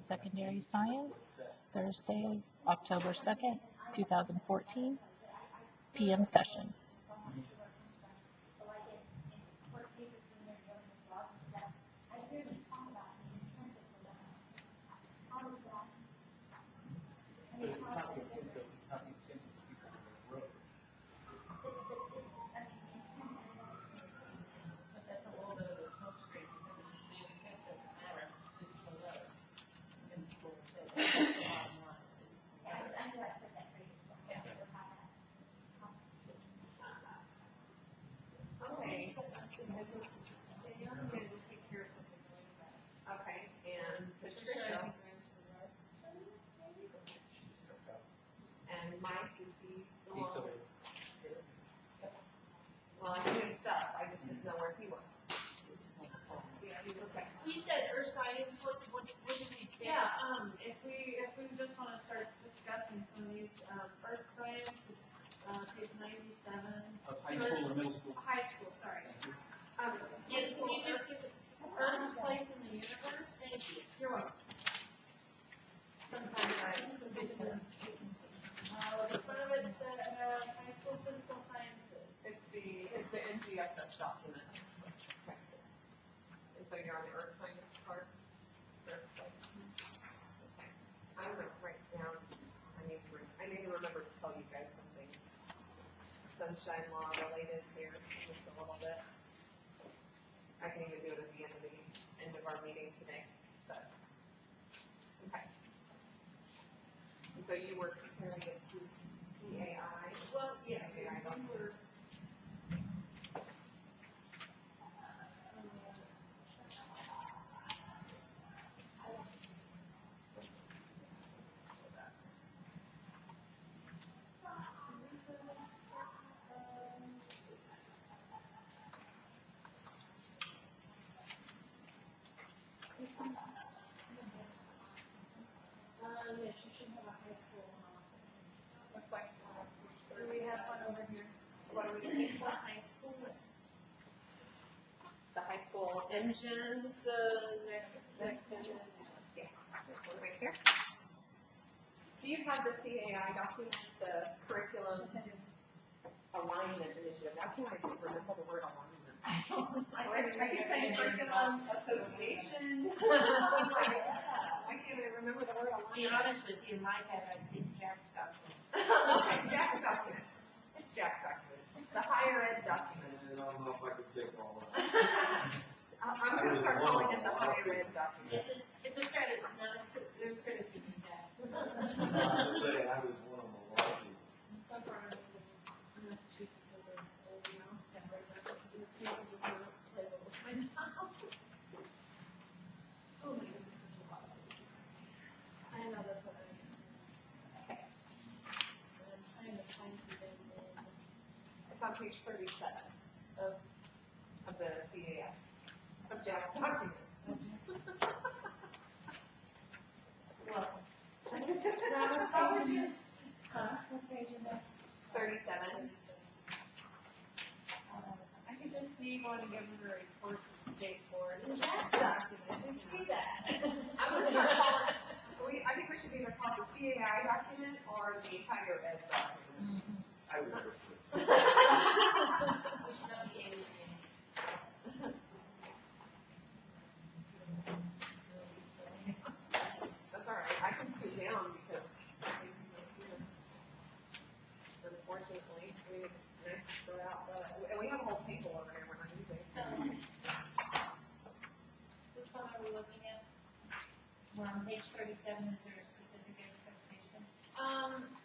Secondary Science, Thursday, October 2nd, 2014, PM session. Document. Okay. And so you're on the earth science part? Okay. I'm going to write down, I need to remember to tell you guys something sunshine law related here, just a little bit. I can even do it at the end of our meeting today, but, okay. And so you were comparing it to CAI? Well, yeah. CAI document. Yes, you should have a high school one also. Looks like do we have one over here? What are we doing? The high school. The high school engine. The next engine. Yeah, there's one right here. Do you have the CAI document, the curriculum alignment initiative? Why can't I remember the word alignment? I keep saying curriculum association. Why can't I remember the word alignment? To be honest with you, mine had, I think, Jack's document. Okay, Jack's document. It's Jack's document. The higher ed document. I don't know if I can take all that. I'm going to start calling it the higher ed document. It's a credit, not a criticism, Jack. I'm just saying, I was one of the lucky. I know that's what I am. Okay. I'm trying to find them in. It's on page 37 of the CAI, of Jack's document. Well. What page is that? 37. I could just see one and give her reports to state board. That's document, we see that. I'm going to start calling, I think we should either call it the CAI document or the higher ed document. I would prefer. We should not be alienating. That's all right. I can scoot down because unfortunately we next go out, and we have a whole table over there we're not using. Which one are we looking at? We're on page 37, is there a specific expectation?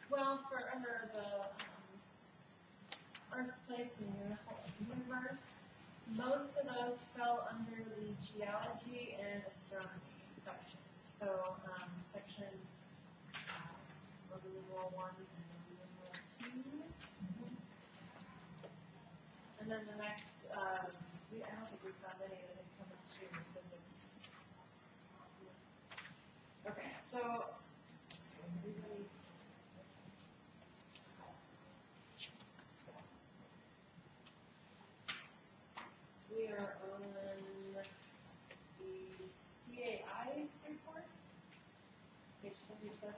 Well, for under the Earth's place in the universe, most of those fell under the geology and astronomy section. So, section numeral 1 and numeral 2. And then the next, I don't think we found any that had come in stream of physics. Okay, so we are on the CAI report. 37.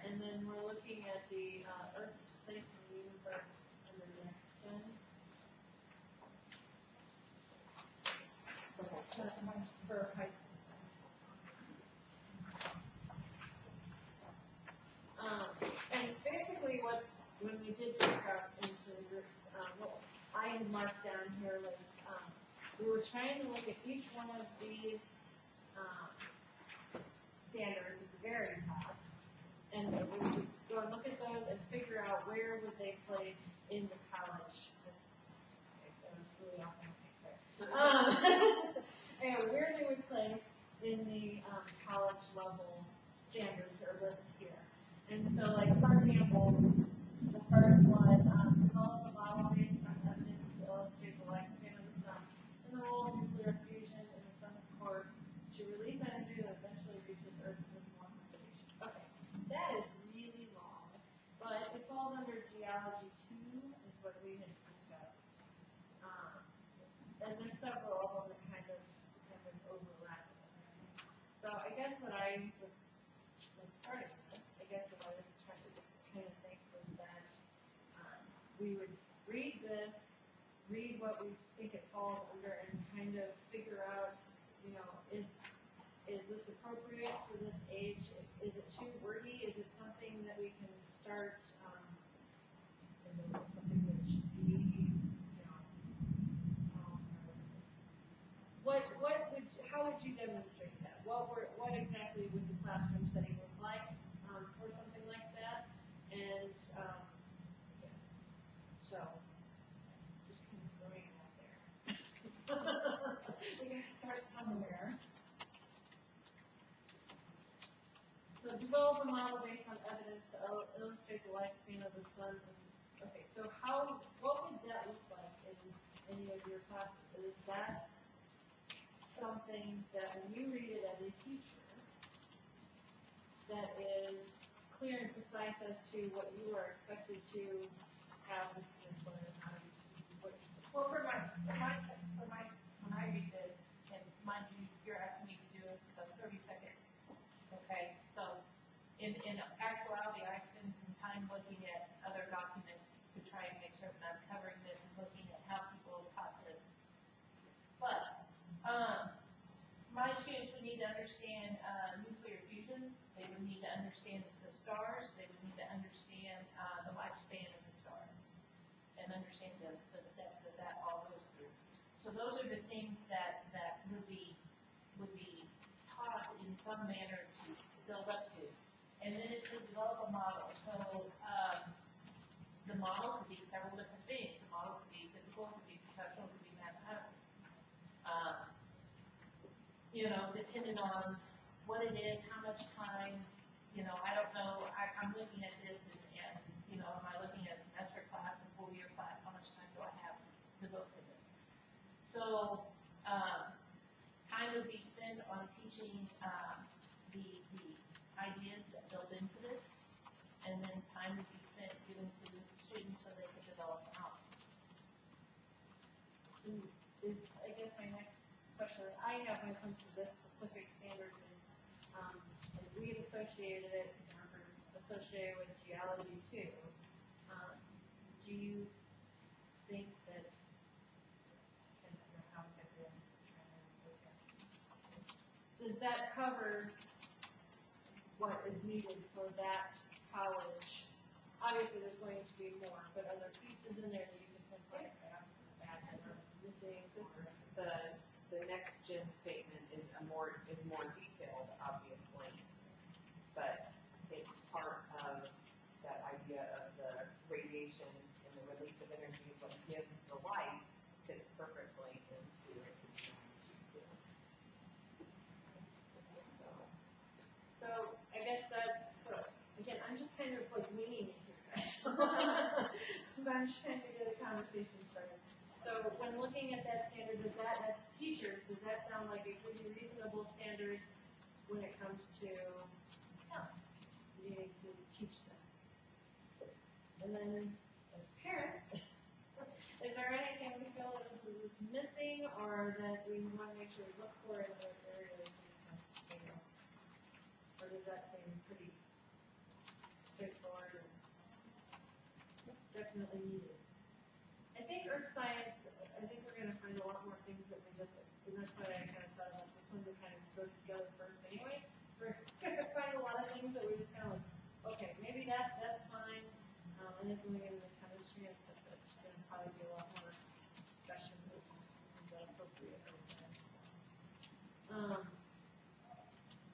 And then we're looking at the Earth's place in the universe under the next 10. For high school. And basically when we did break out into the groups, what I had marked down here was, we were trying to look at each one of these, standards at the very top, and we would go and look at those and figure out where would they place in the college. Okay, that was really awesome. And where they would place in the college level standards or list here. And so, like, for example, the first one, develop a model based on evidence to illustrate the lifespan of the sun and the role of nuclear fusion in the sun's core to release energy that eventually reaches Earth's warm radiation. Okay, that is really long, but it falls under geology 2, is what we had discussed. And there's several of them that kind of overlap. So I guess what I was starting with, I guess what I was trying to kind of think was that we would read this, read what we think it falls under, and kind of figure out, you know, is this appropriate for this age? Is it too wordy? Is it something that we can start? Is it something that should be, you know? How would you demonstrate that? What exactly would the classroom setting look like for something like that? And yeah. So just kind of throwing it out there. We gotta start somewhere. So develop a model based on evidence to illustrate the lifespan of the sun. Okay, so what would that look like in any of your classes? Is that something that when you read it as a teacher, that is clear and precise as to what you are expected to have this when Well, when I read this, and mind you, you're asking me to do a 30-second, okay? So, in actuality, I spend some time looking at other documents to try and make certain I'm covering this and looking at how people have taught this. But, my students would need to understand nuclear fusion. They would need to understand the stars. They would need to understand the lifespan of the star and understand the steps that all goes through. So those are the things that would be taught in some manner to build up to. And then it's to develop a model. So the model could be several different things. The model could be physical, could be conceptual, could be mathematical. You know, depending on what it is, how much time, you know, I don't know, I'm looking at this and, you know, am I looking at semester class and full year class, how much time do I have to devote to this? So, time would be spent on teaching the ideas that build into this, and then time would be spent given to the students so they could develop them out. Is, I guess, my next question I have when it comes to this specific standard is, and we've associated it, or associated with geology too. Do you think that, I don't know how exactly I'm trying to put this here. Does that cover what is needed for that college? Obviously there's going to be more, but are there pieces in there that you can pinpoint that are missing? The next gen statement is more detailed, obviously, but it's part of that idea of the radiation and the release of energy is what gives the light fits perfectly into it. So I guess again, I'm just kind of like winging it here, guys. But I'm just trying to get a conversation started. So when looking at that standard, as teachers, does that sound like a pretty reasonable standard when it comes to needing to teach them? And then as parents, is there anything we feel that is missing or that we want to make sure we look for in other areas when it comes to that seemed pretty straightforward and definitely needed. I think earth science, I think we're gonna find a lot more things that we just, and that's why I kind of thought about this one to kind of go together first anyway. We're gonna find a lot of things that we just kind of like, okay, maybe that's fine. And then going into the chemistry and stuff, that's gonna probably be a lot more discussion that is appropriate over there.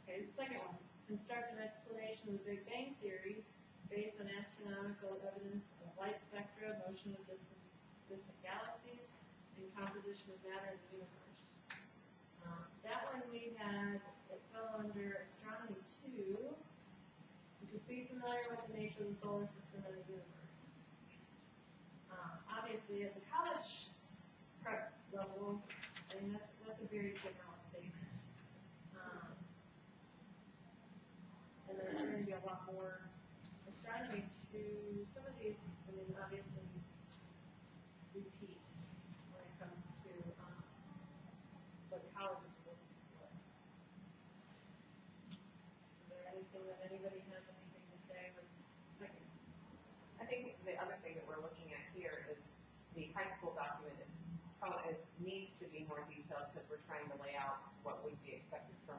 Okay, the second one, construct an explanation of the Big Bang Theory based on astronomical evidence of light spectra, motion of distant galaxies, and composition of matter in the universe. That one we had, it fell under astronomy 2, which is be familiar with the nature of the solar system and the universe. Obviously, at the college prep level, I mean, that's a very general statement. And there's going to be a lot more astronomy to some of these, I mean, obviously, repeat when it comes to what colleges are looking for. Is there anything that anybody has anything to say? I think the other thing that we're looking at here is the high school document it needs to be more detailed because we're trying to lay out what would be expected from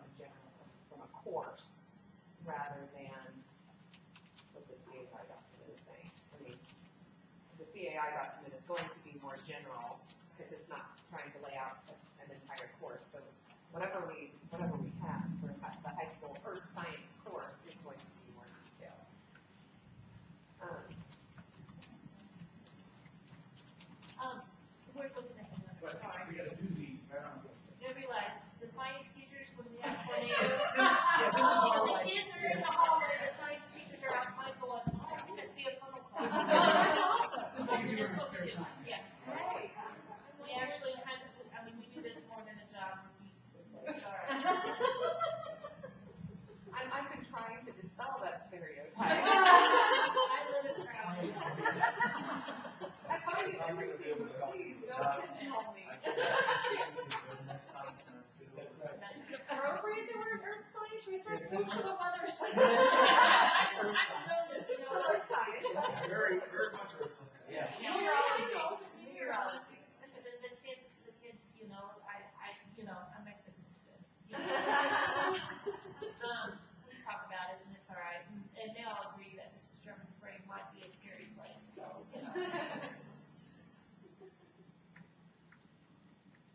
a course rather than what the CAI document is saying. I mean, the CAI document is going to be more general because it's not trying to lay out an entire course. So whatever we have for the high school earth science course is going to be more detailed. We're looking at another, But sorry. we got a doozy right on. You realize the science teachers, when we have tornadoes, Yeah, all the kids are in the hallway, the science teachers are outside going, oh, I can see a funnel cloud. That's what we do. Yeah. Hey. We actually kind of, I mean, we do this more than a job repeats this way, sorry. I've been trying to dispel that stereotype. I live in Crown. I find it everything, but please don't pigeonhole me. Appropriate the word earth science research, what's some of others? I don't know this, you know, Earth science. Very, very much earth science. Yeah. meteorology, the kids, you know, I make this good. You know. We talk about it and it's all right, and they all agree that Mrs. Sherman's brain might be a scary place, so, you know.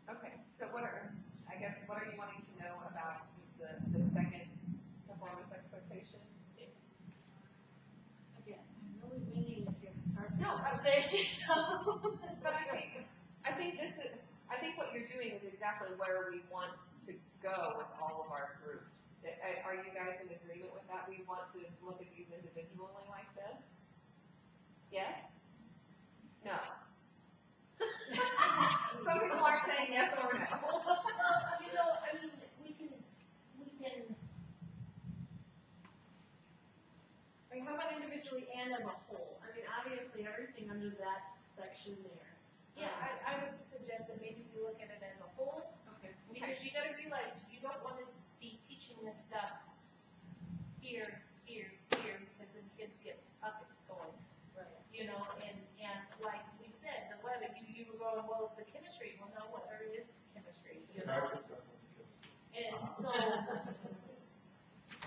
Okay, so what are you wanting to know about the second performance expectation? Again, I'm really waiting if you're gonna start. No, but I think what you're doing is exactly where we want to go with all of our groups. Are you guys in agreement with that? We want to look at these individually like this? Yes? No? Some people are saying yes or no. Well, you know, I mean, we can, I mean, how about individually and as a whole? I mean, obviously, everything under that section there. yeah, I would suggest that maybe we look at it as a whole, Okay. because you gotta realize, you don't wanna be teaching this stuff here, because then kids get buckets going, Right. you know, and like we said, the weather, you were going, well, the chemistry, well, no, weather is chemistry, you know?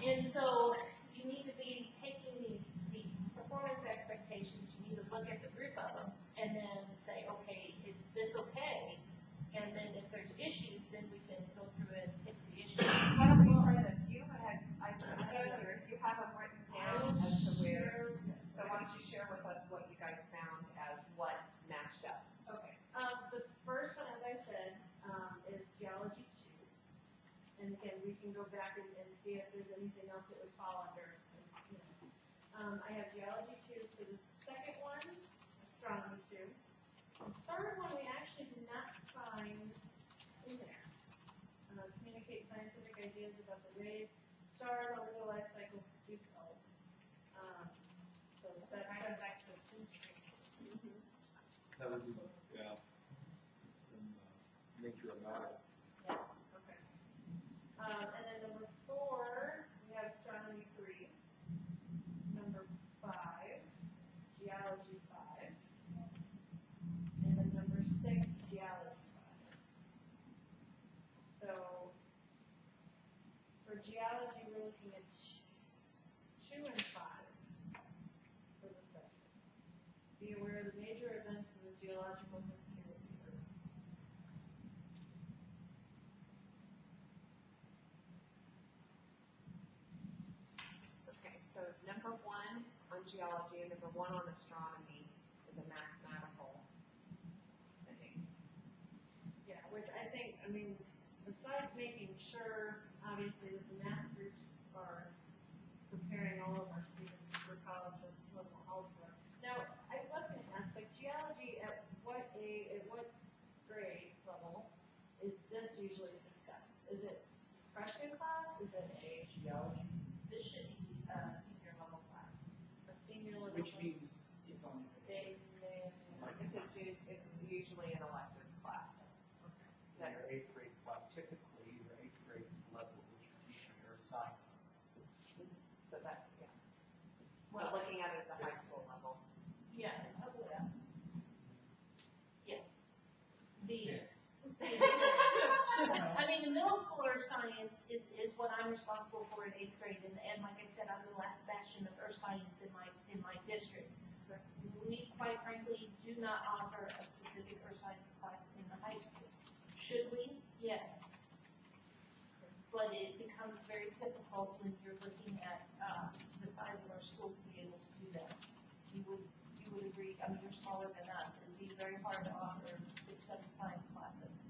And so you need to be taking these performance expectations, you need to look at the group of them, and then say, okay, is this okay? And then if there's issues, then we can go through and pick the issues. Why don't we try this? You have them written down as to where, so why don't you share with us what you guys found as what matched up? Okay. The first one, as I said, is geology 2. And again, we can go back and see if there's anything else that would fall under. You know. I have geology 2 for the second one, astronomy 2. The third one we actually did not find in there. Communicate scientific ideas about the way stars over the life cycle produce elements. So that's back to chemistry. That would be, yeah, it's in nature of matter. Okay. And then number 4, we have astronomy 3. geology, we're looking at 2 and 5 for the session. Be aware of the major events in the geological history of the Earth. Okay, so number 1 on geology and number 1 on astronomy is a mathematical thing. Yeah, which I think, I mean, besides making sure, obviously, that the math groups are preparing all of our students for college and level algebra. Now, I was going to ask, like, geology, at what grade level is this usually discussed? Is it freshman class? Is it a Geology, This should be senior level class. senior level? which means it's on. It's usually an elective class. That your eighth grade class, typically your eighth grade level is your teaching or science. So that, yeah. Well, looking at it at the high school level. Yeah. Yeah. The, I mean, the middle schooler science is what I'm responsible for in eighth grade, and like I said, I'm the last bastion of earth science in my district. We, quite frankly, do not offer a specific earth science class in the high school. Should we? Yes. But it becomes very difficult when you're looking at the size of our school to be able to do that. You would agree, I mean, you're smaller than us, it'd be very hard to offer 6, 7 science classes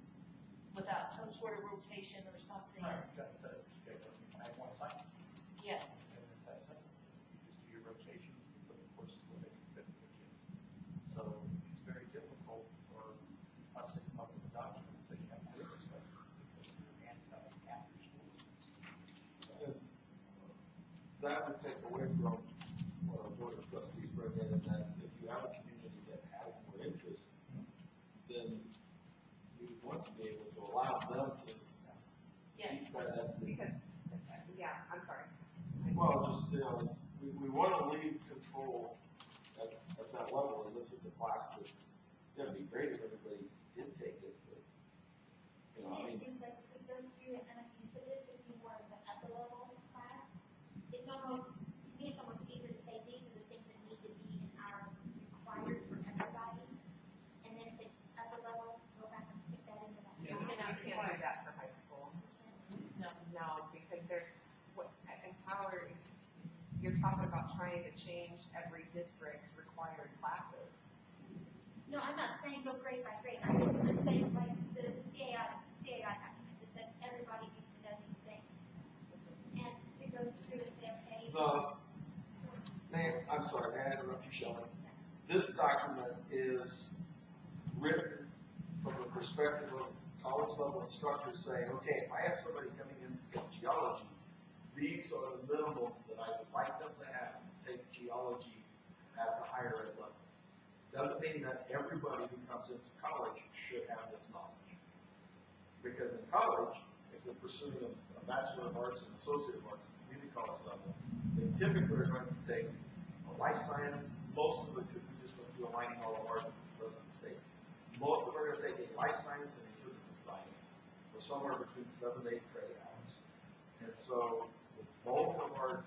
without some sort of rotation or something. Right, that's it. Okay, I have one science. Yeah. And it's that simple. You just do your rotations, you put the courses where they can fit for the kids. So it's very difficult for us to come up with a document and say, you have to do it this way, because you're handcuffed after school. And that would take away from what our board of trustees bring in, and that if you have a community that has more interest, then you want to be able to allow them to Yes. keep that. Because, yeah, I'm sorry. Well, just, we want to leave control at that level, and this is a class that, it'd be great if everybody did take it, but, you know, I mean, Is that if we go through it, and you said this would be more of an upper level class, it's almost, to me, it's almost easier to say, these are the things that need to be in our required for everybody. And then if it's upper level, go back and stick that into that. You can't do that for high school. No. No, because there's, you're talking about trying to change every district's required classes. No, I'm not saying go grade by grade, I'm saying like the CAI document that says everybody needs to know these things. And to go through and say, okay. I'm sorry, may I interrupt you, Shelley? This document is written from the perspective of college level instructors saying, okay, if I have somebody coming in to get geology, these are the minimums that I would like them to have to take geology at the higher ed level. Doesn't mean that everybody who comes into college should have this knowledge. Because in college, if they're pursuing a Bachelor of Arts and Associate of Arts at the community college level, they typically are going to take a life science, most of it could be just went through aligning all of ours with the rest of the state. Most of them are going to take a life science and a physical science, or somewhere between 7 to 8 credit hours. And so the bulk of our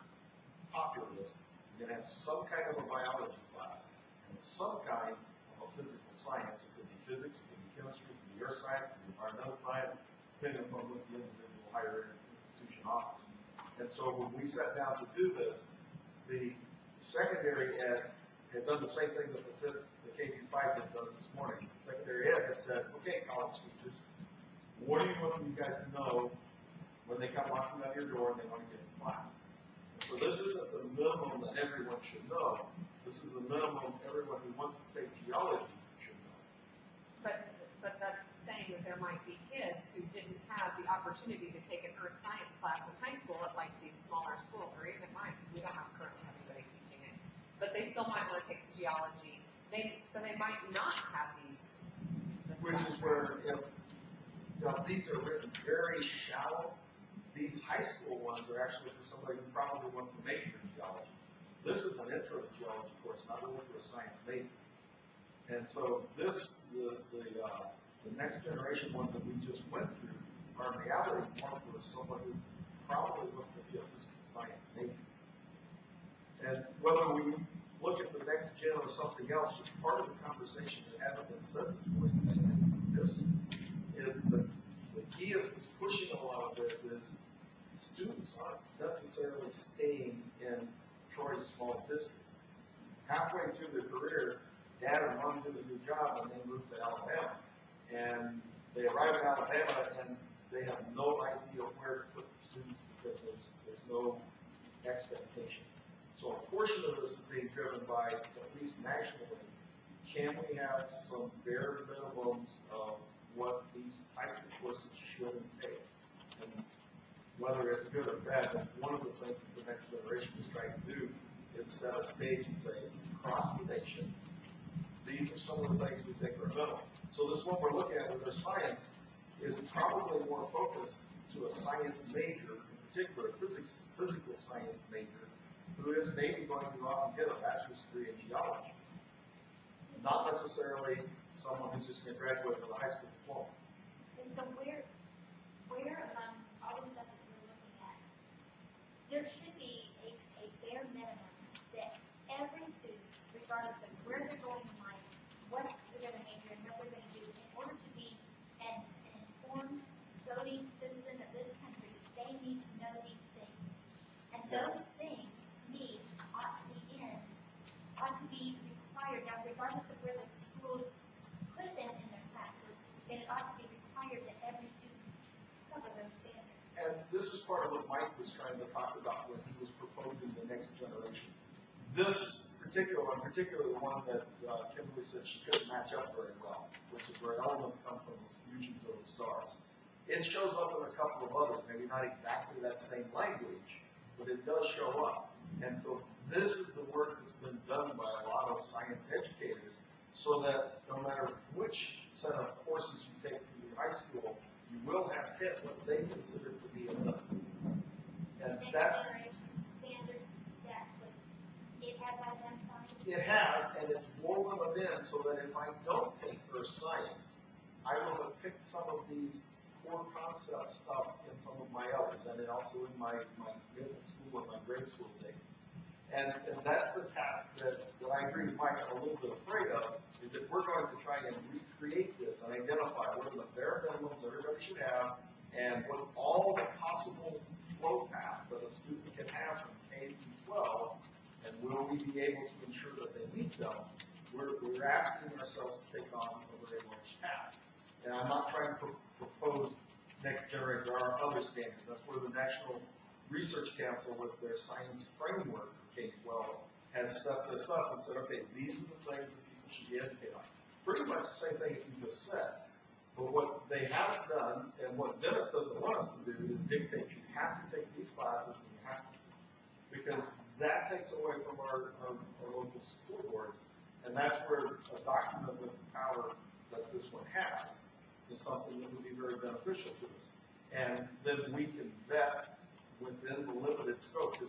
populace is going to have some kind of a biology class and some kind of a physical science. It could be physics, it could be chemistry, it could be earth science, it could be environmental science, depending upon what the individual higher ed institution offers. And so when we sat down to do this, the secondary ed had done the same thing that the KV5 did us this morning. The secondary ed had said, okay, college teachers, what do you want these guys to know when they come knocking on your door and they want to get in class? And so this isn't the minimum that everyone should know. This is the minimum everyone who wants to take geology should know. But that's saying that there might be kids who didn't have the opportunity to take an earth science class in high school at like these smaller schools, or even at mine. We don't currently have anybody teaching it. But they still might want to take geology. So they might not have these. Which is where, these are written very shallow. These high school ones are actually for somebody who probably wants to major in geology. This is an intro to geology course, not only for a science major. And so the next generation ones that we just went through are in reality more for someone who probably was science major. And whether we look at the next gen or something else, it's part of the conversation that hasn't been said this morning. And this is the key is pushing a lot of this is students aren't necessarily staying in Troy's small district. Halfway through their career, dad or mom did a new job and they moved to Alabama. And they arrive in Alabama and they have no idea where to put the students because there's no expectations. So a portion of this is being driven by, at least nationally, can we have some bare minimums of what these types of courses should entail? And whether it's good or bad, that's one of the things that the next generation is trying to do, is set a stage and say, across the nation, these are some of the things we think are minimal. So this one we're looking at with our science is probably more focused to a science major, in particular a physical science major, who is maybe going to go out and get a bachelor's degree in geology. Not necessarily someone who's just going to graduate with a high school diploma. And so where among all the stuff that we're looking at, there should be a bare minimum that every student, regardless of where they're going in life, what they're going to major and what they're going to do, in order to be an informed voting citizen of this country, they need to know these things. And those things, to me, ought to be required. Now, regardless of where the schools put them in their classes, then it ought to be required that every student cover those standards. And this is part of what Mike was trying to talk about when he was proposing the next generation. This particular one, particularly the one that Kimberly said she couldn't match up very well, which is where elements come from, these fusions of the stars. It shows up in a couple of others, maybe not exactly that same language, but it does show up. And so this is the work that's been done by a lot of science educators, so that no matter which set of courses you take through your high school, you will have hit what they consider to be a minimum. And Next that's, generation standards, that's what it has identified. it has, and it's woven them in so that if I don't take earth science, I will have picked some of these core concepts up in some of my others, and then also in my middle school and my grade school days. And that's the task that I agree with Mike, I'm a little bit afraid of, is if we're going to try and recreate this and identify what are the bare minimums everybody should have, and what's all the possible flow path that a student can have from K through 12, and will we be able to ensure that they meet them, we're asking ourselves to take on a very large task. And I'm not trying to propose next generation, there are other standards. That's where the National Research Council with their science framework for K-12 has set this up and said, okay, these are the things that people should be educated on. Pretty much the same thing that you just said. But what they haven't done, and what Dennis doesn't want us to do, is dictate you have to take these classes and you have to. Because that takes away from our local school boards. And that's where a document with the power that this one has is something that would be very beneficial to us. And then we can vet within the limited scope, because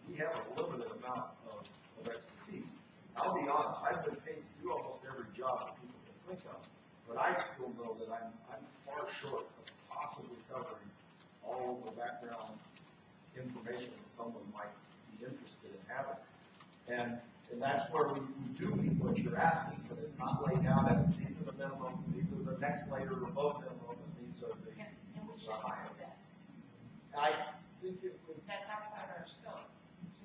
we have a limited amount of expertise. I'll be honest, I've been paid to do almost every job that people can think of, but I still know that I'm far short of possibly covering all of the background information that someone might be interested in having. And that's where we do meet what you're asking, but it's not laid out as these are the minimums, these are the next layer above minimum, and these are the And we should have that. I think it would, That's outside our scope.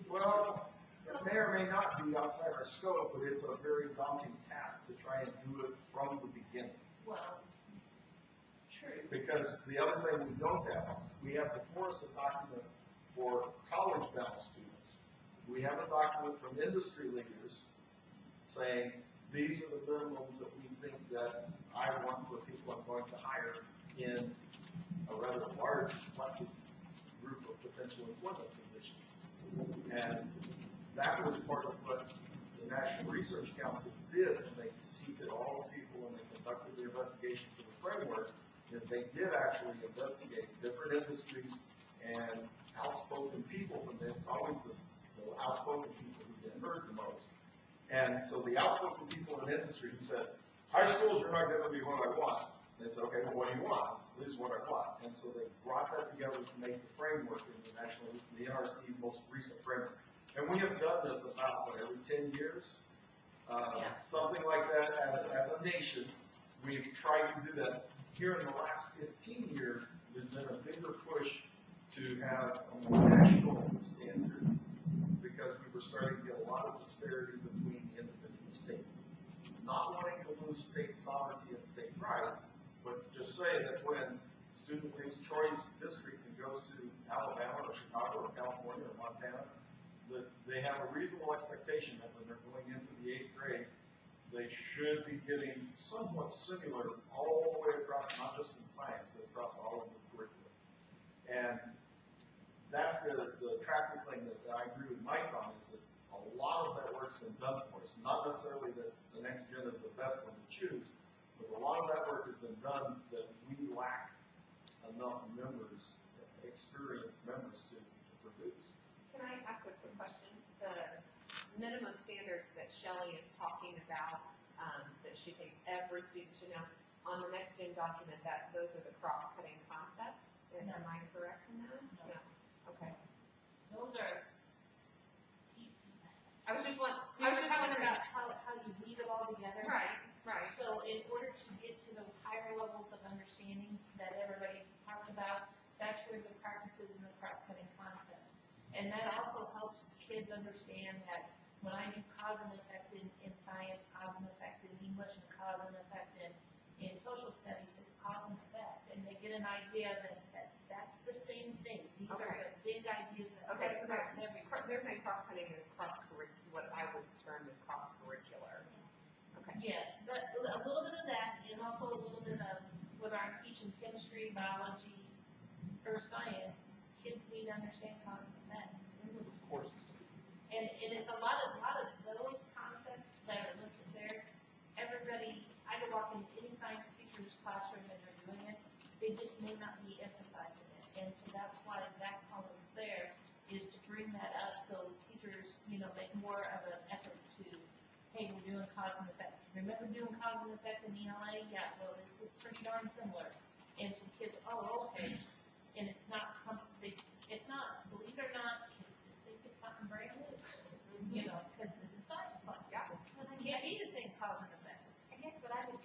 well, it may or may not be outside our scope, but it's a very daunting task to try and do it from the beginning. Well, true. Because the other thing we don't have, we have before us a document for college-bound students. We have a document from industry leaders saying, these are the minimums that we think that I want for people I'm going to hire in a rather large collective group of potential employment positions. And that was part of what the National Research Council did when they seated all the people and they conducted the investigation for the framework, is they did actually investigate different industries and outspoken people from them, always the outspoken people who get heard the most. And so the outspoken people in industry who said, high schools are not going to be what I want, And they said, okay, well, what do you want? This is what I want. And so they brought that together to make the framework in the NRC's most recent framework. And we have done this about, what, every 10 years? Something like that as a nation. We've tried to do that. Here in the last 15 years, there's been a bigger push to have a more national standard because we were starting to get a lot of disparity between the individual states. Not wanting to lose state sovereignty and state rights, but to just say that when a student leaves Troy's district and goes to Alabama or Chicago or California or Montana, that they have a reasonable expectation that when they're going into the 8th grade, they should be getting somewhat similar all the way across, not just in science, but across all of the curriculum. And that's the tracker thing that I agree with Mike on, is that a lot of that work's been done for us. Not necessarily that the next gen is the best one to choose, but a lot of that work has been done that we lack enough members, experienced members to produce. Can I ask a quick question? The minimum standards that Shelley is talking about, that she thinks every student should know, on the next gen document, that those are the cross-cutting concepts? Am I correct in that? No. Okay. Those are, I was just talking wondering. about how you weave it all together. Right, right. So in order to get to those higher levels of understandings that everybody talked about, that's where the practices and the cross-cutting concept. And that also helps kids understand that when I do cause and effect in science, cause and effect in English, and cause and effect in social studies, it's cause and effect. And they get an idea that that's the same thing. These are the big ideas that Okay, so across every. they're saying cross-cutting is what I would term as cross-curricular. Okay. Yes, but a little bit of that, and also a little bit of when I'm teaching chemistry, biology, or science, kids need to understand cause and effect. Of course. And it's a lot of those concepts that are listed there. Everybody, I could walk into any science teacher's classroom and they're doing it, they just may not be emphasizing it. And so that's why that column's there, is to bring that up so teachers, make more of an effort to, hey, we're doing cause and effect. Remember doing cause and effect in ELA? Yeah, well, it's pretty darn similar. And so kids, okay. And it's not something, it's not, believe it or not, kids just think it's something brand new, because this is science class. Yeah. It can't be the same cause and effect. I guess what I would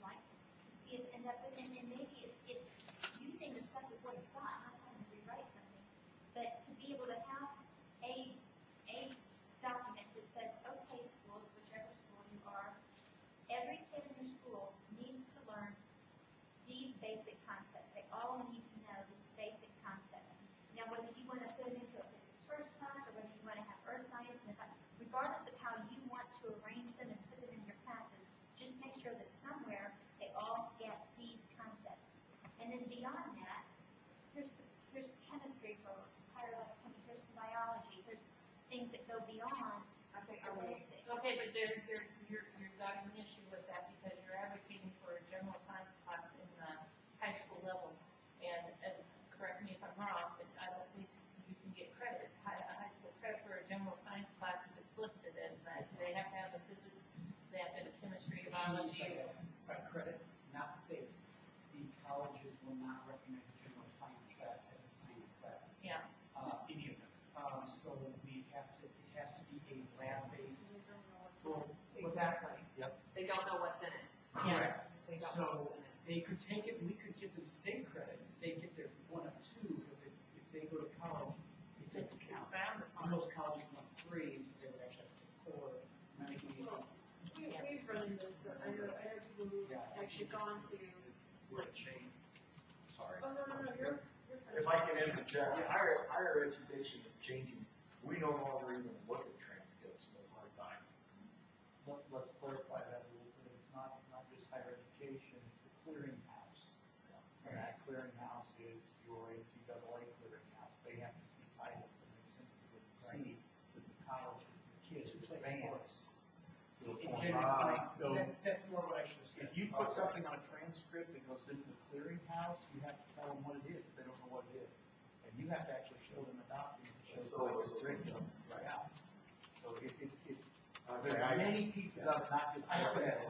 like to see us end up with, and maybe it's using the stuff we've already got, not having to rewrite something, but to be able to have a document that says, okay, schools, whichever school you are, every kid in your school needs to learn these basic concepts. They all need to know these basic concepts. Now, whether you want to put them into a physics first class, or whether you want to have earth science, and regardless of how you want to arrange them and put them in your classes, just make sure that somewhere they all get these concepts. And then beyond that, here's chemistry for higher level, here's some biology, here's things that go beyond the basic. Okay, but you're got an issue with that because you're advocating for a general science class in the high school level. And correct me if I'm wrong, but I don't think you can get credit, high school credit for a general science class if it's listed as that. They have to have a physics, they have to have a chemistry, biology. By credit, not state. The colleges will not recognize a general science class as a science class. Yeah. Any of them. So we have to, it has to be a lab-based. Exactly. Yep. They don't know what's in it. Correct. They don't know So what's in it. they could take it, we could give them state credit, they get their 1 of 2, but if they go to college, it It's doesn't count. bound upon. Most colleges want 3, so they would actually have to core, make it easy. We've run into this, I know people who've actually gone to, We're a chain. Sorry. oh, no, you're fine. If I can interject, higher education is changing. We no longer even look at transcripts most of the time. Let's clarify that a little bit. It's not just higher education, it's the clearinghouse. And that clearinghouse is your NCAA clearinghouse. They have to see titles that make sense to them, see that the college, the kids advance. So that's more what I should have said. If you put something on a transcript that goes into the clearinghouse, you have to tell them what it is if they don't know what it is. And you have to actually show them a document that shows So the it's curriculum. right. Yeah. So it's, Okay, there's many pieces of it, not just. I have that.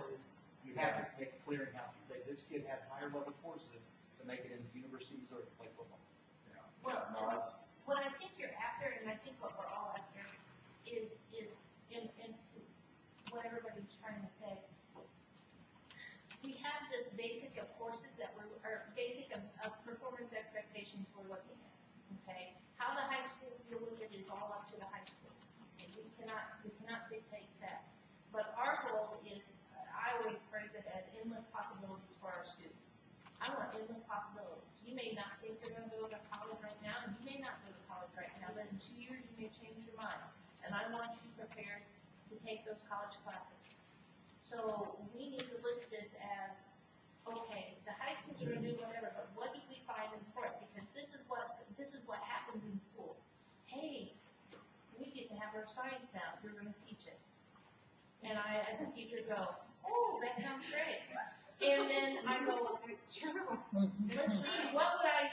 You have to make a clearinghouse and say, this kid had higher level courses to make it into universities or to play football. Yeah. Well, No, it's, what I think you're after, and I think what we're all after, is in what everybody's trying to say. We have this basic of courses that or basic of performance expectations we're looking at, okay? How the high schools deal with it is all up to the high schools. Okay? We cannot dictate that. But our goal is, I always phrase it as endless possibilities for our students. I want endless possibilities. You may not think you're going to go to college right now, and you may not go to college right now, but in 2 years you may change your mind. And I want you prepared to take those college classes. So we need to look at this as, okay, the high schools are going to do whatever, but what do we find important? Because this is what happens in schools. Hey, we get to have our science now. You're going to teach it. And I, as a teacher, go, oh, that sounds great. And then I go, It's true. let's see, what do I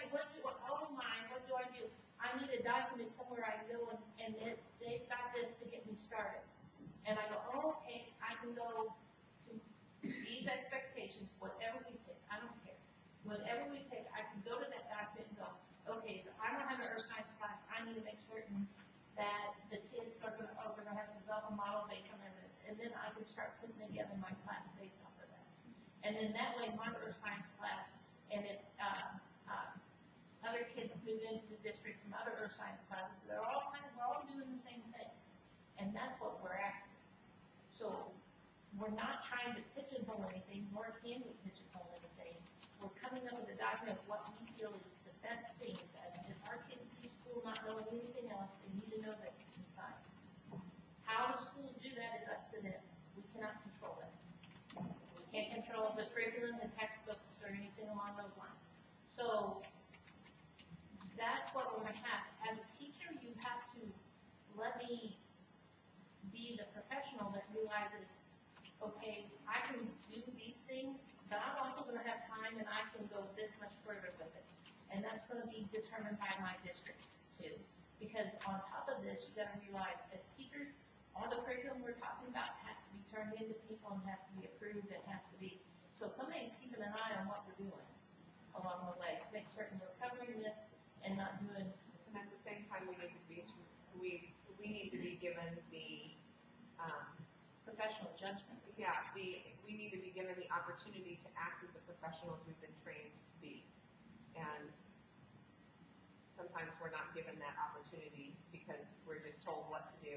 do? I need a document somewhere I can go and they've got this to get me started. And I go, oh, okay, I can go to these expectations, whatever we pick, I don't care. Whatever we pick, I can go to that document and go, okay, if I don't have an earth science class, I need to make certain that the kids are gonna have to develop a model based on evidence. And then I can start putting together my class based off of that. And then that way, my earth science class, and if other kids move into the district from other earth science classes, we're all doing the same thing. And that's what we're after. So we're not trying to pigeonhole anything, nor can we pigeonhole anything. We're coming up with a document of what we feel is the best things. And if our kids leave school not knowing anything else, they need to know that it's in science. How the schools do that is up to them. We cannot control that. We can't control the curriculum, the textbooks, or anything along those lines. So that's what we're going to have. As a teacher, you have to let me be the professional that realizes, okay, I can do these things, but I'm also going to have time and I can go this much further with it. And that's going to be determined by my district too. Because on top of this, you got to realize as teachers, all the curriculum we're talking about has to be turned into people and has to be approved and has to be, so somebody's keeping an eye on what we're doing along the way. Make certain we're covering this and not doing. And at the same time, we need to be given the, Professional judgment. we need to be given the opportunity to act as the professionals we've been trained to be. And sometimes we're not given that opportunity because we're just told what to do.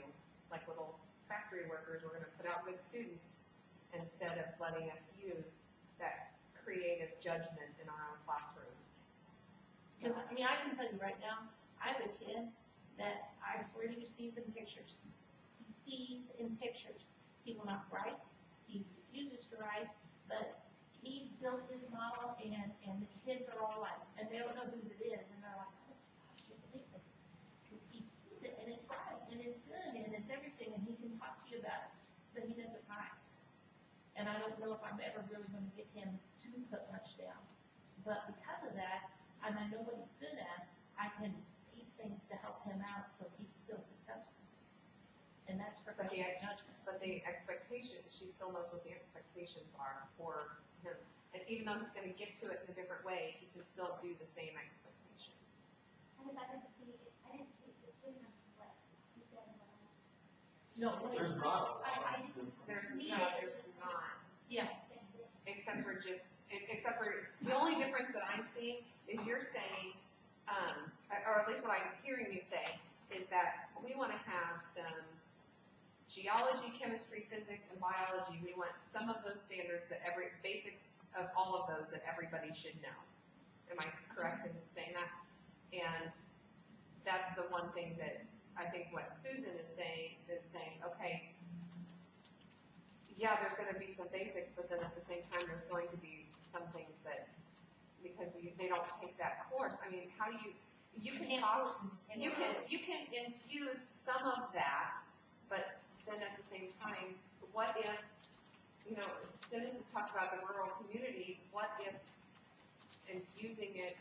Like little factory workers, we're gonna put out good students instead of letting us use that creative judgment in our own classrooms. Because, I mean, I can tell you right now, I have a kid that I swear to you sees in pictures. He sees in pictures. He will not write. He refuses to write, but he built his model and the kids are all like, and they don't know whose it is, and they're like, oh, gosh, I believe this. Because he sees it and it's right, and it's good, and it's everything, and he can talk to you about it, but he doesn't write. And I don't know if I'm ever really going to get him to put much down. But because of that, and I know what he's good at, I can base things to help him out so he's still successful. And that's professional judgment. But the expectations, she still knows what the expectations are for him. And even though he's gonna get to it in a different way, he can still do the same expectation. Because I didn't see the difference what you said. No, there's not. I didn't There's see there's it. not, yeah, except for the only difference that I'm seeing is you're saying, or at least what I'm hearing you say, is that we wanna have some geology, chemistry, physics, and biology. We want some of those standards basics of all of those that everybody should know. Am I correct in saying that? And that's the one thing that I think what Susan is saying, okay, yeah, there's gonna be some basics, but then at the same time, there's going to be some things that, because they don't take that course, I mean, how do you can infuse some of that, but then at the same time, what if, Dennis has talked about the rural community, what if infusing it,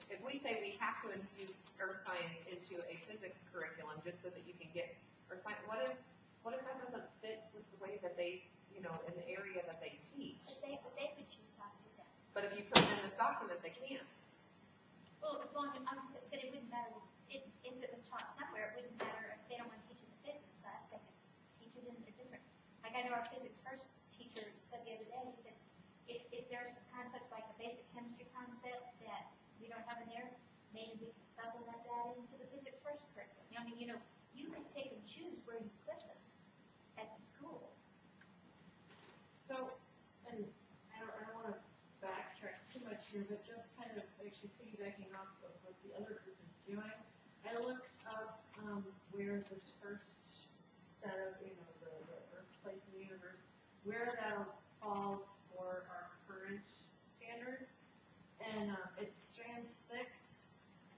if we say we have to infuse earth science into a physics curriculum just so that you can get earth science, what if that doesn't fit with the way that they you know, in the area that they teach. But they could choose not to do that. But if you put it in this document, they can't. Well, as long as, but it wouldn't matter, if it was taught somewhere, it wouldn't matter if they don't want to teach it in the physics class, they could teach it in a different, like I know our physics first teacher said the other day, he said, if there's concepts like a basic chemistry concept that we don't have in there, maybe we could supplement that into the physics first curriculum. I mean, you know, you can pick and choose where you put them as a school. So, and I don't want to backtrack too much here, but just kind of actually piggybacking off of what the other group is doing, I looked up where this first set of, you know, the Earth, place in the universe, where that falls for our current standards, and it's strand 6,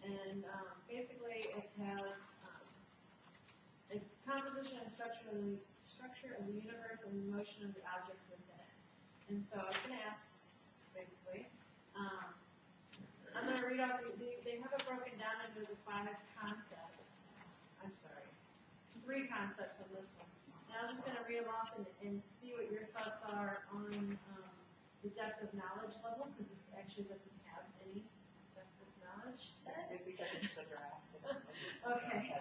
and basically it has its composition and structure of the universe and the motion of the objects within it. And so I was going to ask, basically, I'm going to read off, they have it broken down into the 5 concepts. I'm sorry, 3 concepts on this one. And I'm just going to read them off and see what your thoughts are on the depth of knowledge level, because it actually doesn't have any depth of knowledge. Because it's the draft. Okay.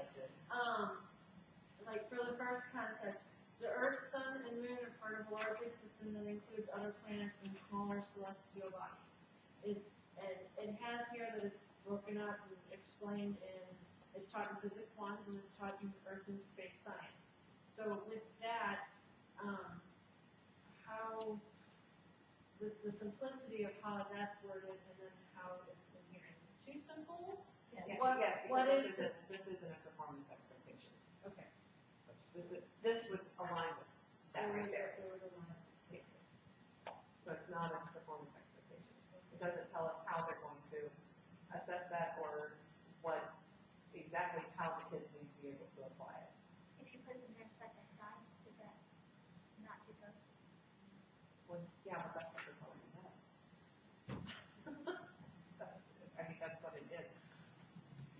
Like for the first concept, the Earth, Sun, and Moon are part of a larger system that includes other planets and smaller celestial bodies. It has here that it's broken up and explained in, it's taught in Physics 1 and it's taught in Earth and Space Science. So with that, how, the simplicity of how that's worded and then how it's in here, is this too simple? Yes, What because is this isn't a performance expectation. Okay. This would align with that right there. They would align. So it's not a performance expectation. It doesn't tell us how they're going to assess that or what, exactly how the kids need to be able to apply it. If you put them there side by side, would that not be good? Well, yeah, but that's what this already does. I think that's what it did.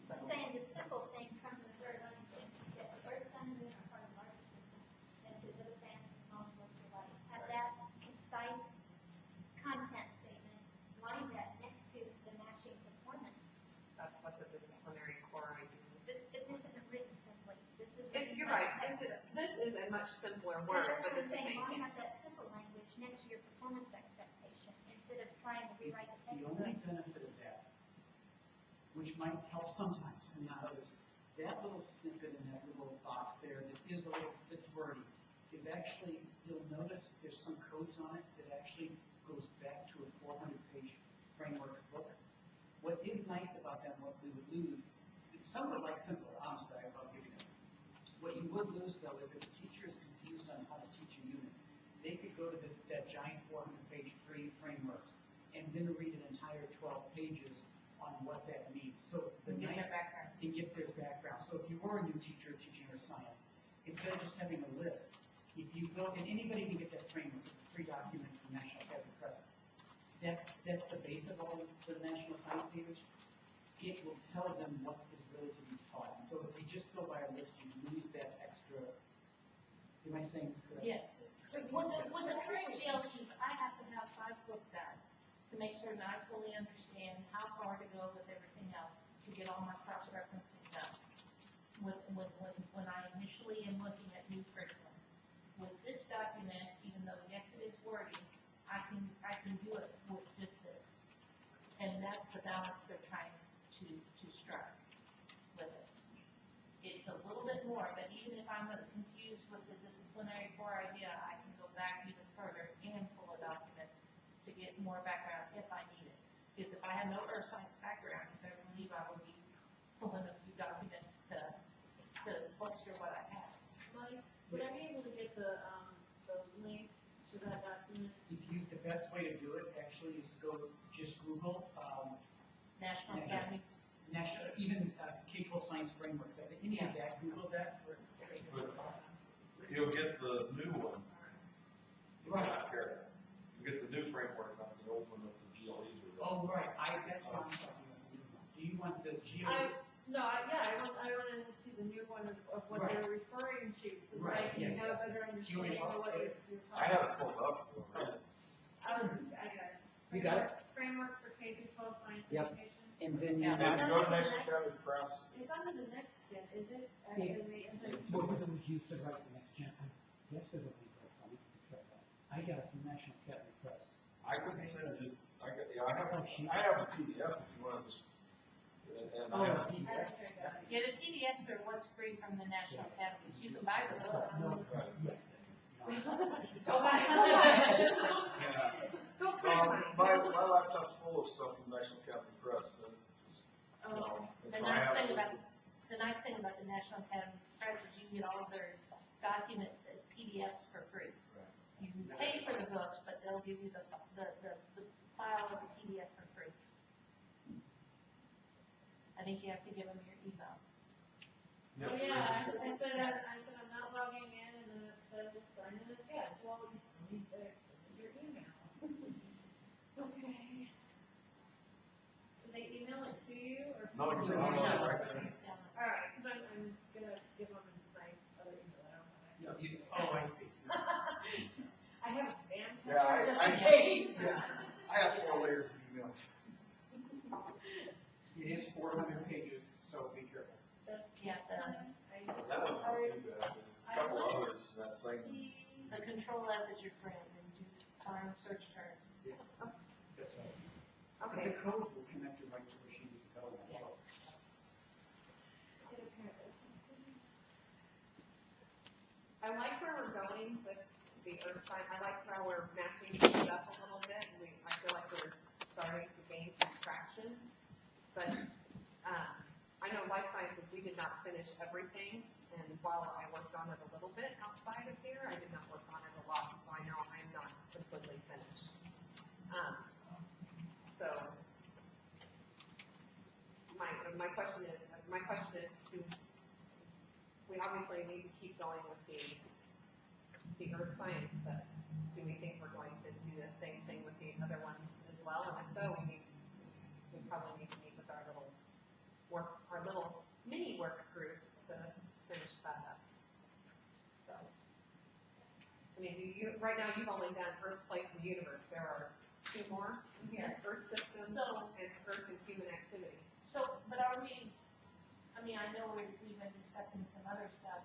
So, Saying the simple thing from the third line, since it said the Earth, Sun, and Moon are part of a larger system that includes other planets and small celestial bodies. Have that concise content statement, line that next to the matching performance. that's what the disciplinary core idea is. This isn't written simply. This is. You're right. This is a much simpler word, That's but what I'm the saying, same line thing. up that simple language next to your performance expectation, instead of trying to rewrite the text. The only benefit of that, which might help sometimes and not others, that little snippet in that little box there that is a little, that's wordy, is actually, you'll notice there's some codes on it that actually goes back to a 400-page frameworks book. What is nice about that, what we would lose, some would like simpler, honestly, I'll give you that. What you would lose, though, is if a teacher is confused on how to teach a unit, they could go to that giant 400-page free frameworks and then read an entire 12 pages on what that means. So the Get nice, their background. and get their background. So if you were a new teacher teaching earth science, instead of just having a list, if you go, and anybody can get that framework, it's a free document from National Academy Press. That's the base of all the national science standards. It will tell them what is really to be taught. So if you just go by a list, you lose that extra. Am I saying this correctly? Yes. With the current GLEs, I have to have 5 books out to make certain I fully understand how far to go with everything else to get all my cross-referencing done. When I initially am looking at new curriculum. With this document, even though yes it is wordy, I can do it with just this. And that's the balance they're trying to strike with it. It's a little bit more, but even if I'm confused with the disciplinary core idea, I can go back even further and pull a document to get more background if I need it. Because if I have no earth science background, you better believe I will be pulling a few documents to bolster what I have. Mike, would I be able to get the link to that document? The best way to do it actually is go just Google National Yeah. Academies. national, even K-12 science frameworks. I think any of that, Google that. You'll get the new one. Right. Not care. You get the new framework, not the old one that the GLEs were. Oh, right. That's what I'm talking about. Do you want the I wanted to see the new one of what Right. they're referring to, so right, you yes. have a better understanding of what you're I talking have it about. pulled up. I got it. You got it? Framework for K through 12 science Yep. education. And then you Yeah. And if you go to National Academy Press, It's under the next gen, is it? Yeah. Well, What was used to write the next gen? I guess it would be very funny to try that. I got it from National Academy Press. I could send you, I have a PDF if you want to just, and I Oh, have, PDF. Yeah, the PDFs are what's free from the National Academies. You can buy the book. No, right. yeah. Go back. Don't spend money. My laptop's full of stuff from National Academy Press, and just, you know, and The so I nice have. thing about, the nice thing about the National Academy Press is you can get all of their documents as PDFs for free. You can pay for the books, but they'll give you the file of the PDF for free. I think you have to give them your email. Oh, yeah, I said I'm not logging in, and then it says, sign in as guest. Well, you still need to extend your email. Okay. Do they email it to you, or? No, you can download it right there. All right, because I'm gonna give them my other email, I don't have access. Oh, I see. I have a spam Yeah, filter just I- in case. I have 4 layers of emails. It is 400 pages, so be careful. That's Yeah, fine. That one's not too bad, there's a couple others that same. The control F is your friend, and do time search terms. That's right. But Okay, the code will connect you right to where she needs to go. Yeah. I like where we're going with the earth sign. I like how we're matching things up a little bit. I feel like we're starting to gain some traction. But, I know life sciences, we did not finish everything. And while I worked on it a little bit outside of here, I did not work on it a lot. So I know I'm not completely finished. So, my question is, we obviously need to keep going with the earth science stuff. Do we think we're going to do the same thing with the other ones as well? And if so, we probably need to meet with our little mini work groups to finish that up. So, I mean, right now you've only done Earth, Place, and Universe. There are 2 more in here, Earth Systems and Earth and Human Activity. So, but are we, I mean, I know we've been discussing some other stuff,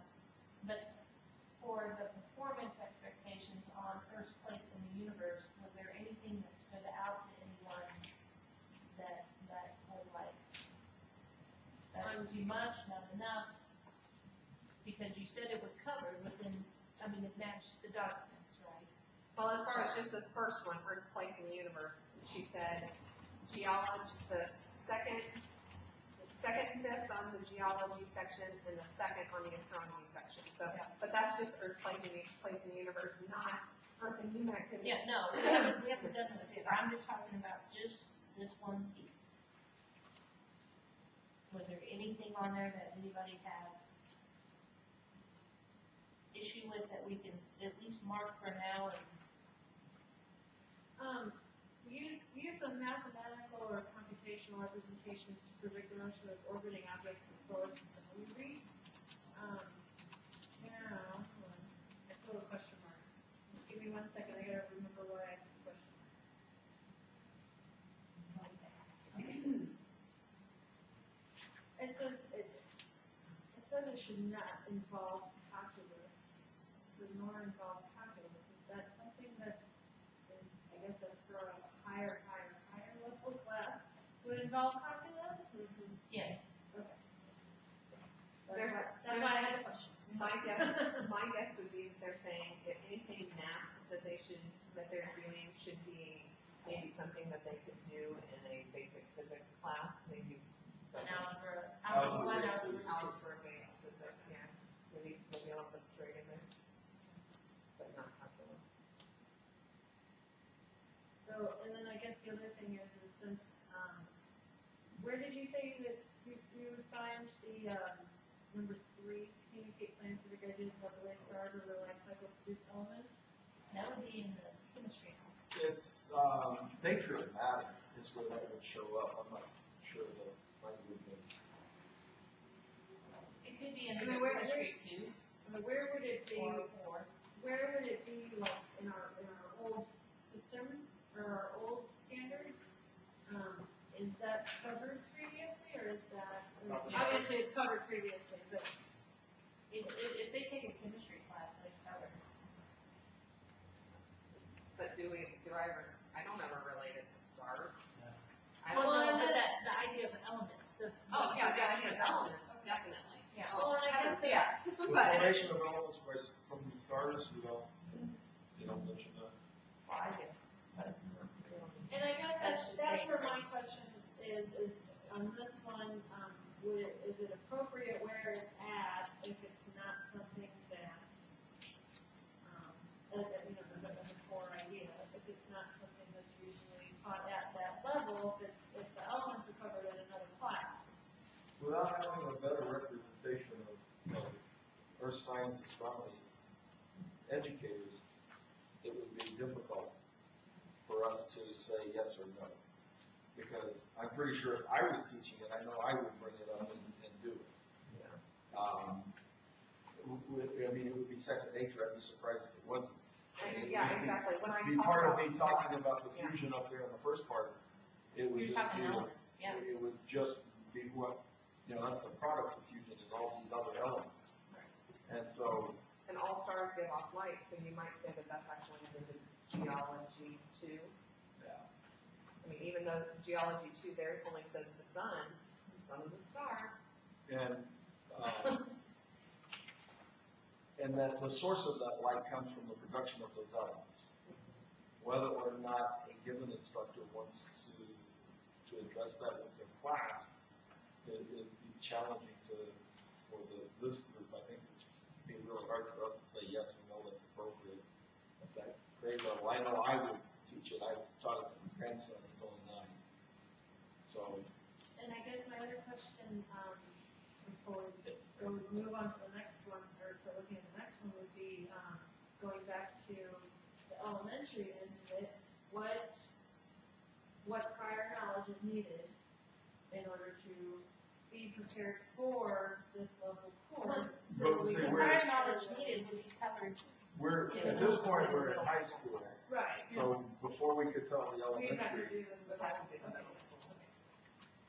but for the performance expectations on Earth's place in the universe, was there anything that stood out to anyone that was like, that was too much, not enough? Because you said it was covered within, I mean, it matched the documents, right? Well, as far as just this first one, Earth's Place in the Universe, she said geology, the second and fifth on the geology section, and the second on the astronomy section. So, but that's just Earth, Place in the Universe, not Earth and Human Activity. Yeah, no, we haven't done this yet. I'm just talking about just this one piece. Was there anything on there that anybody had issue with that we can at least mark for now and? Use of mathematical or computational representations to predict the motion of orbiting objects in the solar system. Will you read? Yeah, hold on. I put a question mark. Give me 1 second, I gotta remember why I put a question mark. It says it should not involve calculus, should nor involve calculus. Is that something that is, I guess that's for a higher level class, would involve calculus? Yes. Okay. There's- That's why I had the question. My guess would be that they're saying if anything math that they're doing should be maybe something that they could do in a basic physics class, maybe. Algebra Algebra-based physics, yeah. Maybe I'll put it right in there. But not calculus. So, and then I guess the other thing is since, where did you say that you would find the, number 3, communicate scientific ideas about the way stars or their life cycle produce elements? That would be in the chemistry. It's, nature of matter is where that would show up, I'm not sure the language of. It could be in I the mean, where- chemistry too. but where would it be, or, where would it be like in our old system or our old standards? Is that covered previously or is that, obviously it's covered previously, but if they take a chemistry class, it's covered. But do I don't ever relate it to stars. I Well, don't know. no, but the idea of elements, Oh, yeah, the idea of elements, definitely. Yeah. well, and I guess Yeah, The but, formation of elements from the stars, you don't mention that. well, I do. and I guess That's just that's saying. where my question is on this one, is it appropriate where it's at if it's not something that, as a core idea, if it's not something that's usually taught at that level, if the elements are covered in another class? Without having a better representation of earth sciences from the educators, it would be difficult for us to say yes or no. Because I'm pretty sure if I was teaching it, I know I would bring it up and do it. I mean, it would be second nature. I'd be surprised if it wasn't. Yeah, exactly. When I Be talk part of about me talking about the fusion up there in the first part, it would You're just talking be, elements, yeah. it would just be what, that's the product of fusion is all these other elements. And so, And all stars give off light, so you might say that that's actually in the geology too. yeah. I mean, even though geology 2 there only says the sun is a star. And that the source of that light comes from the production of those elements. Whether or not a given instructor wants to address that with their class, it would be challenging for this group. I think it's be really hard for us to say yes or no, that's appropriate at that grade level. I know I would teach it. I taught it to my grandson, he's only 9. So, And I guess my other question, before we move on to the next one, or to looking at the next one, would be, going back to the elementary end of it, what prior knowledge is needed in order to be prepared for this level course? But we see, can- The prior knowledge needed would be covered. at this point, we're in high school. Right. So before we could tell the We have to elementary, do But that would be the middle school.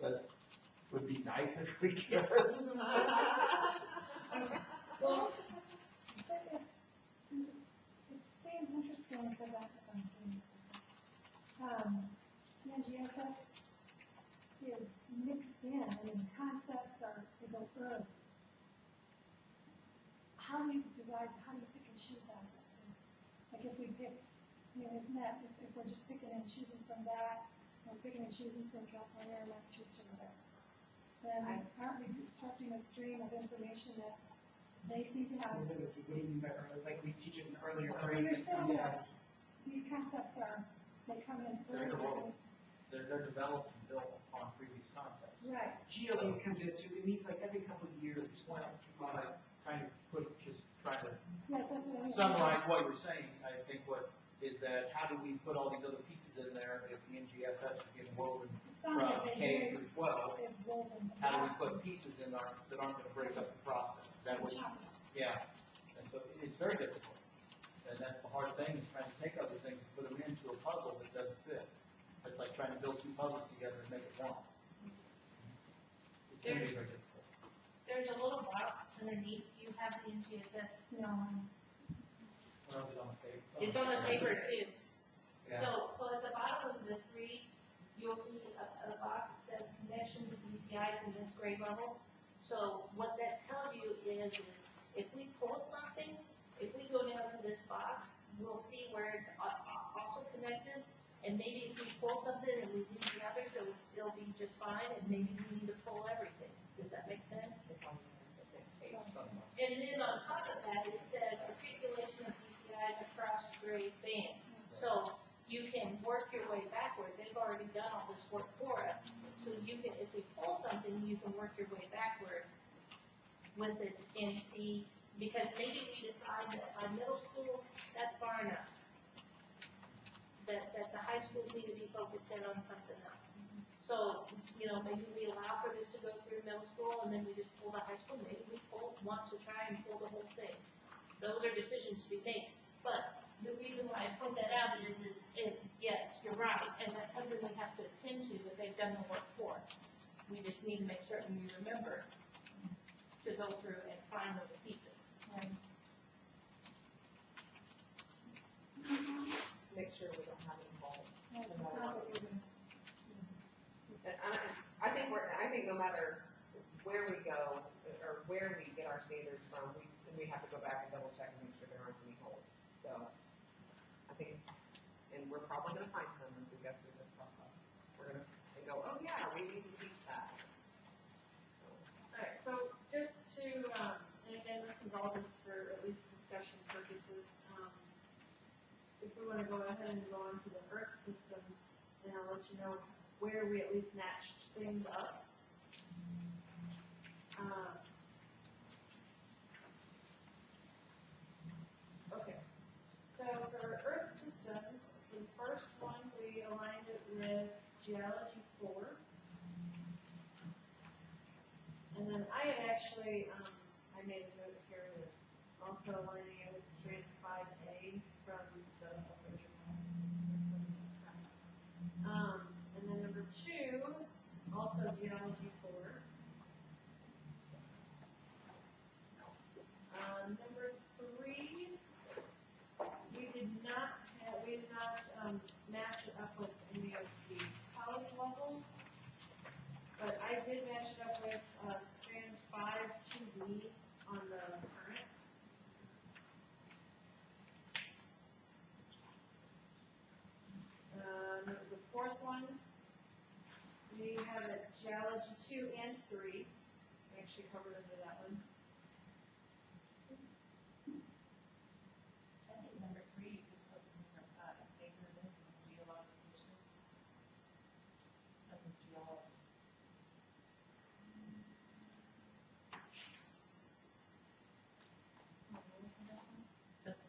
that would be nice if we could. Well, It seems interesting for that, GSS is mixed in, I mean, concepts they go early. How do you divide, how do you pick and choose that? Like if we pick, isn't that, if we're just picking and choosing from that, or picking and choosing from California or Massachusetts or whatever, then aren't we disrupting a stream of information that they seem to have? Like we teach it in earlier You're grades. saying that these concepts they come in They're early. developed. They're developed and built upon previous concepts. Right. GLEs come to it too, it means like every couple of years. Well, trying to trying to Yes, that's what I mean. summarize what you're saying, I think what is that, how do we put all these other pieces in there if the NGSS is getting woven It sounds from like K through 12? they've woven. How do we put pieces in there that aren't gonna break up the process? Is that what you, yeah, and so it's very difficult. And that's the hard thing, is trying to take other things and put them into a puzzle that doesn't fit. It's like trying to build 2 puzzles together and make it one. It's gonna be very difficult. There's a little box underneath, you have the NGSS. No. What else is on the paper? It's on the paper too. Yeah. So at the bottom of the 3, you'll see a box that says connection to BCIs in this grade level. So what that tells you is if we pull something, if we go down to this box, we'll see where it's also connected. And maybe if we pull something and we leave the others, it'll be just fine, and maybe we need to pull everything. Does that make sense? And then on top of that, it says articulation of BCIs across grade bands. So you can work your way backward. They've already done all this work for us. So you can, if we pull something, you can work your way backward with it and see, because maybe we decide that by middle school, that's far enough. That the high schools need to be focused in on something else. So, maybe we allow for this to go through middle school and then we just pull the high school. Maybe we want to try and pull the whole thing. those are decisions to be made. But the reason why I point that out is yes, you're right, and that's something we have to attend to, that they've done the work for us. We just need to make certain we remember to go through and find those pieces. Make sure we don't have any faults. Well, it's not what we're gonna- I think no matter where we go, or where we get our standards from, we have to go back and double check and make sure there aren't any holes. So, I think, and we're probably gonna find some as we go through this process. We're gonna go, oh yeah, we need to teach that. So, Alright, so just to, and again, this is all just for at least discussion purposes, if we wanna go ahead and go on to the Earth systems, and I'll let you know where we at least matched things up. Okay, so for Earth systems, the first one, we aligned it with Geology 4. And then I had actually, I made a note here with also aligning it with strand 5A from the original. And then number 2, also Geology 4. Number 3, we did not match it up with any of the college level, but I did match it up with strand 5-2B on the current. The fourth one, we have a Geology 2 and 3. I actually covered under that one. I think number 3, you could put bigger than geological history. Of geology. Because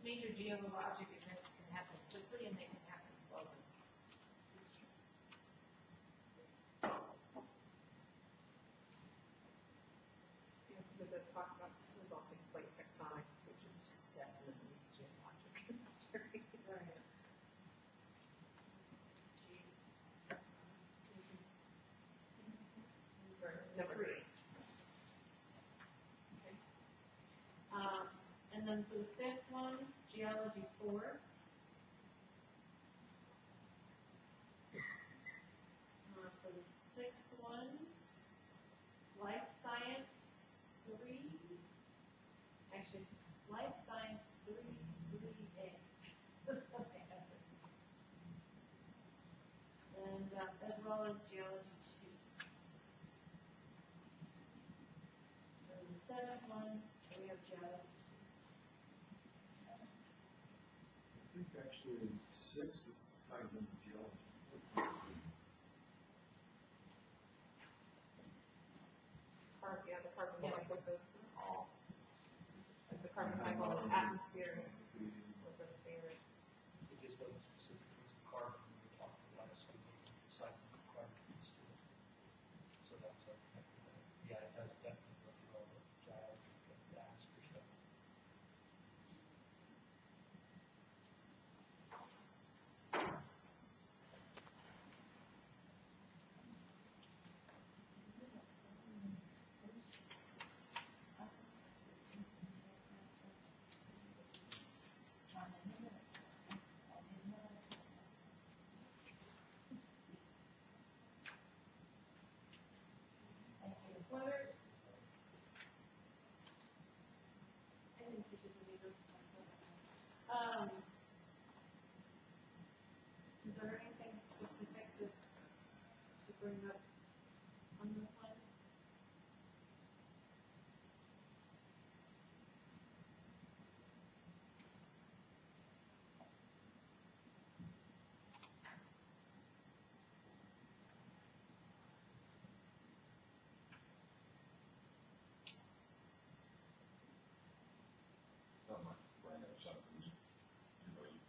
major geologic events can happen quickly and they can happen slowly. yeah, we did talk about resulting plate tectonics, which is definitely geologic history. Number 3. And then for the fifth one, Geology 4. For the sixth one, Life Science 3. Actually, Life Science 3A. And as well as Geology 2. And the seventh one, we have Geology. I think actually 6 ties into geology. Yeah, the carbon cycle goes through all. Like the carbon cycle is atmosphere, lithosphere. It just wasn't specific, it was the carbon, we were talking about a certain cycle of carbon. So that was our, yeah, it does definitely go through all the geology, the gas for sure. Whether, I didn't think it would be this one. Is there anything specific to bring up on this one? I might bring up something, you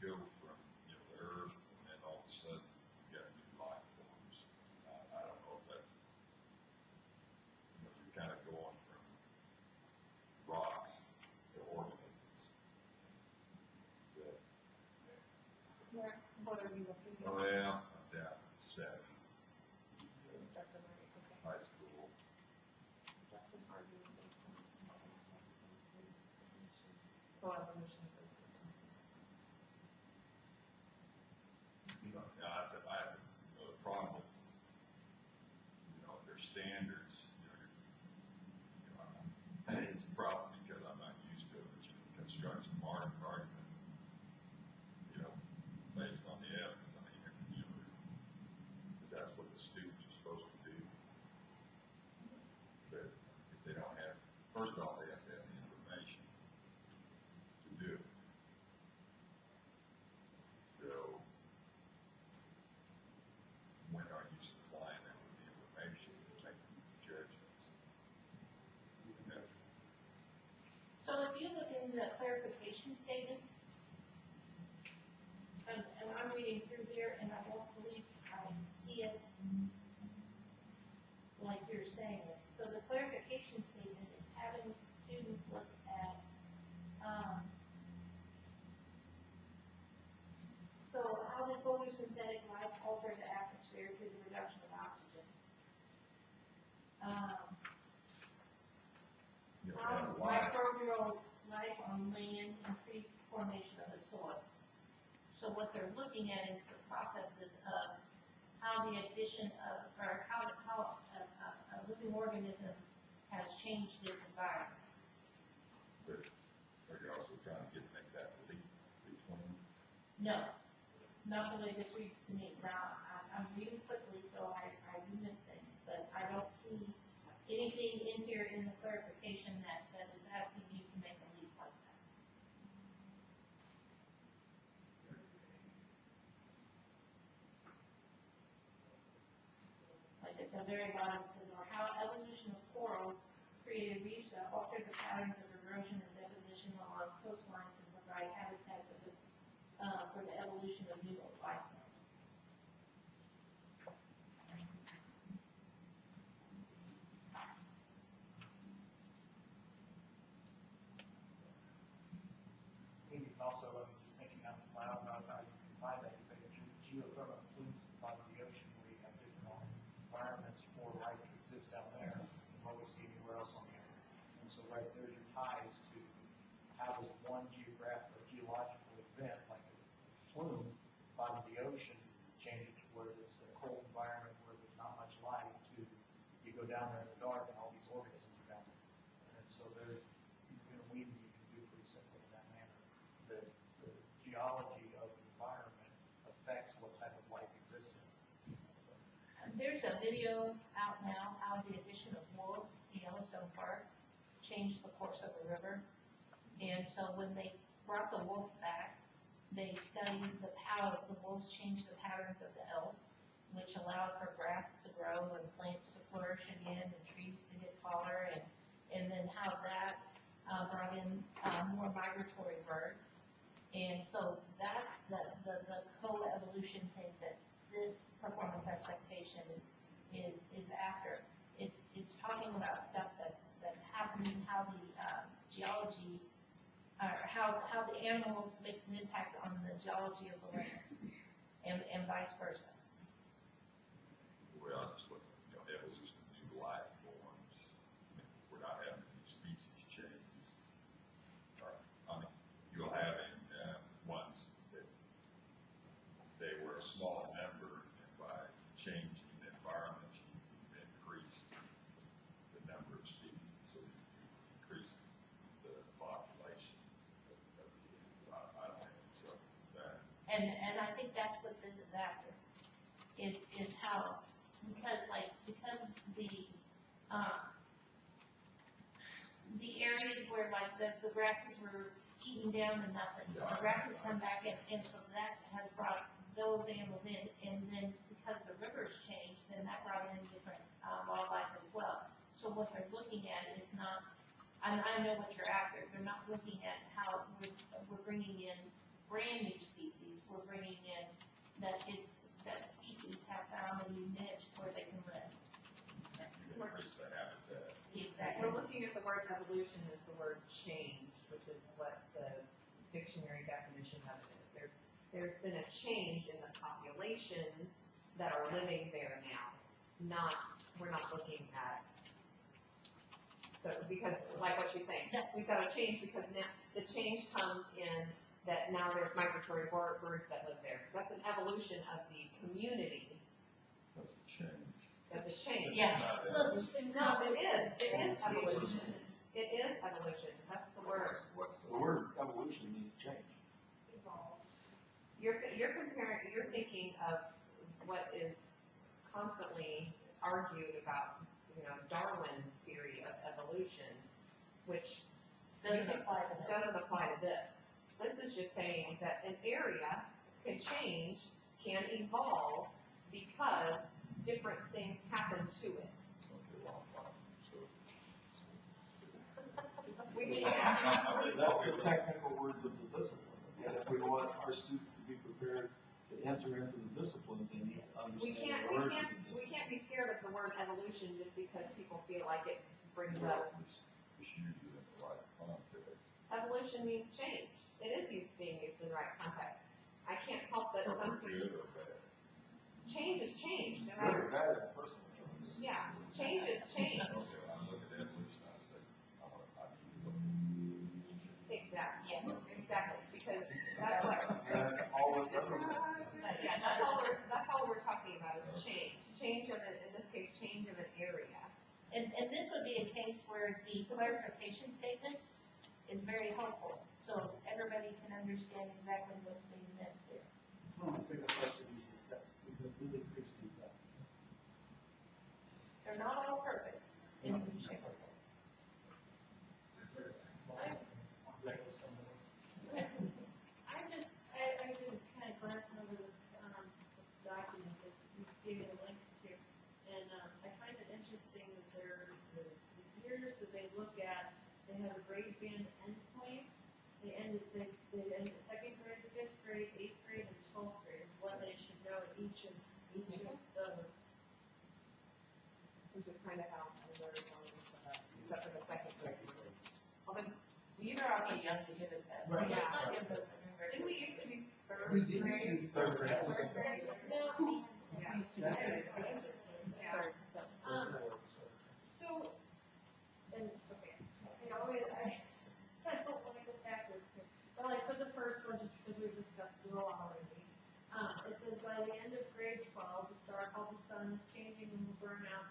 go from, the earth, and then all of a sudden, you got new life forms. I don't know what are you looking at? Well, I'm down at 7, Instructor learning, okay. high school. Instructor learning based on co-evolution of those systems. You know, I said, I have the problem with, their standards, it's a problem because I'm not used to it, construction argument, based on the evidence. I mean, because that's what the students are supposed to do. But if they don't have, first of all, they have to have the information to do it. So, when are you supplying them with the information to make judgments? So if you look in the clarification statement, and I'm reading through here, and I don't believe I see it like you're saying it. So the clarification statement is having students look at, so how did photosynthetic life alter the atmosphere through the reduction of oxygen? How microbial life on land increased formation of the soil. So what they're looking at is the processes of how the addition of, or how a living organism has changed its environment. But are you also trying to make that leap between? No, not the way this reads to me. Now, I'm reading quickly, so I do miss things, but I don't see anything in here in the clarification that is asking you to make a leap like that. Like at the very bottom, it says, or how evolution of corals created reefs that altered the patterns of erosion and deposition along coastlines and provide habitats for the evolution of new life forms. Maybe also, just thinking out loud about how you can find that, but if geothermal plumes at the bottom of the ocean where you have different environments for life to exist down there than what we see anywhere else on the earth. And so right there's your ties to how does one geographic or geological event, like a plume at the bottom of the ocean, change it to where it's a cold environment where there's not much light to, you go down there in the dark and all these organisms are down there. And so there's, weaving you can do pretty simply in that manner. The geology of the environment affects what type of life exists in it. There's a video out now how the addition of wolves to Yellowstone Park changed the course of the river. And so when they brought the wolf back, they studied how the wolves changed the patterns of the elk, which allowed for grass to grow and plants to flourish again and trees to get taller, and then how that brought in more migratory birds. And so that's the co-evolution thing that this performance expectation is after. It's talking about stuff that's happening, how the geology, or how the animal makes an impact on the geology of the land, and vice versa. Well, I just look at, evolution of new life forms. We're not having any species changes. I mean, you'll have ones that they were a small number, and by changing the environment, you've increased the number of species, so you increase the population of the animals. I don't have trouble with that. And I think that's what this is after, is how, because the areas where like the grasses were eaten down to nothing, the grasses come back and so that has brought those animals in, and then because the rivers changed, then that brought in different wildlife as well. So what they're looking at is not, I know what you're after, they're not looking at how we're bringing in brand new species, we're bringing in that species have found a new niche where they can live. Increase the habitat. Exactly. We're looking at the word evolution as the word change, which is what the dictionary definition of it is. there's been a change in the populations that are living there now, we're not looking at, so, because, like what she's saying, we've got to change because now, the change comes in that now there's migratory birds that live there. That's an evolution of the community. That's a change. That's a change. Yeah. Not Look, No, it is evolution. It is evolution, that's the word. The word evolution means change. You're comparing, you're thinking of what is constantly argued about, Darwin's theory of evolution, which doesn't apply to this. doesn't apply to this. This is just saying that an area can change, can evolve, because different things happen to it. We need That's the technical words of the discipline. And if we want our students to be prepared to enter into the discipline, they need to We understand can't, the we words of can't, the we discipline. can't be scared of the word evolution just because people feel like it brings up. Just use it in the right context. Evolution means change. It is being used in the right context. I can't help but For some good or bad. change is change, no Good or matter. bad is a personal choice. Yeah, change is change. Okay, when I look at evolution, I say, I just look at Exactly. Yes. Exactly, because that's what. That's all it's ever been. Yeah, that's all we're talking about is change. Change of in this case, change of an area. And this would be a case where the clarification statement is very helpful, so everybody can understand exactly what's being meant there. Some of my favorite parts of these tests, because it really clears things up. They're not all perfect in any shape or form. I did kind of glance over this, document that you gave me the link to, and, I find it interesting that the years that they look at, they have a grade band endpoints. They end at second grade, fifth grade, eighth grade, and 12th grade, what they should know at each of those. Which is kind of how I learned all this stuff, except for the second grade. Well, then, these are also Too young to give it that. Right. Yeah. Give us something very- Didn't we used to be third We did grade? use third grade. Third grade? No. Yeah. Yeah. Third, so. So, and, okay, I don't wanna go backwards here, but like for the first one, just because we've discussed it a lot already. It says by the end of grade 12, the star called the sun is changing and will burn out.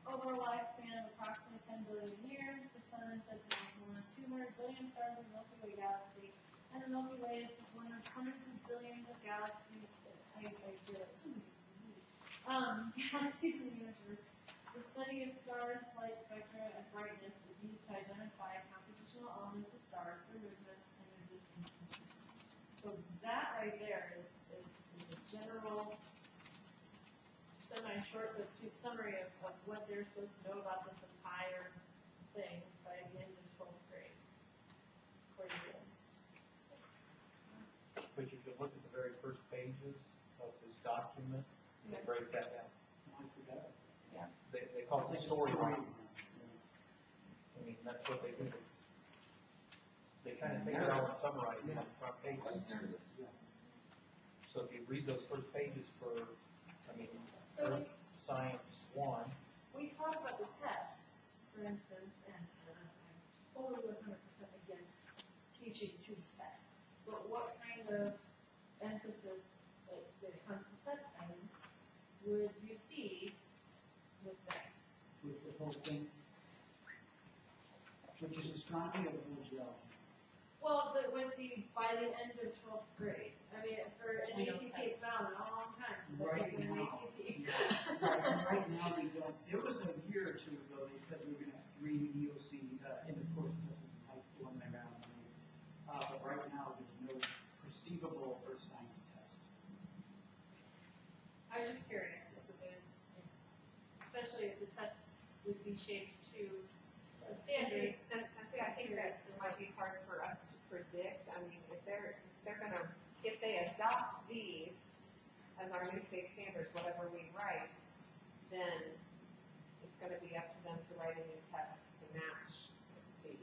Over a lifespan of approximately 10 billion years, the sun is just one of 200 billion stars in the Milky Way galaxy, and the Milky Way is just one of hundreds of billions of galaxies. Galaxies in the universe. The study of stars, light spectra, and brightness is used to identify compositional elements of stars, their movements, and their distances. So that right there is a general, semi-short but sweet summary of what they're supposed to know about this entire thing by the end of 12th grade, according to this. But you can look at the very first pages of this document, and they break that down. I forgot. They call it a storyline. I mean, that's what they do. They kind of take it all and summarize it on the front pages. So if you read those first pages for, Earth Science 1, We talk about the tests, for instance, and I'm totally 100% against teaching to test. But what kind of emphasis, like, when it comes to test items, would you see with that? With the whole thing, which is astronomy or the whole geology? Well, by the end of 12th grade, I mean, for an ACT, it's been a long time. since I've Right taken an now. ACT. Right now, they don't, there was a year or two ago, they said we were gonna have 3 EOC, end of course, this was in high school and they're out. But right now, there's no perceivable earth science test. I was just curious, especially if the tests would be shaped to a standard. And see, I think that might be hard for us to predict. I mean, if they adopt these as our new state standards, whatever we write, then it's gonna be up to them to write a new test to match these.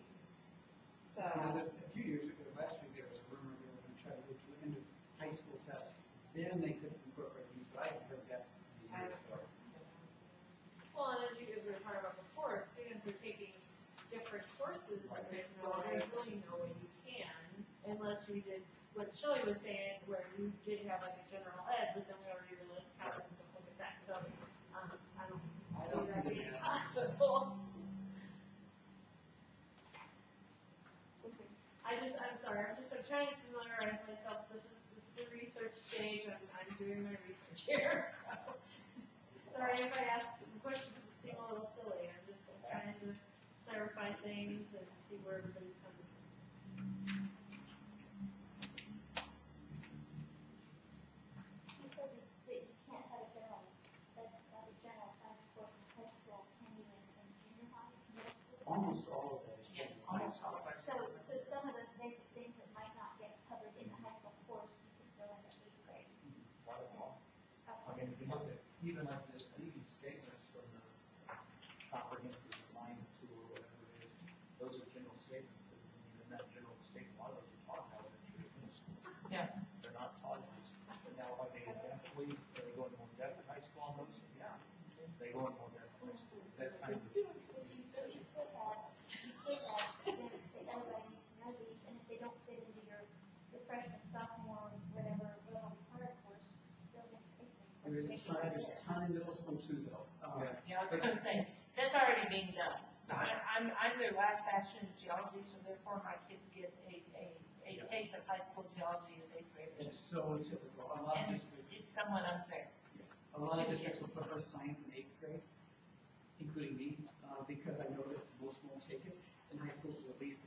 So, A few years ago, last year, there was a rumor they were gonna try to go to the end of high school then they could incorporate these, but I haven't heard that in a year or so. Well, and as we were talking about before, students are taking different courses, and there's really no way you can, unless you did what Shelley was saying, where you did have like a general ed, but then we already realized how to look at that, so, I don't see that being possible. Okay. I'm sorry, I'm trying to familiarize myself, this is the research stage, I'm doing my research here. Sorry if I ask some questions that seem a little silly, I'm just trying to clarify things and see where everybody's coming from. You said that you can't have a general science course in high school, can you in junior high, middle school? Almost all of that is Yeah, general science. almost all of our. So some of those basic things that might not get covered in the high school course, you could go into 8th grade. Not at all. Okay. I mean, if you look at, even like the leading statements from the comprehensive alignment tool or whatever it is, those are general statements that, in that general statement, a lot of those are taught now in traditional school. Yeah. They're not taught in high school. Now, are they definitely, are they going more depth in high school on those? Yeah. They go in more depth in high school. That's kind of the. Everybody needs to know these, and if they don't fit into your freshman, sophomore, whatever, required course, they'll get 8th grade. There's a ton in middle school too, though. Yeah, I was gonna say, that's already being done. I'm their last bastion of geology, so therefore my kids get a taste of high school geology as 8th graders. It's so typical. A lot of And districts. it's somewhat unfair. A lot of districts will prefer science in 8th grade, including me, because I know that most won't take it. In high schools, at least,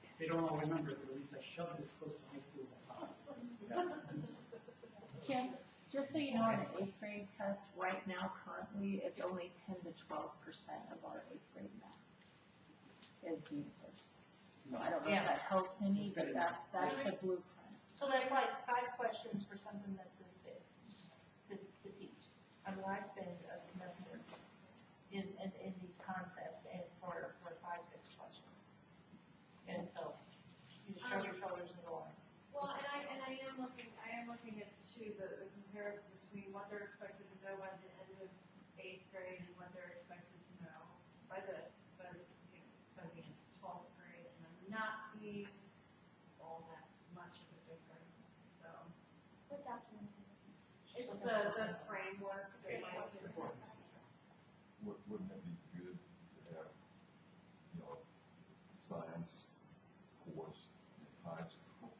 if they don't all remember it, but at least I shoved it as close to high school as possible. Kim, just so you know, on the 8th grade test, right now, currently, it's only 10 to 12% of our 8th grade math is universe. So I don't know if that helps any, but that's the blueprint. So that's like 5 questions for something that's this big to teach. I mean, I spend a semester in these concepts and for 5, 6 questions. And so you just shrug your shoulders and go on. Well, and I am looking at too, the comparison between what they're expected to know by the end of 8th grade and what they're expected to know by the end of 12th grade, and I'm not seeing all that much of a difference, so. What document? It's the framework that might be. Wouldn't it be good to have, science course in high school?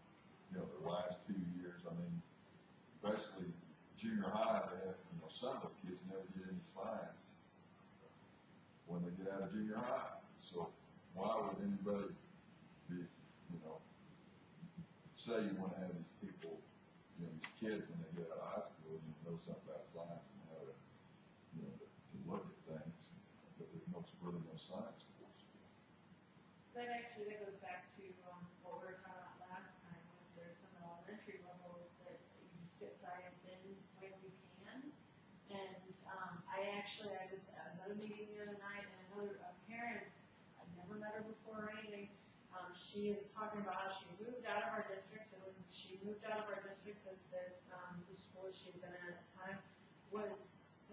The last 2 years, I mean, basically junior high, they have, some of the kids never did any science when they get out of junior high. So why would anybody be, say you want to have these people, these kids when they get out of high school, know something about science and how to, to look at things, but there's really no science course. That goes back to what we were talking about last time, when there's some elementary level that you just get science in when you can. And I was at a meeting the other night, and a parent, I'd never met her before or anything, she is talking about how she moved out of our district, and when she moved out of our district, that the school she had been at the time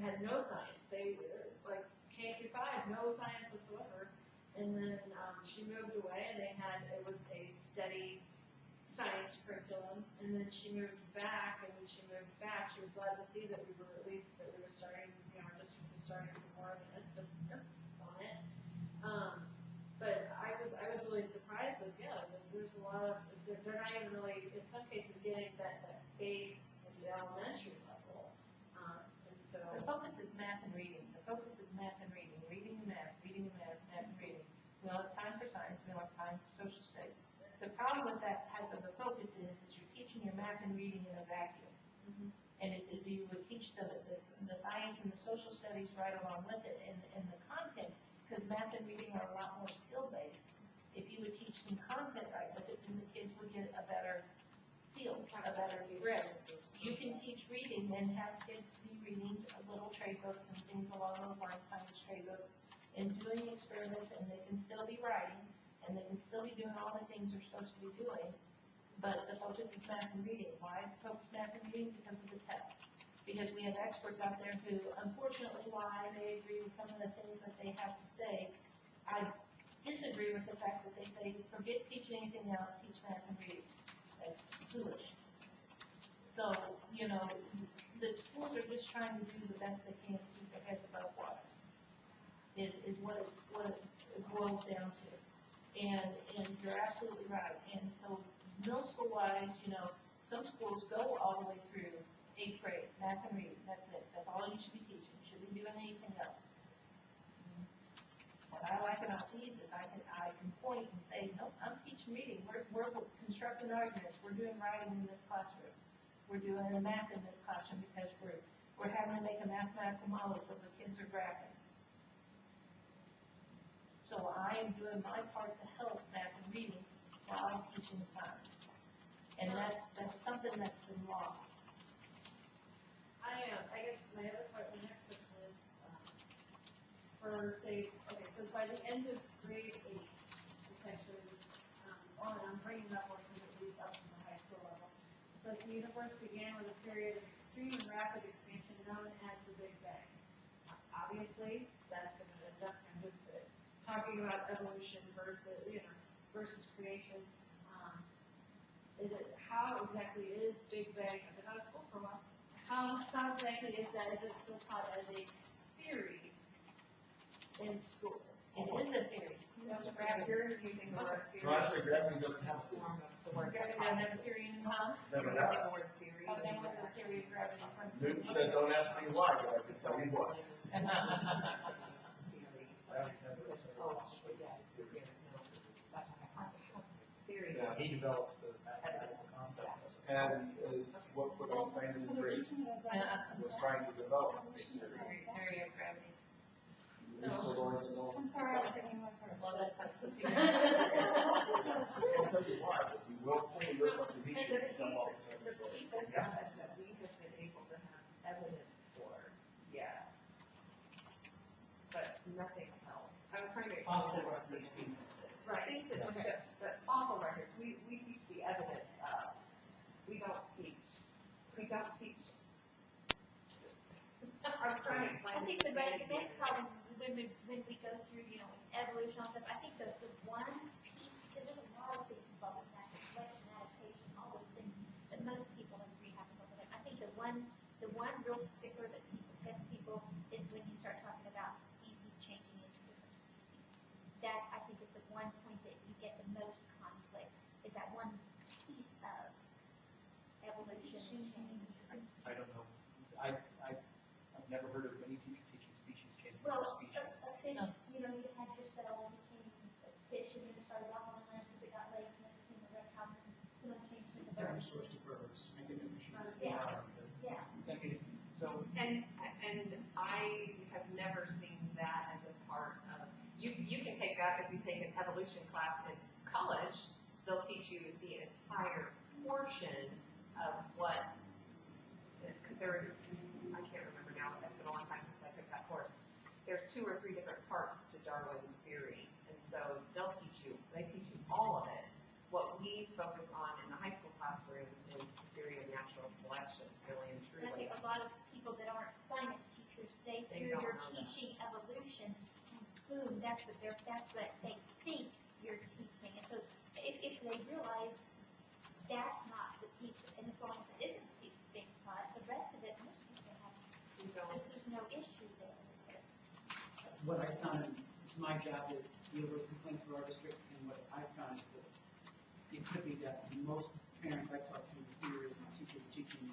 had no science. They were like K through 5, no science whatsoever. And then she moved away, and it was a steady science curriculum. And then she moved back, and when she moved back, she was glad to see that we were starting, our district was starting to put more of an emphasis on it. But I was really surprised that that there's a lot of, they're not even really, in some cases, getting that base at the elementary level. And so. The focus is math and reading. The focus is math and reading. Reading and math, math and reading. We don't have time for science. We don't have time for social studies. The problem with that type of a focus is you're teaching your math and reading in a vacuum. Mm-hmm. And it's if you would teach the science and the social studies right along with it, and the content, because math and reading are a lot more skill-based. If you would teach some content right with it, then the kids would get a better feel, a better grip. You can teach reading and have kids be reading little trade books and things along those lines, science trade books, and doing experiments, and they can still be writing, and they can still be doing all the things they're supposed to be doing but the focus is math and reading. Why is the focus math and reading? Because of the test. Because we have experts out there who, unfortunately, while I may agree with some of the things that they have to say, I disagree with the fact that they say, forget teaching anything else, teach math and reading. That's foolish. So, you know, the schools are just trying to do the best they can to keep their heads above water, is what it boils down to. And you're absolutely right. And so middle school wise, you know, some schools go all the way through 8th grade, math and reading, that's it. That's all you should be teaching. You shouldn't be doing anything else. What I like about these is I can point and say, nope, I'm teaching reading. We're constructing arguments. We're doing writing in this classroom. We're doing the math in this classroom because we're having to make a mathematical model so the kids are graphing. So I am doing my part to help math and reading while I'm teaching science. And that's something that's been lost. I guess my other part, the next question is, for say, okay, so by the end of grade 8, essentially, I'm bringing up one because it leads up to the high school level. So the universe began with a period of extreme and rapid expansion known as the Big Bang. Obviously, that's going to end up kind of talking about evolution versus creation. How exactly is Big Bang? I've been out of school for a while. How exactly is that? Is it still taught as a theory in school? It is a theory. You're using the word theory. So actually, gravity doesn't have a Form theory. of the word. Gravity doesn't have a theory in the house. Never Using has. the word theory. Oh, then what's the theory of gravity? Newton said, don't ask me why, but I can tell you what. Oh, yes, theory, no. Theory. Yeah. He developed the mathematical concept. And it's what Einstein is So they're great, teaching it as like. was trying to develop. Evolution is Theory, concept. theory of gravity. We still don't even know. I'm sorry, I was thinking one first. Well, that's a theory. I'll tell you why, but we will pull your recognition and stuff all the time. The piece of that we have been able to have evidence for, yes. But nothing else. I was trying to. Fossil records. Right, things that would show, but fossil records, we teach the evidence of, we don't teach. I'm trying to explain. I think the main problem when we go through, you know, evolution and stuff, I think the one piece, because there's a lot of things involved in that, selection, adaptation, all those things that most people agree have to go with it. I think the one real sticker that gets people is when you start talking about species changing into different species. That, I think, is the one point that you get the most conflict, is that one piece of evolution and change. I don't know. I've never heard of any teacher teaching species changing Well, their species. a fish, you know, you had your cell, became a fish, and then it started walking on land because it got legs, and then it became a reptile, and someone changed it to bird. Dinosaurs to birds, mechanisms. Yeah. Yeah. So, And I have never seen that as a part of, you can take that if you take an evolution class in college, they'll teach you the entire portion of what, I can't remember now, it's been a long time since I took that course. There's 2 or 3 different parts to Darwin's theory, and so they teach you all of it. What we focus on in the high school classroom is the theory of natural selection, really and And I truly. think a lot of people that aren't science teachers, they They hear don't you're know that. teaching evolution, and boom, that's what they think you're teaching. And so if they realize that's not the piece, and as long as it isn't the piece that's being taught, the rest of it, most people have, We don't. there's no issue there with it. what I found, it's my job to deal with complaints of our district, and what I found is that it could be that most parents I talk to here is the teacher teaching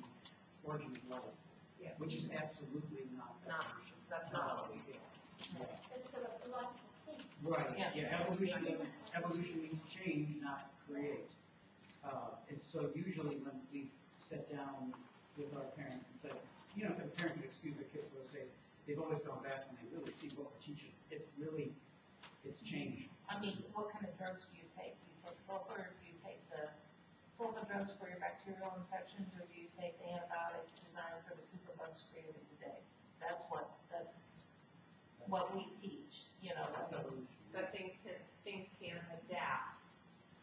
origin of life, Yes. which is absolutely not evolution. That's not what we do. Because a lot of people think, Right, Yeah. yeah, evolution means change, not create. And so usually when we sit down with our parents and say, you know, because a parent could excuse their kids for those days, they've always gone back and they really see what we're teaching. It's changed. I mean, what kind of drugs do you take? Do you take sulfur, or do you take the sulfur drugs for your bacterial infections, or do you take the antibiotics designed for the superbugs created today? That's what we teach, you know. That's evolution. But things can adapt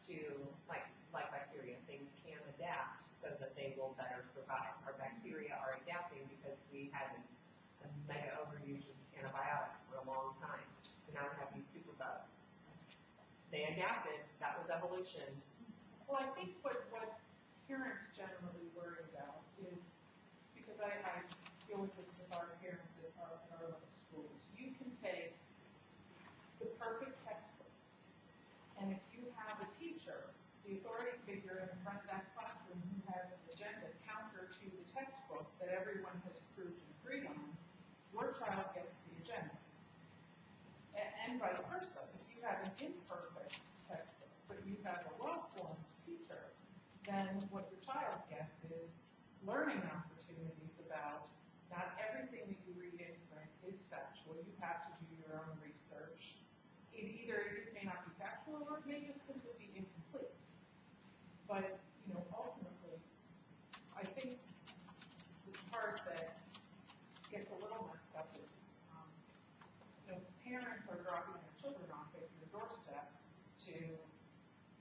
to, like bacteria, things survive. Our bacteria are adapting because we had a mega overuse of antibiotics for a long time. So now we have these superbugs. They adapted, that was evolution. Well, I think what parents generally worry about is, because I deal with this with our parents at our local schools, you can take the perfect textbook, and if you have a teacher, the authority figure in the front of that classroom who has an agenda counter to the textbook that everyone has approved and agreed on, your child gets the agenda. And vice versa. If you have an imperfect textbook, but you have a well-formed teacher, then what your child gets is learning opportunities about not everything that you read in print is factual. You have to do your own research. It may not be factual, or it may just simply be incomplete. But, ultimately, I think the part that gets a little messed up is, parents are dropping their children off at your doorstep to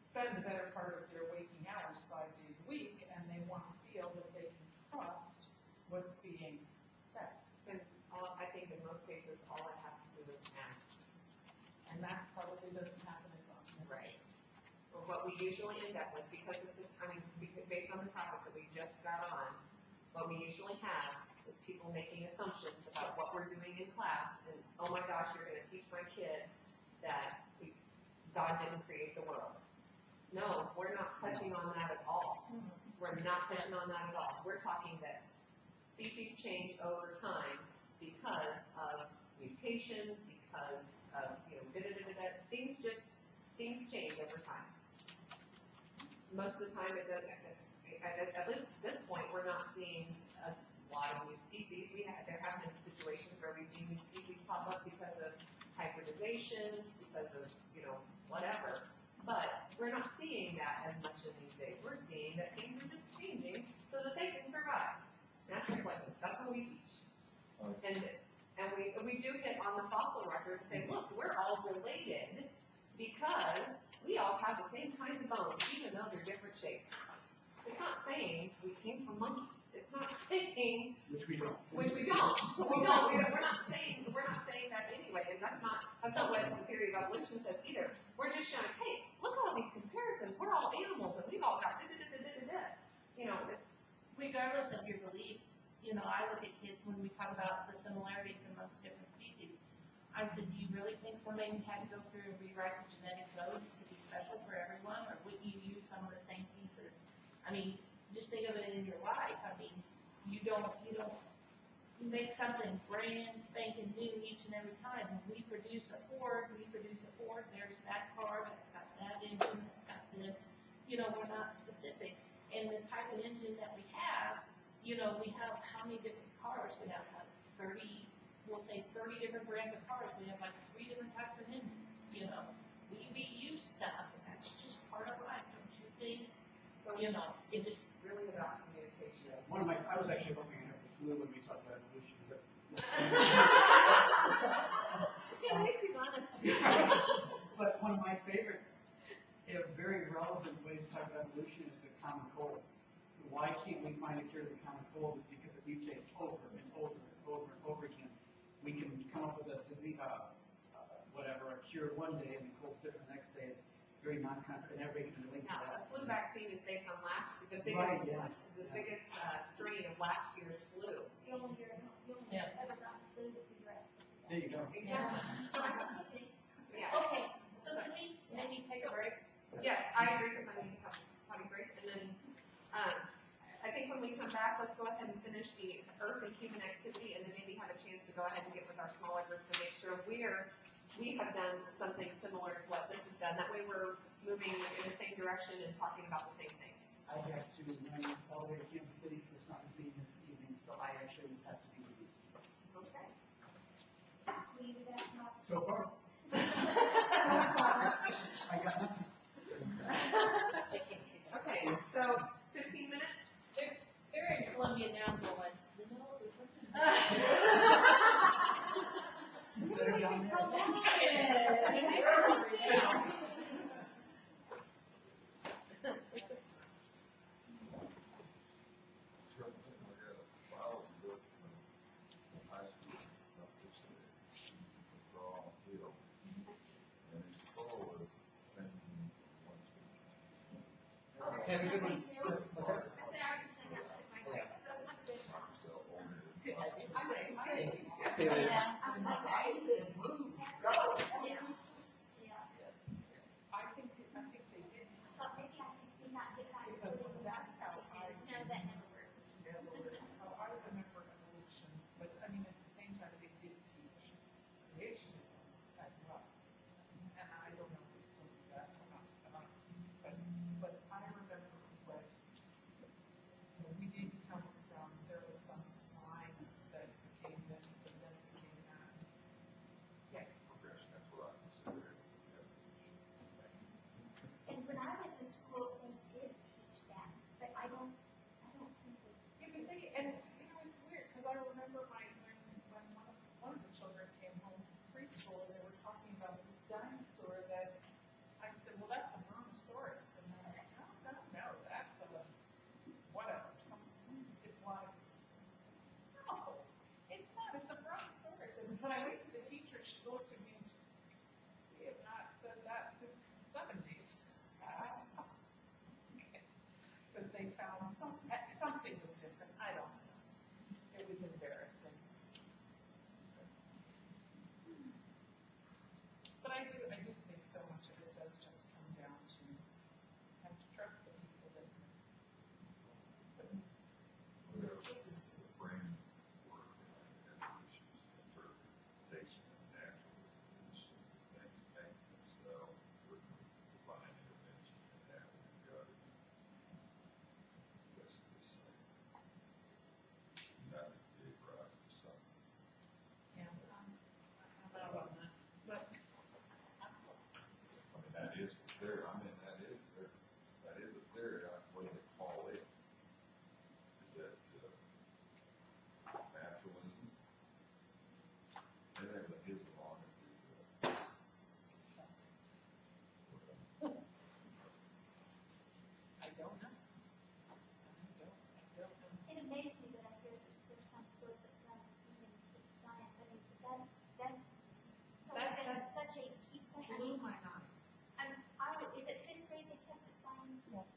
spend the better part of their waking hours 5 days a week, and they want to feel that they can trust what's being said. And I think in most cases, all I have to do is ask. And that probably doesn't happen as often as Right. Or what we usually end up with, because based on the topic that we just got on, what we usually have is people making assumptions about what we're doing in class, and, oh my gosh, you're gonna teach my kid that God didn't create the world. No, we're not touching on that at all. We're not touching on that at all. We're talking that species change over time because of mutations, because of, things change over time. Most of the time, it doesn't, at this point, we're not seeing a lot of new species. There have been situations where we've seen new species pop up because of hybridization, because of, whatever. But we're not seeing that as much in these days. We're seeing that things are just changing so that they can survive. And that's just like, that's what we teach. And we do hit on the fossil record and say, look, we're all related because we all have the same kinds of bones, even though they're different shapes. It's not saying we came from monkeys. It's not saying Which we don't. We're not saying that anyway, and that's not what the theory of evolution says either. We're just showing, hey, look at all these comparisons. We're all animals, and we've all got this. It's regardless of your beliefs. I look at kids when we talk about the similarities amongst different species. I said, do you really think somebody had to go through and rewrite the genetic code to be special for everyone, or would you use some of the same pieces? I mean, just think of it in your life. I mean, you make something brand spanking new each and every time. When we produce a Ford, there's that car that's got that engine, that's got this. We're not specific. And the type of engine that we have, we have how many different cars? We have like 30 different brands of cars. We have like 3 different types of engines. We reuse stuff, and that's just part of life, don't you think? so It just really about communication. I was actually hoping to have the flu when we talked about evolution, but. But one of my favorite, very relevant ways to talk about evolution is the common cold. Why can't we find a cure to the common cold is because it mutates over and over and over and over again. We can come up with a disease, a cure one day and the cold's different the next day. Very non-confident, and everybody can relate to Now, that. the flu vaccine is based on the biggest strain of last year's flu. The only year, ever gotten flu is cigarette. There you go. Exactly. Yeah. Okay, so can we maybe take a break? Yes, I agree with my need to have a potty break, and then, I think when we come back, let's go ahead and finish the earth and human activity, and then maybe have a chance to go ahead and get with our smaller groups and make sure we have done something similar to what this has done. That way we're moving in the same direction and talking about the same things. I have to run all the way to Kansas City for Science Meeting this evening, so I actually have to be with you. Okay. Will you do that, Mark? So far. I got nothing. Okay, so 15 minutes? They're in Columbia now going, Is it better down there? Have a good one. I said, I already sent out to my Yeah. so I'm good. Yeah. I'm like, yeah. I think they did. But maybe I can see not get back to it in that stuff again. No, that never works. So I remember evolution, but I mean, at the same time, they did teach creation as well. And I don't know if they still do that or not, but I remember what, we did come from, there was some slime that became this, and then it became that. Yeah. Progression, that's what I consider it. And when I was in school, they did teach that, but I don't think they. Yeah, but they, and you know, it's weird, because I remember when one of the children came home from preschool, and they were talking about this dinosaur that, I said, well, that's a brontosaurus, and they're like, no, that's a, whatever, something, it was. No, it's not, it's a brontosaurus, and when I went to the teacher, she looked at me, and she, we have not said that since the seventies. Because they found something was different, I don't know. It was embarrassing. But I do think so much of it does just come down to, have to trust the people that. Well, the brain work and issues, interpretation of natural things make themselves with divine intervention and that we've got to do. That's this thing. Not to give rise to something. Yeah, I'm out on that, but. I mean, that is the theory, that is a theory, what do they call it? Is that, naturalism? Whatever the is on it is, I don't know. It amazes me that I hear that there's some schools that don't even teach science. I mean, that's such a key point. I Blew mean, my mind. is it fifth grade they tested science? Yes.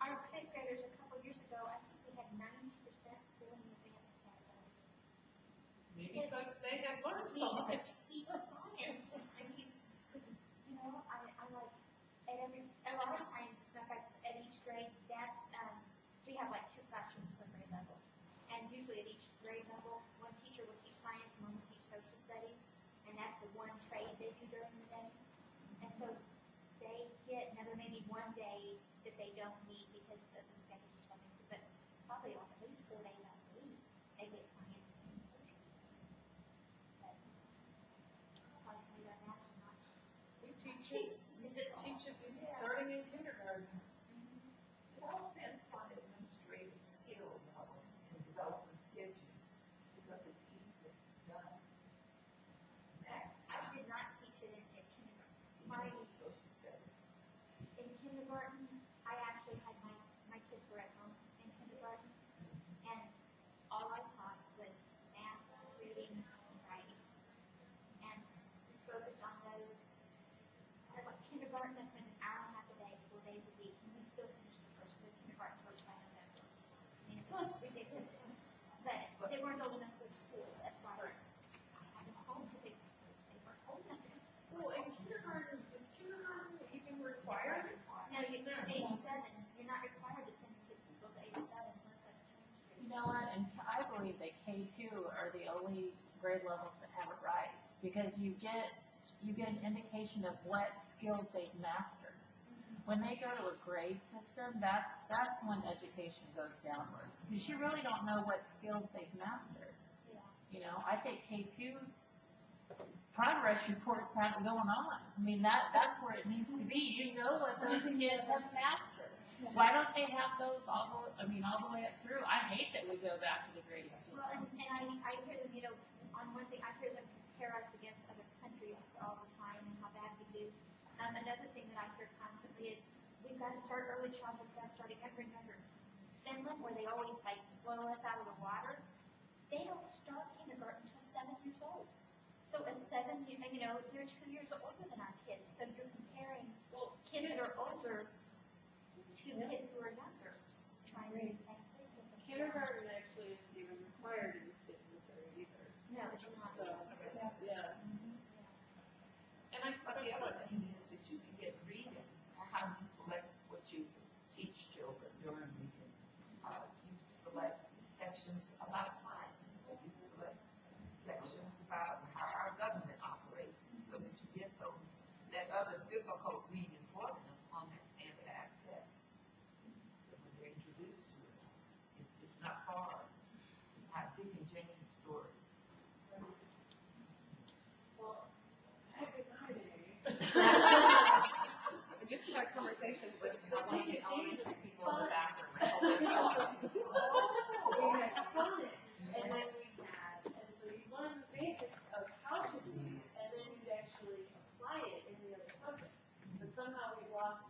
Our fifth graders a couple years ago, I think we had 90% still in the advanced category. Maybe because they have learned so much. Teach science. I mean, you know, I like, a lot of times, it's not like at each grade, we have like 2 classrooms per grade level. And usually at each grade level, one teacher will teach science and one will teach social studies. And that's the one trade they do during the day. And so they get another maybe one day that they don't meet because of the schedules or something. So, but probably on at least 4 days out of the week, they get science and social studies. But it's hard to leave our natural not. We teach it starting in kindergarten. It all depends on administrative skill, though, and developing schedule, because it's easily done. I did not teach it in kindergarten. Social studies. In kindergarten, I actually had my kids were at home in kindergarten, and all I taught was math, reading, and writing. And we focused on those. Kindergarten, I spent an hour and a half a day, 4 days a week, and we still finished the kindergarten first by November. I mean, it was ridiculous. But they weren't old enough for school, that's why I had them home, because they weren't old enough. So in kindergarten, is kindergarten even required? No, age 7, you're not required to send your kids to school to age 7 unless that's demonstrated. You know what, and I believe that K2 are the only grade levels that have it right, because you get an indication of what skills they've mastered. When they go to a grade system, that's when education goes downwards, because you really don't know what skills they've mastered. Yeah. You know, I think K2 progress reports have it going on. I mean, that's where it needs to be. You know what those kids have mastered. Why don't they have those all the way up through? I hate that we go back to the grading system. Well, and I hear them, you know, on one thing, I hear them compare us against other countries all the time and how bad we do. Another thing that I hear constantly is, we've got to start early childhood, we've got to start again. Remember, Finland, where they always like blow us out of the water, they don't start kindergarten until 7 years old. So a 7, you know, they're 2 years older than our kids. So you're comparing kids that are older two kids who are younger trying to do the same thing. Kindergarten actually isn't even required in the state of Missouri either. No, it's not. So, yeah. And I, But the that's other what, thing is that you can get reading, or how you select what you teach children during reading. You select sections about science, or you select sections about how our government operates, so that you get those, that other difficult reading for them on that standardized test. So when they're introduced to it, it's not hard. It's not Dick and Jane stories. well, back in my day. I just had a conversation with one of the elementary people in the bathroom. I told them, We had phonics, and then we had, and so you learn the basics of how to read, and then you actually apply it in the other subjects. But somehow we lost.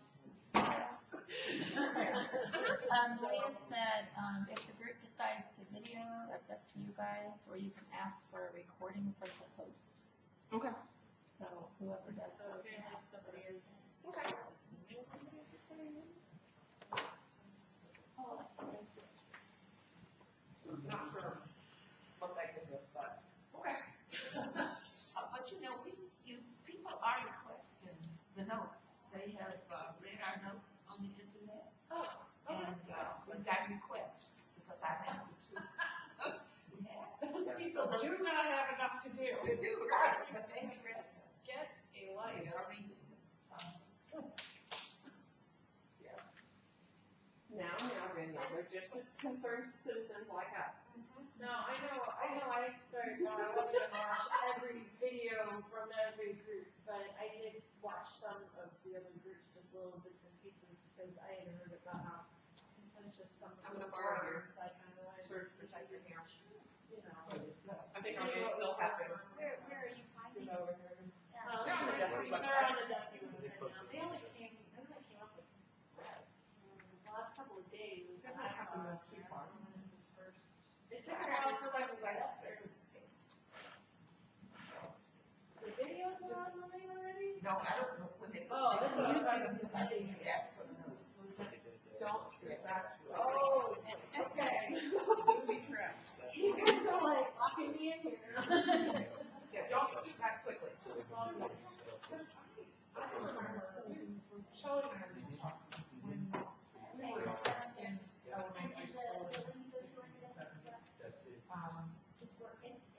Leah said, if the group decides to video, that's up to you guys, or you can ask for a recording from the host. Okay. So whoever does So it. apparently somebody is. Okay. Not sure what that gives us, but, okay. But you know, people are requesting the notes. They have read our notes on the internet, Oh, and we've got requests, because I've answered two. We have. Those people do not have enough to do. They do, right, but they have read them. Get a life. They are reading. Now, Danielle, they're just concerned citizens like us. no, I know, I started, no, I wasn't gonna watch every video from every group, but I did watch some of the other groups, just little bits and pieces, because I had heard about how contentious some of I'm the gonna borrow your words, I kinda wanted to, Surge protector here. you know. I think our name's still happening. Where are you Scoot finding? over here. They're on the dusty, they're on the dusty ones right now, they only came up with, the last couple of days. This doesn't have to move too far. It took a while for like the videos were online already? No, I don't know when they. Oh, that's what I was YouTube, thinking. yes, but no. Don't get back to it. Oh, okay. We try. You guys are like locking me in here. Yeah, don't shoot back quickly. I remember Shelley and I were just talking when we were in elementary school.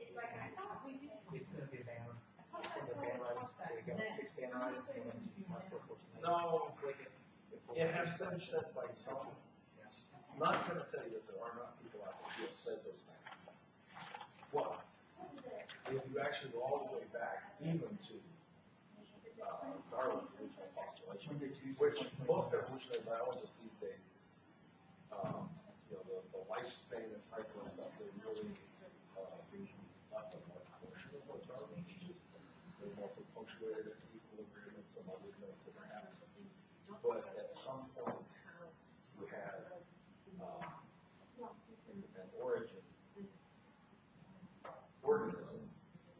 It's like, I thought we did. It's gonna be a banner. I thought The I banner told items, that. they got 6 banner items, one of them is House Bill 1490. No, Click it. it has been said by some. Not gonna tell you that there are not people out there who have said those things. But if you actually go all the way back, even to Darwin's original postulation, which most evolutionary biologists these days, the lifespan and cycle and stuff, they really not the more portion of what Darwin teaches. They're more punctuated at equilibrium and some other things that are happening. But at some point, you had an origin organism,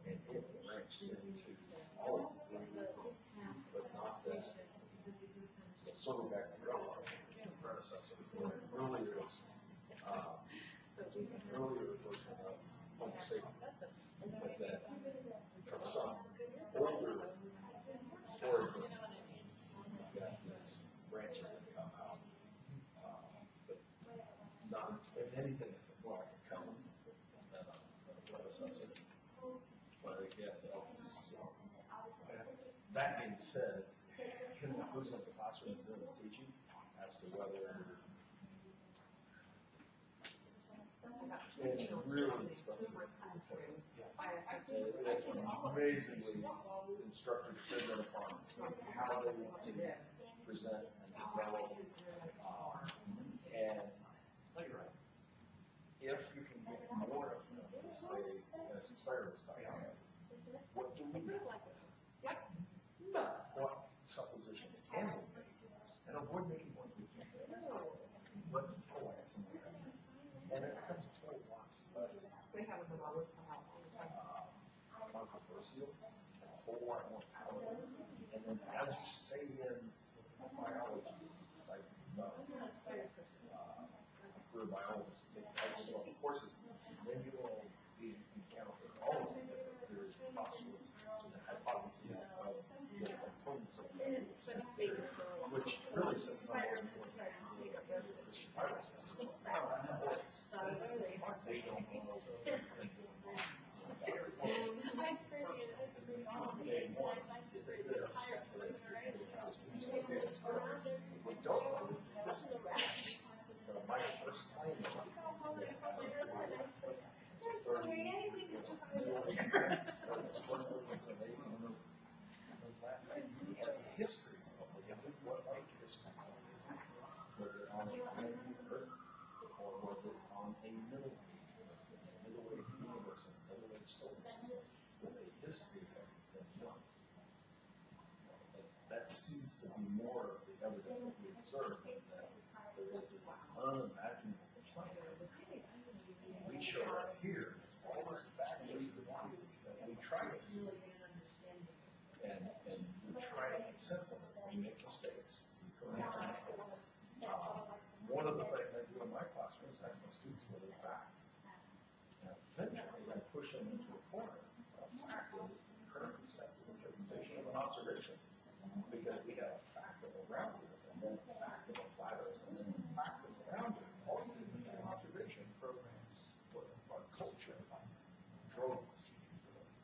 and it branched into all of the but not that. Sort of back to the predecessor, or an earlier version of Homo sapiens, but that from some older origin, that these branches that come out, but not, if anything, it's more like a cousin than a predecessor. But again, that being said, who's in the classroom doing the teaching as to whether it's really instructive. It's amazingly instructive dependent upon how they want to present and develop. And if you can get more of them to say, as experiments come out, what do we do? What suppositions can we make? And avoid making ones we can't make. Let's pull it somewhere. And it becomes a whole lot less We have them all come out all the time. controversial, and a whole lot more power. And then as you stay in biology, it's like about, career biologists take all the courses, then you will be encounter all of the different theories and postulates and the hypotheses of the components of the theory, which really says nothing more than Christian Bible says. They don't know. We don't know is that this is my first claim was he has a history of what like history. Was it on a planet Earth or was it on a middle age universe, a middle age solar system with a history of none? That seems to be more of the evidence that we observe is that there is this unimaginable planet. We show up here, all this fabulous that we try to see. And we try to make sense of it. We make mistakes. We correct our mistakes. One of the things I do in my classroom is ask my students whether they're fact. And eventually I push them into a corner. A fact is the current receptive interpretation of an observation. Because we have a fact of around it, and then a fact of a flat earth, and then a fact of around it. All using the same observation programs for our culture drove us.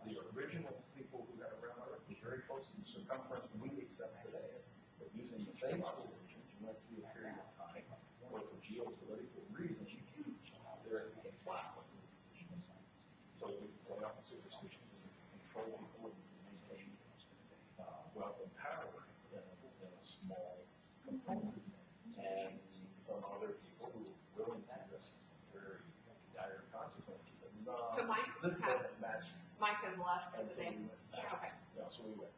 The original people who got around Earth was very close to the circumference we accept today. But using the same observations, you went through a period of time where for geopolitical reasons, the Earth became flat. So we play off the superstitions and control people and maintain wealth and power in a small component. And some other people who were willing to risk very dire consequences said, no, So Mike this doesn't match. Mike has left for And the so day. we went back. Okay. Yeah, so we went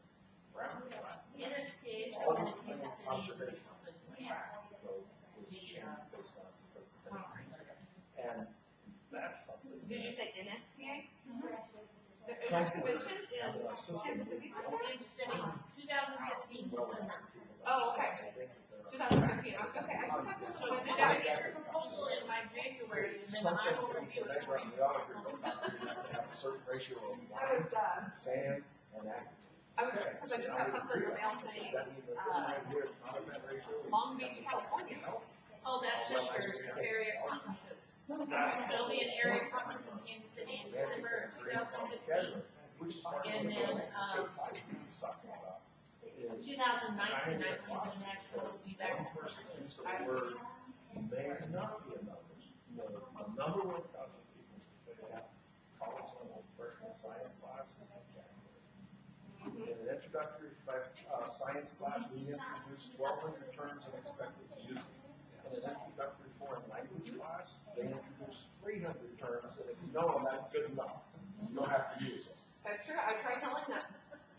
round and round. NSPA, All the same observations. Though was changed based on its interpretation. And that's something. Did you say NSPA? The Somewhere convention in in our system, Kansas City? in 2015 December. Oh, okay. 2015, okay. I thought that's the one And that I was get the proposal in by January, and then something I will we review can it. measure on the other group has to have a certain ratio of I was, sand and active. because I just got something in the mail Does saying, that mean that this right here is not a bad ratio? Long Beach, California. Oh, that's just your area conferences. There'll be an area conference in Kansas City in December 2015. Which is part of And what then, he's talking about. Is 2019, I believe the national will be back in one person person. use the word may not be a number. The number one cause of people to fail college level freshman science class is vocabulary. In an introductory science class, we introduced 1,200 terms and expected to use them. In an introductory foreign language class, they introduced 300 terms, and if you know them, that's good enough. You don't have to use them. that's true, I tried telling that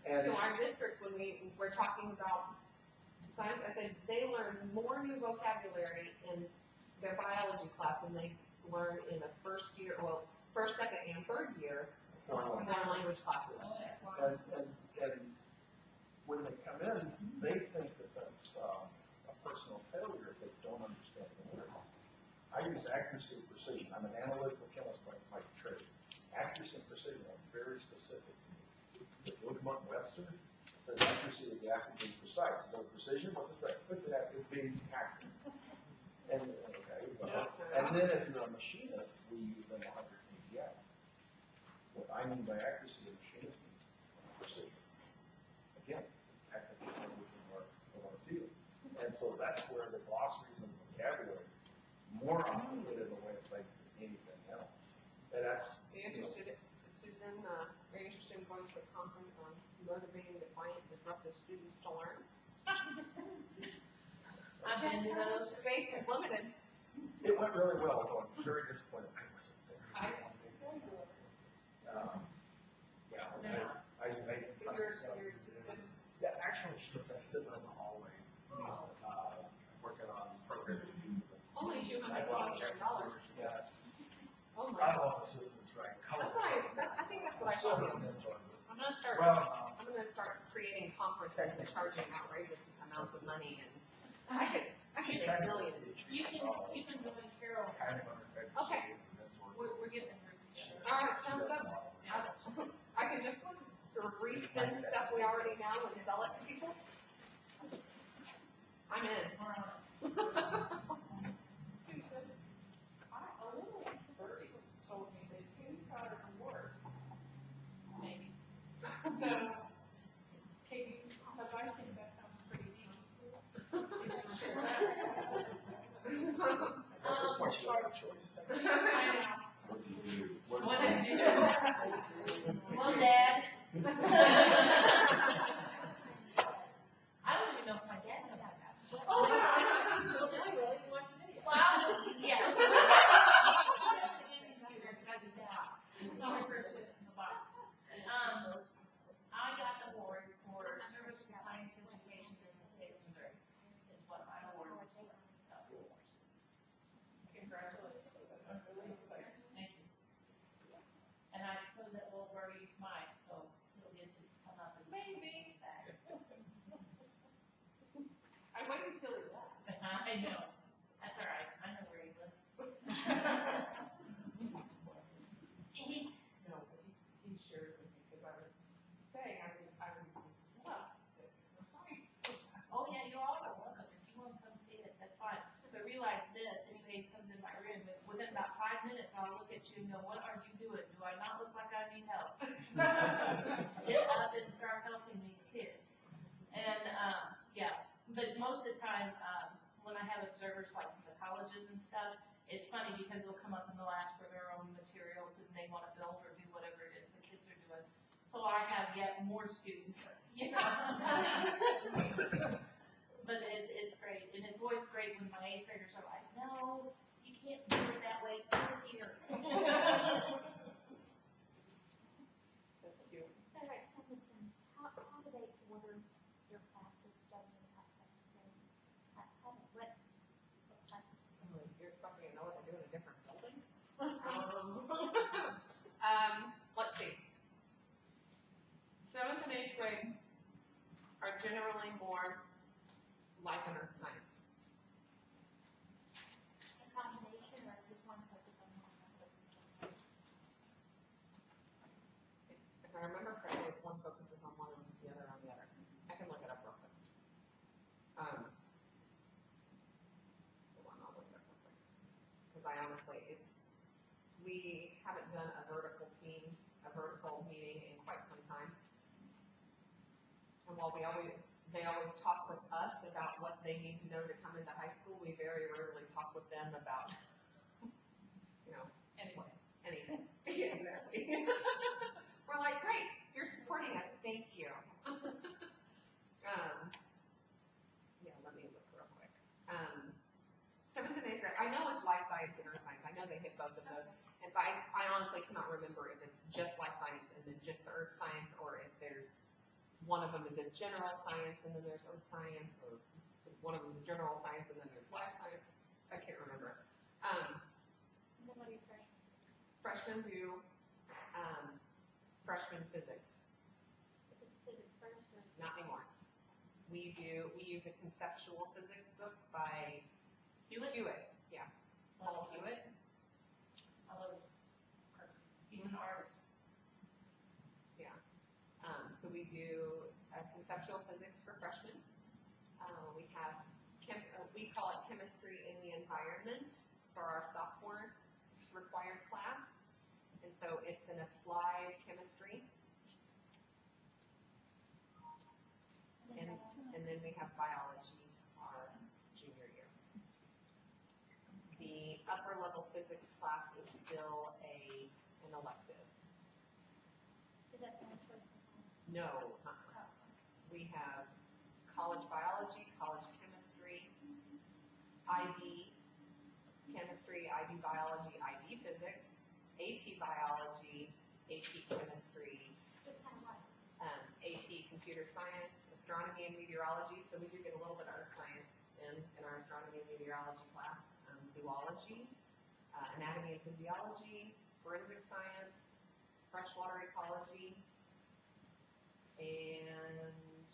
And to our district when we were talking about science. I said, they learn more new vocabulary in their biology class than they learn in the first, second, and third year foreign foreign language classes. And when they come in, they think that that's a personal failure if they don't understand the words. I use accuracy and precision. I'm an analytical chemist by trade. Accuracy and precision are very specific. If you look them up in Webster, it says accuracy is the act of being precise. No precision, what's it say? What's the act of being accurate? And, and then if you're a machinist, we use them 100 PPI. What I mean by accuracy in machinist means precision. Again, technical language of our field. And so that's where the glossaries and vocabulary more often put in the way of place than anything else. And that's, Are you interested, Susan, are you interested in going to a conference on motivating defiant, disruptive students to learn? I've been to those. Space is limited. it went really well, though I'm very disappointed I wasn't there. Yeah, actually, she's sitting in the hallway, working on programming. Only $200. Yeah, Oh I my. don't know if assistants right. That's what I think that's what I Still should do. don't enjoy it. I'm gonna start, Well, I'm gonna start creating conferences and charging outrageous amounts of money, and I could she's make trying to more on it. Susan, a little birdie told me that you got an award. Maybe. So, Katie, because I think that sounds pretty neat. You can share that. That's a question of choice. I know. What did you do? What What did did you do? Well, Dad. I don't even know if my dad knows that. Oh, I really want to see it. Well, yeah. Our first fit in the box. I got the award for service to science education in the state of Missouri, is what my award was for, so. Congratulations. I'm really excited. Thank you. And I suppose that little birdie's mine, so he'll get to come up and. Maybe. I waited till he left. I know. That's all right. I know where he lives. No, but he shared with me, because I was saying I would love to sit for science. Oh, yeah, you're all welcome. If you want to come see it, that's fine. But realize this, anybody who comes in my room, within about 5 minutes, I'll look at you and go, what are you doing? Do I not look like I need help? Get up and start helping these kids. And, yeah, but most of the time, when I have observers like from the colleges and stuff, it's funny because they'll come up and they'll ask for their own materials and they want to build or do whatever it is the kids are doing. So I have yet more students, you know. But it's great, and it's always great when my eighth graders are like, no, you can't do it that way, do it here. That's cute. All right, Pendleton, how do they order their classes starting in about second grade? What classes? You're expecting to know what they do in a different building? Let's see. 7th and 8th grade are generally more life and earth science. A combination, or just one focus on one, one focus on one? If I remember correctly, it's one focuses on one and the other on the other. I can look it up real quick. Hold on, I'll look it up real quick. Because I honestly, we haven't done a vertical meeting in quite some time. And while they always talk with us about what they need to know to come into high school, we very rarely talk with them about, anything. Yeah, exactly. We're like, great, you're supporting us, thank you. Yeah, let me look real quick. 7th and 8th grade, I know it's life science and earth science, I know they hit both of those. And I honestly cannot remember if it's just life science and then just the earth science, or if there's one of them is a general science and then there's earth science, or one of them is general science and then there's life science. I can't remember. And then what are your freshmen? Freshmen do freshman physics. Is it physics first or? Not anymore. We use a conceptual physics book by Hewitt. Yeah. Paul Hewitt. I love his art. He's an artist. Yeah. So we do conceptual physics for freshmen. We have we call it chemistry in the environment for our sophomore required class. And so it's an applied chemistry. And then we have biology our junior year. The upper level physics class is still an elective. Is that the only choice? No, we have college biology, college chemistry, IB chemistry, IB biology, IB physics, AP biology, AP chemistry, Just kind of like. AP computer science, astronomy and meteorology. So we do get a little bit of earth science in our astronomy and meteorology class, zoology, anatomy and physiology, forensic science, freshwater ecology, and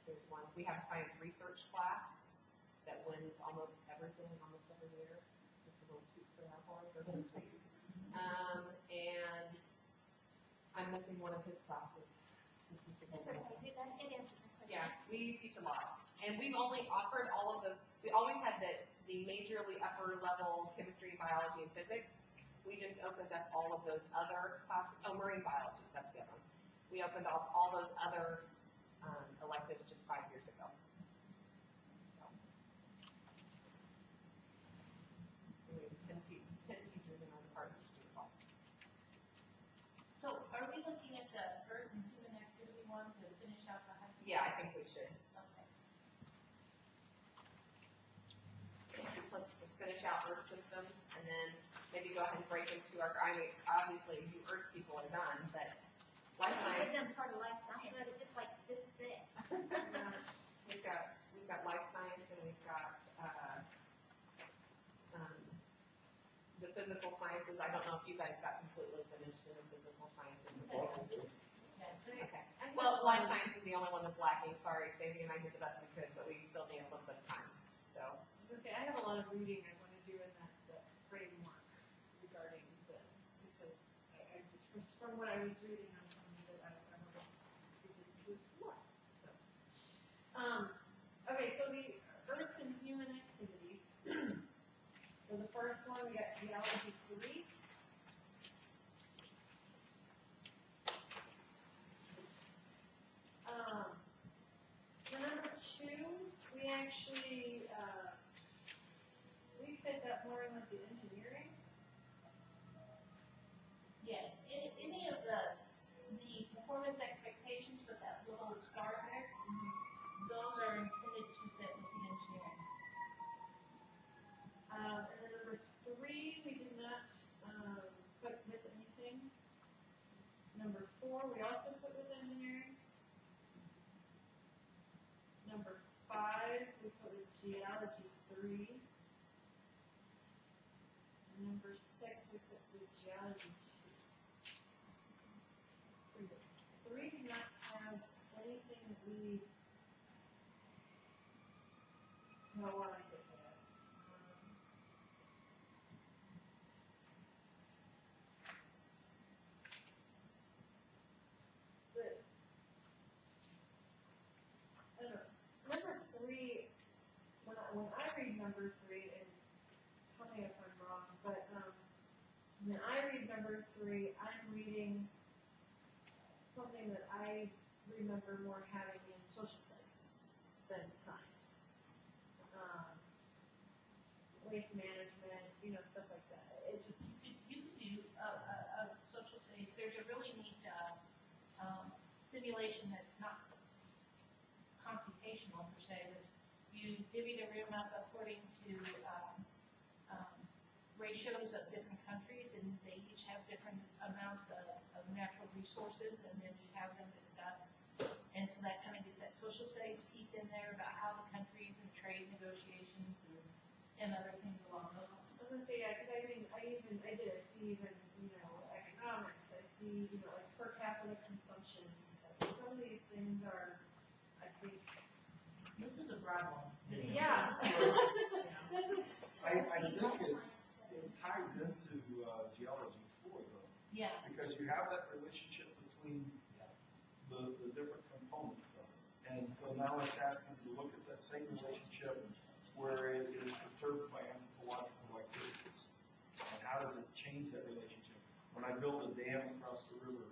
there's one, we have a science research class that wins almost everything, almost every year. Just a little tweak for that one, for those weeks. And I'm missing one of his classes. That's okay, it answers my question. Yeah, we teach a lot. And we've only offered all of those, we always had the majorly upper level chemistry, biology, and physics. We just opened up all of those other classes, oh, marine biology, that's the other one. We opened up all those other electives just 5 years ago. So. And we have 10 teachers in our department to do it all. So are we looking at the earth and human activity one to finish out the high school? Yeah, I think we should. Okay. Let's finish out Earth systems and then maybe go ahead and break into our, I mean, obviously you Earth people are done, but life Give science, them part of life science, because it's like this thick. we've got life science and we've got, the physical sciences. I don't know if you guys got completely finished in the physical sciences. Okay. Well, life science is the only one that's lacking. Sorry, Sadie and I did the best we could, but we still need a little bit of time. So. Okay, I have a lot of reading I want to do in that framework regarding this, because I just, from what I was reading on some of it, I want to do some more, so. Okay, so the Earth and human activity. For the first one, we got geology 3. For number 2, we actually, we fit that more in with the engineering. Yes, any of the performance expectations with that little star there, those are intended to fit with the engineering. And then number 3, we did not put with anything. Number 4, we also put with engineering. Number 5, we put with geology 3. And number 6, we put with geology 2. 3 did not have anything that we, no, I like it that. But, I don't know, number 3, when I read number 3, and tell me if I'm wrong, but, when I read number 3, I'm reading something that I remember more having in social studies than science. Waste management, stuff like that. It just, You can do a social studies. There's a really neat simulation that's not computational per se, but you divvy the room up according to ratios of different countries, and they each have different amounts of natural resources, and then you have them discuss. And so that kind of gets that social studies piece in there about how the countries and trade negotiations and other things along those lines. I was gonna say, yeah, because I did, I see even, economics, I see, like per capita consumption. Some of these things are, I think. This is a broad one. Yeah. This is. I think it ties into geology 4 though. Yeah. Because you have that relationship between the different components of it. And so now it's asking you to look at that same relationship where it is perturbed by anthropological activities. And how does it change that relationship? When I build a dam across the river,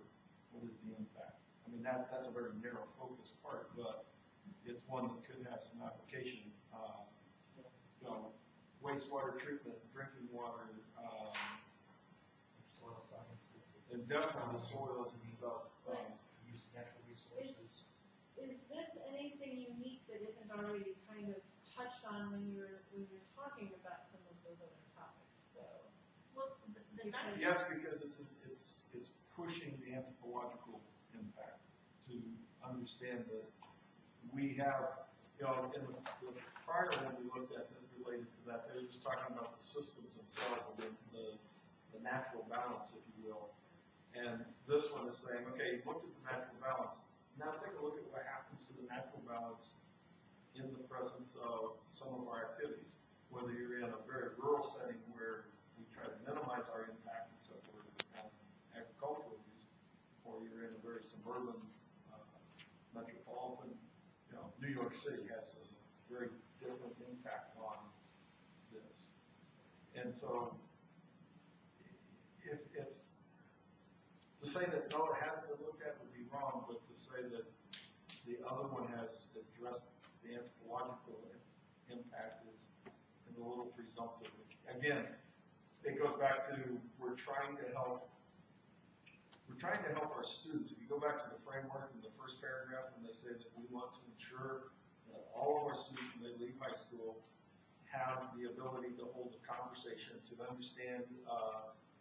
what is the impact? I mean, that's a very narrow focus part, but it's one that could have some application. Wastewater treatment, drinking water, Soil sciences. and definitely the soils and stuff. Use natural resources. Is this anything unique that isn't already kind of touched on when you're talking about some of those other topics, though? Well, the nice. Yes, because it's pushing the anthropological impact to understand that we have, in the prior one we looked at that related to that, they were just talking about the systems themselves and the natural balance, if you will. And this one is saying, okay, look at the natural balance. Now take a look at what happens to the natural balance in the presence of some of our activities. Whether you're in a very rural setting where we try to minimize our impact except for agricultural use, or you're in a very suburban, metropolitan, New York City has a very different impact on this. And so, if it's, to say that no, it hasn't been looked at would be wrong, but to say that the other one has addressed the anthropological impact is a little presumptive. Again, it goes back to, we're trying to help our students. If you go back to the framework in the first paragraph, when they say that we want to ensure that all of our students, when they leave high school, have the ability to hold a conversation, to understand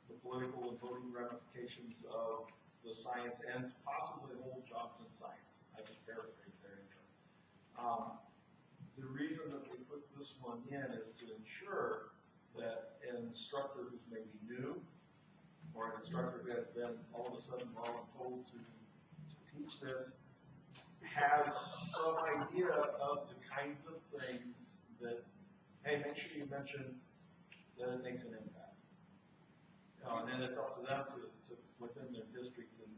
the political and voting ramifications of the science, and to possibly hold jobs in science. I can paraphrase their intro. The reason that we put this one in is to ensure that an instructor who's maybe new, or an instructor who has been all of a sudden told to teach this, has some idea of the kinds of things that, hey, make sure you mention that it makes an impact. And then it's up to them to within their district and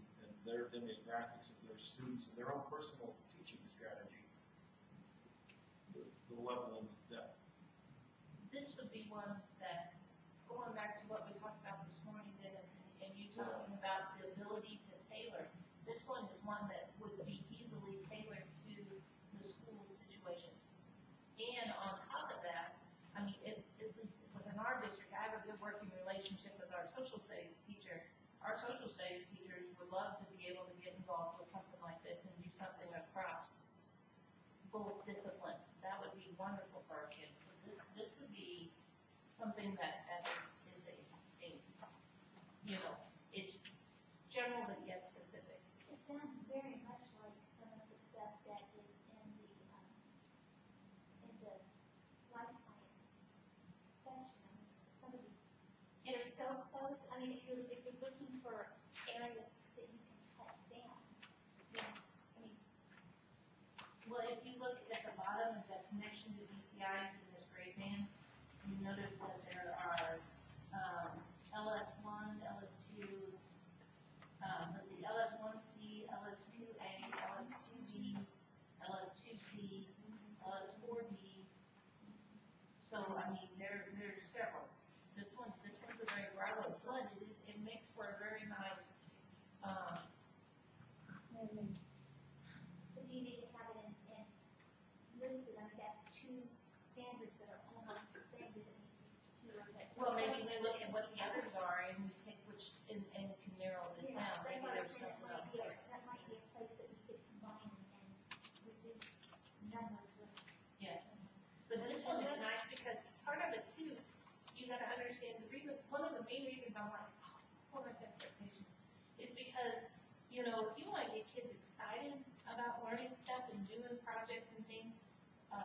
their demographics of their students and their own personal teaching strategy, the level and the depth. This would be one that, going back to what we talked about this morning, Dennis, and you talking about the ability to tailor, this one is one that would be easily tailored to the school's situation. And on top of that, I mean, at least within our district, I have a good working relationship with our social studies teacher. Our social studies teachers would love to be able to get involved with something like this and do something across both disciplines. That would be wonderful for our kids. So this would be something that is a, you know, it's general but yet specific. It sounds very much like some of the stuff that is in the life science sections. Some of these, they're so close. I mean, if you're looking for areas that you can cut down, then, I mean, Well, if you look at the bottom of the connection to BCIs in this grade band, you notice that there are LS1, LS2, let's see, LS1C, LS2A, LS2B, LS2C, LS4B. So, I mean, there's several. This one's a very broad one, but it makes for a very nice, the beauty is have it in listed. I mean, that's two standards that are almost the same. Does it need to look at? well, maybe we look at what the others are and we pick which, and can narrow this Yeah, down. that's Maybe what I'm there's saying. something else there. That might be a place that we could combine and reduce numbers of. Yeah. But this one is nice because part of it too, you gotta understand the reason, one of the main reasons I want performance expectations is because, you know, if you wanna get kids excited about learning stuff and doing projects and things, a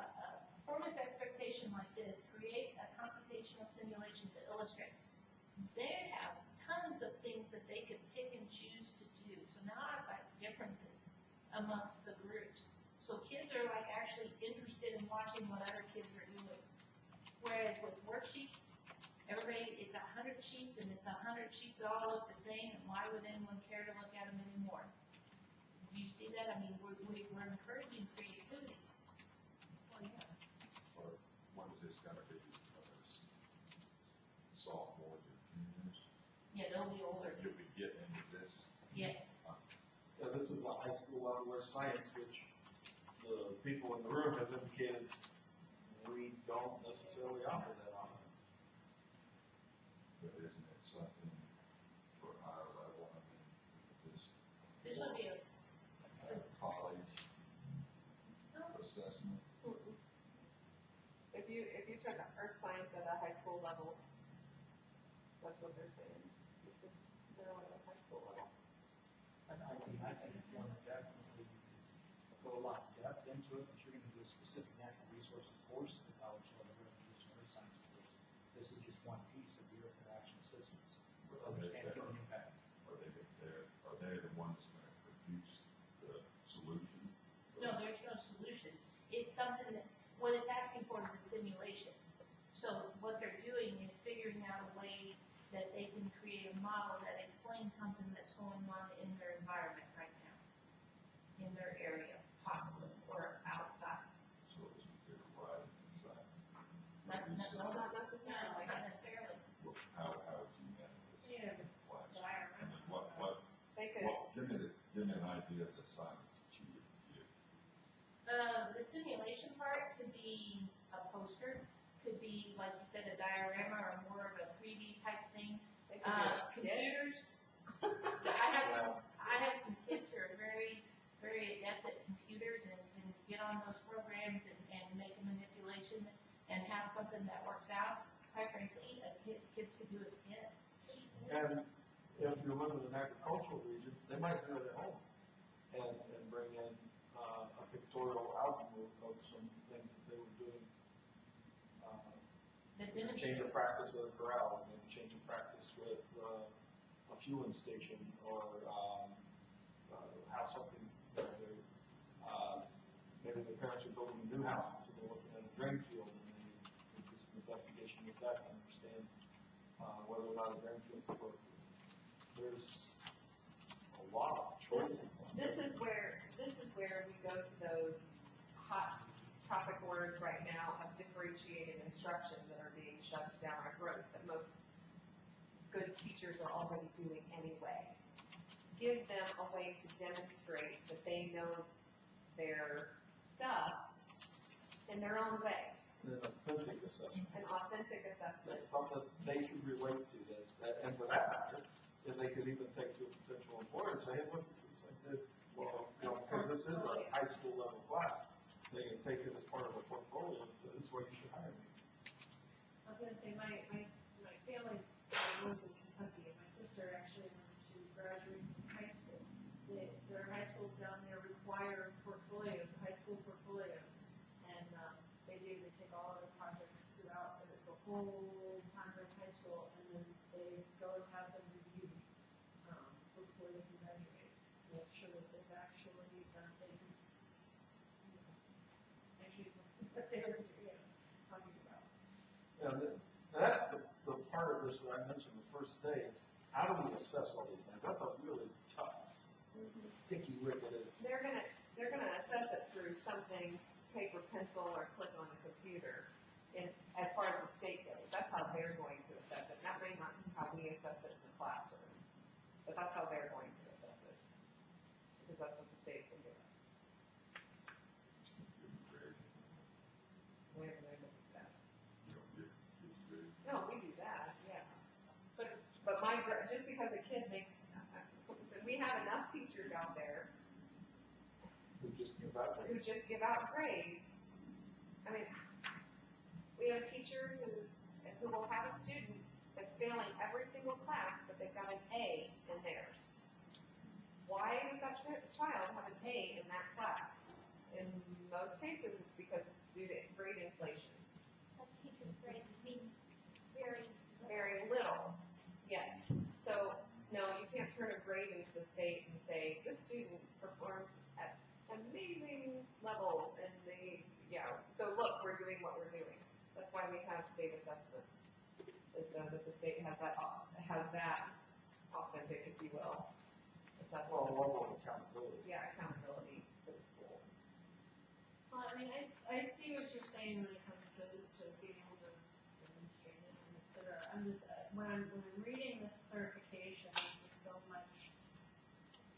performance expectation like this, create a computational simulation to illustrate. They have tons of things that they could pick and choose to do. So now I've got differences amongst the groups. So kids are like actually interested in watching what other kids are doing. Whereas with worksheets, everybody, it's 100 sheets and it's 100 sheets that all look the same, and why would anyone care to look at them anymore? Do you see that? I mean, we're encouraging creativity. Or what is this gonna be, sophomores or juniors? Yeah, they'll be older. You'll be getting into this? Yeah. This is a high school level of science, which the people in the room have indicated we don't necessarily offer that on. But isn't it something for higher level, I mean, This would be a college assessment? If you took earth science at a high school level, that's what they're saying. You should know at a high school level. I think if you want to definitely go a lot of depth into it, if you're going to do a specific natural resources course at the college level, you're going to do some earth science course. This is just one piece of the earth interaction systems. Understand human impact. Are they the ones that produce the solution? No, there's no solution. It's something that, what it's asking for is a simulation. So what they're doing is figuring out a way that they can create a model that explains something that's going on in their environment right now, in their area, possibly, or outside. So it's a good way No, not necessarily. Not necessarily. How would you manage this? Yeah, Class? but I I mean, remember. They could, give me an idea of the assignment that you would give. The simulation part could be a poster, could be, like you said, a diorama or more of a 3D type thing. they could do a skit. Computers, I have some kids who are very, very adept at computers and can get on those programs and make a manipulation and have something that works out. Quite frankly, kids could do a skit. And if you live in an agricultural region, they might do it at home and bring in a pictorial album of some things that they were doing. That Change demonstrate. of practice with a corral, maybe change of practice with a fueling station, or how something, maybe the parents are building a new house, and so they're looking at a drain field, and they do some investigation with that to understand whether or not a drain field could work. There's a lot of choices. This is where we go to those hot topic words right now of differentiated instruction that are being shoved down our throats that most good teachers are already doing anyway. Give them a way to demonstrate that they know their stuff in their own way, An authentic assessment. an authentic assessment. That's something they can relate to, and for that matter, if they could even take to a potential employer and say, hey, look, this I did, well, because this is a high school level class, they can take it as part of a portfolio and say, this is why you should hire me. I was gonna say, my family lives in Kentucky, and my sister actually wanted to graduate from high school. Their high schools down there require portfolios, high school portfolios, and, they take all of their projects throughout the whole time they're in high school, and then they go and have them reviewed, before they can graduate, make sure that they've actually done things, actually, what they're, talking about. And that's the part of this that I mentioned the first day, is how do we assess all these things? That's a really tough, sticky wicket is. They're gonna assess it through something, paper, pencil, or click on a computer. As far as the state goes, that's how they're going to assess it. That may not be how we assess it in the classroom, but that's how they're going to assess it, because that's what the state can give us. We haven't really looked at that. No, we do that, yeah. But just because a kid makes, we have enough teachers out there Who just give out who just give out grades. I mean, we have a teacher who will have a student that's failing every single class, but they've got an A in theirs. Why does that child have an A in that class? In most cases, it's because it's due to grade inflation. That teacher's grades mean very, Very little, yes. So, no, you can't turn a grade into the state and say, this student performed at amazing levels, and so look, we're doing what we're doing. That's why we have state assessments, is so that the state has that authentic, if you will, assessment. Well, a level of accountability. Yeah, accountability for the schools. Well, I mean, I see what you're saying when it comes to being able to demonstrate it and et cetera. I'm just, when I'm reading this clarification, there's so much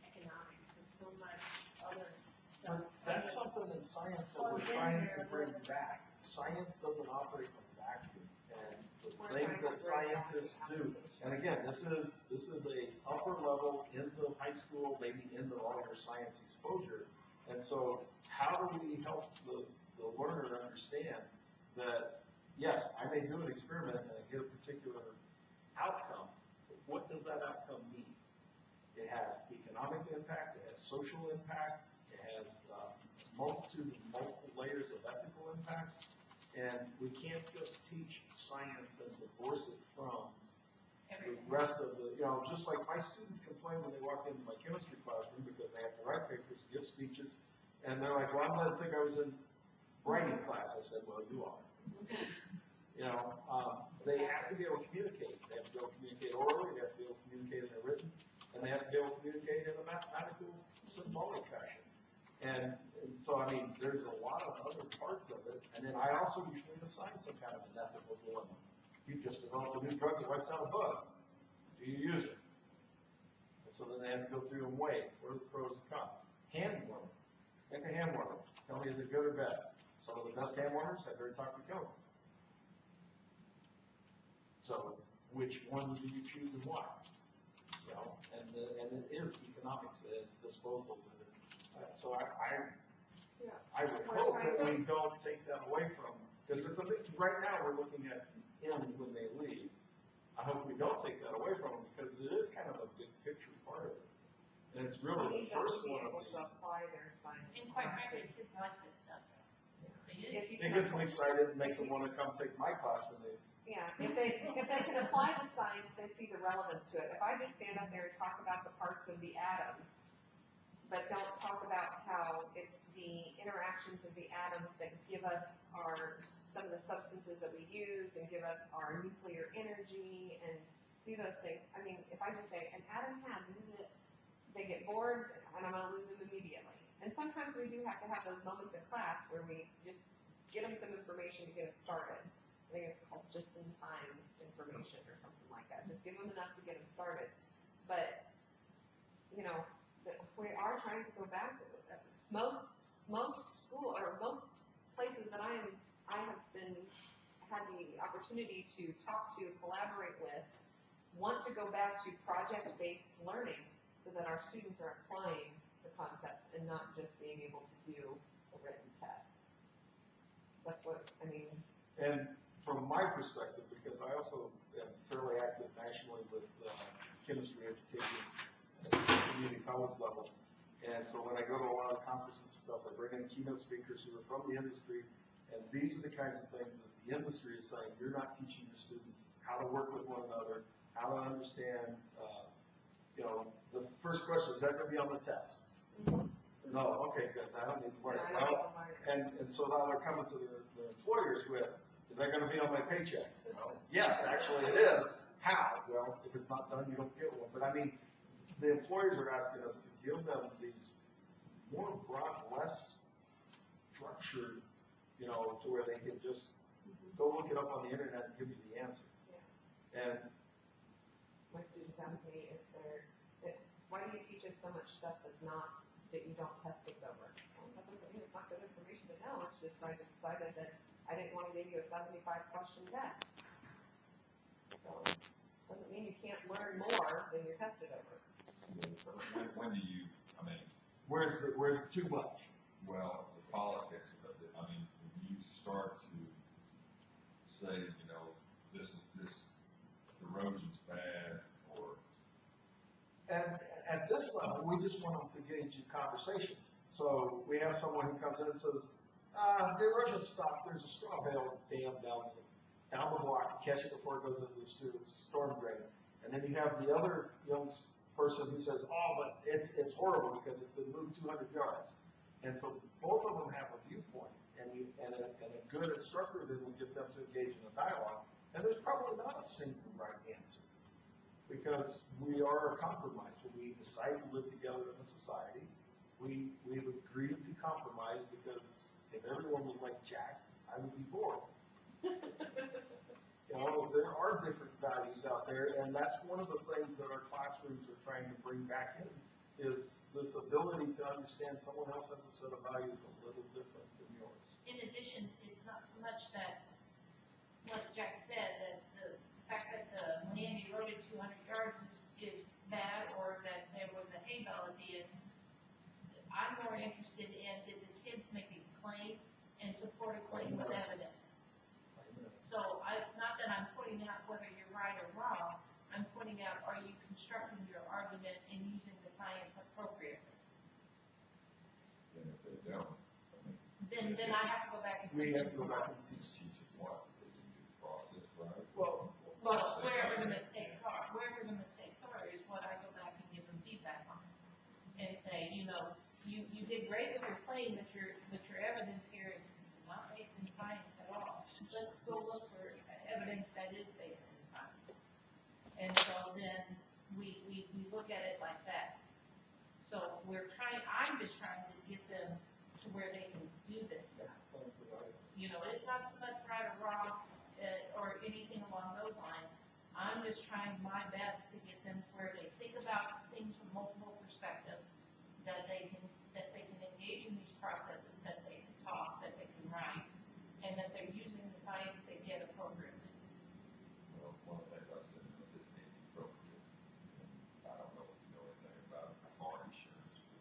economics and so much other stuff. That's something in science that we're trying to bring back. Science doesn't operate in a vacuum, and the things that scientists do. And again, this is a upper level in the high school, maybe into all your science exposure. And so, how do we help the learner understand that, yes, I may do an experiment and I get a particular outcome, but what does that outcome mean? It has economic impact, it has social impact, it has multiple layers of ethical impacts, and we can't just teach science and divorce it from the rest of the, just like my students complain when they walk into my chemistry classroom because they have to write papers, give speeches, and they're like, well, I'm going to think I was in writing class. I said, well, you are. They have to be able to communicate. They have to be able to communicate orally, they have to be able to communicate in a written, and they have to be able to communicate in a mathematical, symbolic fashion. And so, I mean, there's a lot of other parts of it, and then I also usually assign some kind of an ethical dilemma. You just developed a new drug that wipes out a bug. Do you use it? And so then they have to go through and weigh, what are the pros and cons? Hand warmer. Make a hand warmer. Tell me, is it good or bad? Some of the best hand warmers have very toxic chemicals. So which one do you choose and why? You know, and it is economics, it's disposal. So I would hope that we don't take that away from, because right now we're looking at the end when they leave. I hope we don't take that away from them, because it is kind of a big picture part of it. And it's really the first one of these. Apply their science. And quite frankly, kids like this stuff. They do. If you It can gets them excited and makes them want to come take my class when they. Yeah, if they can apply the science, they see the relevance to it. If I just stand up there and talk about the parts of the atom, but don't talk about how it's the interactions of the atoms that give us some of the substances that we use and give us our nuclear energy and do those things. I mean, if I just say an atom has, they get bored and I'm gonna lose them immediately. And sometimes we do have to have those moments in class where we just get them some information to get them started. I think it's called just-in-time information or something like that. Just give them enough to get them started. But, you know, we are trying to go back. Most school or most places that I have had the opportunity to talk to, collaborate with, want to go back to project-based learning so that our students are applying the concepts and not just being able to do a written test. That's what, I mean. And from my perspective, because I also am fairly active nationally with chemistry education at the community college level, and so when I go to a lot of conferences and stuff, I bring in keynote speakers who are from the industry, and these are the kinds of things that the industry is saying, you're not teaching your students how to work with one another, how to understand, you know, the first question, is that going to be on the test? No, okay, good, I don't need to worry. Well, and so now they're coming to the employers with, is that going to be on my paycheck? Well, yes, actually it is. How? Well, if it's not done, you don't get one. But I mean, the employers are asking us to give them these more broad, less structured, you know, to where they can just go look it up on the internet and give you the answer. Yeah. And My students ask me why do you teach us so much stuff that you don't test us over? Well, that doesn't mean it's not good information to know, it's just I decided that I didn't want to give you a 75 question test. So, doesn't mean you can't learn more than you're tested over. When do you, I mean, where's too much? well, the politics of it, I mean, when you start to say, you know, this erosion's bad, or. And at this level, we just want them to gauge the conversation. So we have someone who comes in and says, the erosion stopped, there's a straw bale dam down the block to catch it before it goes into the storm drain. And then you have the other young person who says, oh, but it's horrible because it's been moved 200 yards. And so both of them have a viewpoint, and a good instructor then will get them to engage in a dialogue. And there's probably not a single right answer, because we are a compromise. When we decide to live together in a society, we've agreed to compromise, because if everyone was like Jack, I would be bored. You know, there are different values out there, and that's one of the things that our classrooms are trying to bring back in, is this ability to understand someone else has a set of values a little different than yours. In addition, it's not so much that, like Jack said, that the fact that the land eroded 200 yards is bad, or that there was a hay bale at the end. I'm more interested in, did the kids make a claim and support a claim with evidence? So it's not that I'm pointing out whether you're right or wrong, I'm pointing out, are you constructing your argument and using the science appropriately? And if they don't, I mean. Then I have to go back and We teach have them to go some back more. and teach. Teach it what, they didn't do the process right? Well, Wherever the mistakes are is what I go back and give them feedback on. And say, you know, you did great with your claim, but your evidence here is not based in science at all. Let's go look for evidence that is based in science. And so then we look at it like that. So I'm just trying to get them to where they can do this stuff. You know, it's not so much right or wrong, just trying my best to get them where they think about things from multiple perspectives, that they can engage in these processes, that they can talk, that they can write, and that they're using the science they get appropriately. Well, one of the things I said was this need to be appropriate. I don't know if you know anything about car insurance, but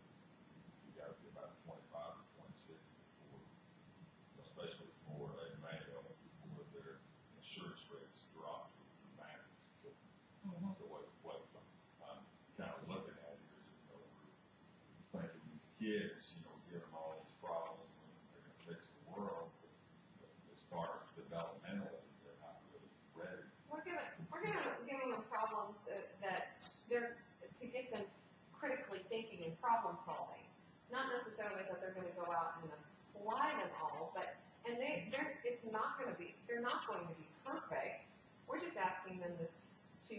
you gotta be about 25 or 26 before, especially for a male, before their insurance rates drop dramatically. So what I'm kind of looking at here is, you know, we're thinking these kids, you know, give them all these problems and they're gonna fix the world, but as far as developmentally, they're not really ready. We're gonna give them the problems that they're, to get them critically thinking and problem solving. Not necessarily that they're gonna go out and apply them all, but, and it's not gonna be, they're not going to be perfect. We're just asking them to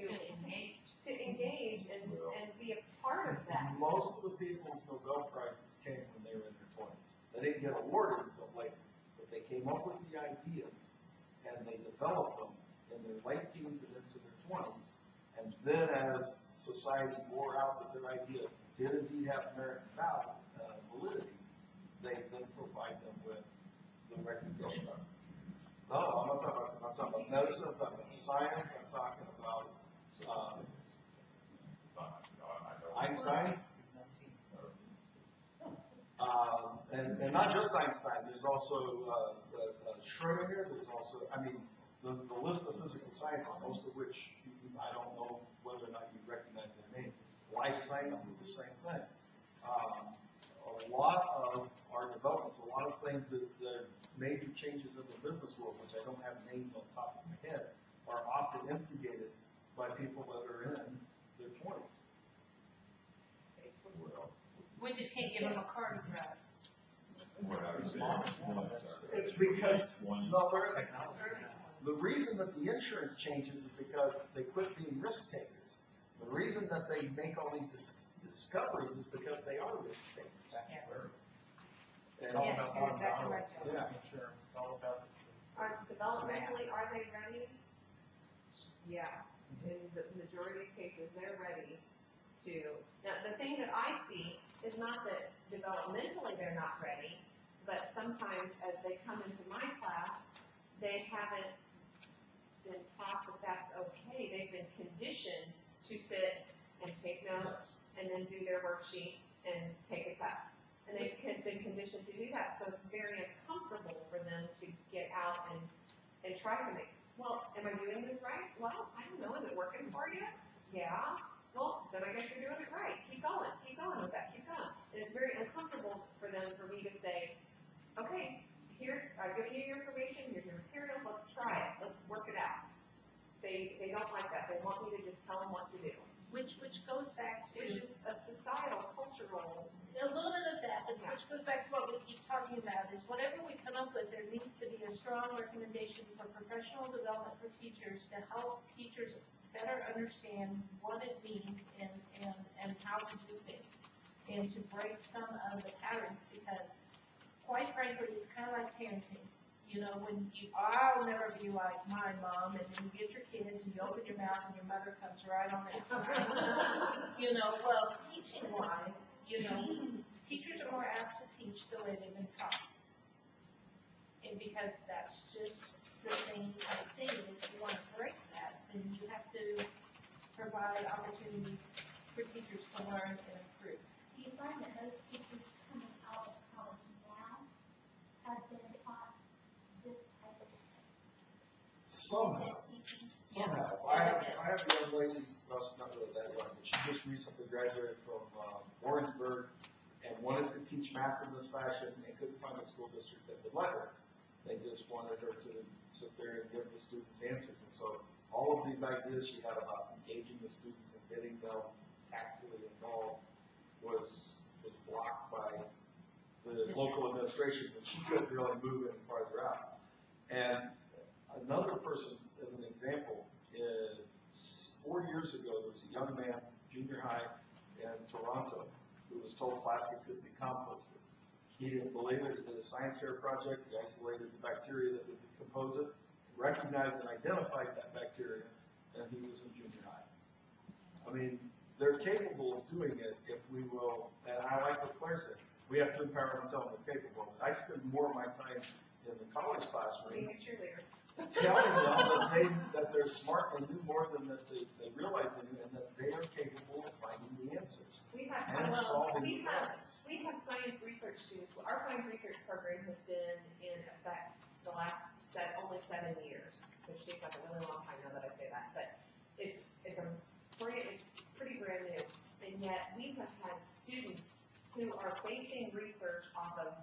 engage and be a part of that. Most of the people's Nobel Prizes came when they were in their 20s. They didn't get awarded until later, but they came up with the ideas and they developed them in their late teens and into their 20s. And then as society bore out that their idea did indeed have merit and validity, they then provide them with the recognition. No, I'm not talking about, I'm talking about medicine, I'm talking about science, I'm talking about Einstein. And not just Einstein, there's also Schrödinger, there's also, I mean, the list of physical sciences, most of which I don't know whether or not you recognize their name. Life science is the same thing. A lot of our developments, a lot of things that major changes in the business world, which I don't have names on top of my head, are often instigated by people that are in their 20s. We just can't give them a car to drive. It's because, the reason that the insurance changes is because they quit being risk takers. The reason that they make all these discoveries is because they are risk takers. And all about Insurance, it's all about. Developmentally, are they ready? Yeah, in the majority of cases, they're ready to. Now, the thing that I see is not that developmentally they're not ready, but sometimes as they come into my class, they haven't been taught that that's okay. They've been conditioned to sit and take notes and then do their worksheet and take a test. And they've been conditioned to do that, so it's very uncomfortable for them to get out and try something. Well, am I doing this right? Well, I don't know, is it working for you? Yeah. Well, then I guess you're doing it right. Keep going with that, keep going. And it's very uncomfortable for me to say, okay, here, I've given you your information, here's your material, let's try it, let's work it out. They don't like that, they want me to just tell them what to do. Which goes back to. Which is a societal, cultural. A little bit of that, but which goes back to what we keep talking about, is whatever we come up with, there needs to be a strong recommendation for professional development for teachers to help teachers better understand what it means and how to do things, and to break some of the patterns, because quite frankly, it's kind of like parenting. You know, when I'll never be like my mom, and then you get your kids and you open your mouth and your mother comes right on in. You know, well, teaching wise, you know, teachers are more apt to teach the way they've been taught. And because that's just the same kind of thing, and if you want to break that, then you have to provide opportunities for teachers to learn and improve. Do you find that those teachers coming out of college now have been taught this type of Somehow. I have a young lady, well, she's not really that young, but she just recently graduated from Warrensburg and wanted to teach math in this fashion and couldn't find a school district that would let her. They just wanted her to sit there and give the students answers. And so all of these ideas she had about engaging the students and getting them tactfully involved was blocked by the local administrations, and she couldn't really move any farther out. And another person, as an example, is 4 years ago, there was a young man, junior high in Toronto, who was told plastic could be composted. He didn't believe it. He did a science fair project. He isolated the bacteria that would decompose it, recognized and identified that bacteria, and he was in junior high. I mean, they're capable of doing it if we will, and I like what Claire said, we have to empower them and tell them they're capable. I spend more of my time in the college classroom Being a cheerleader. telling them that they're smart and do more than that they realize they do, and that they are capable of finding the answers We have, and solving the problems. we have science research students, our science research program has been in effect the last only 7 years, which seems like a really long time now that I say that, but it's pretty brand new. And yet we have had students who are basing research off of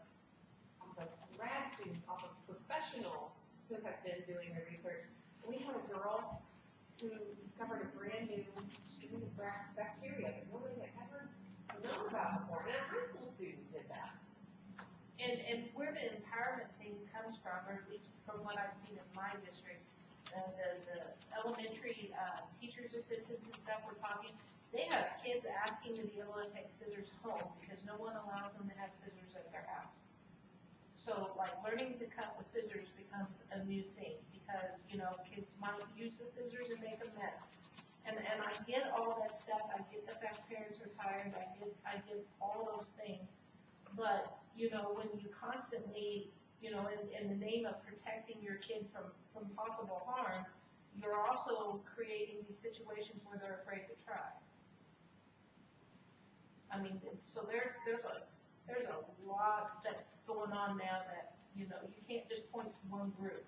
grad students, off of professionals who have been doing the research. We had a girl who discovered a brand new strain of bacteria that nobody had ever known about before, and a high school student did that. And where the empowerment thing comes from, or at least from what I've seen in my district, the elementary teachers' assistants and stuff were talking, they have kids asking to be able to take scissors home because no one allows them to have scissors at their house. So like learning to cut with scissors becomes a new thing because, you know, kids might use the scissors and make a mess. And I get all that stuff. I get the fact parents are tired. I get all those things. But, you know, when you constantly, you know, in the name of protecting your kid from possible harm, you're also creating these situations where they're afraid to try. I mean, so there's a lot that's going on now that, you know, you can't just point to one group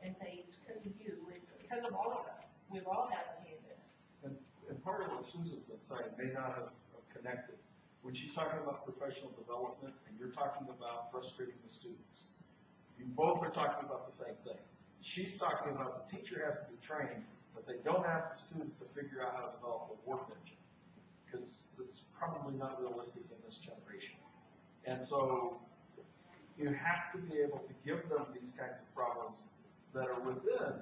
and say it's because of you, it's because of all of us. We've all had a hand in it. And part of what Susan's been saying may not have connected. When she's talking about professional development and you're talking about frustrating the students, you both are talking about the same thing. She's talking about the teacher has to be trained, but they don't ask the students to figure out how to develop a work engine, because it's probably not realistic in this generation. And so you have to be able to give them these kinds of problems that are within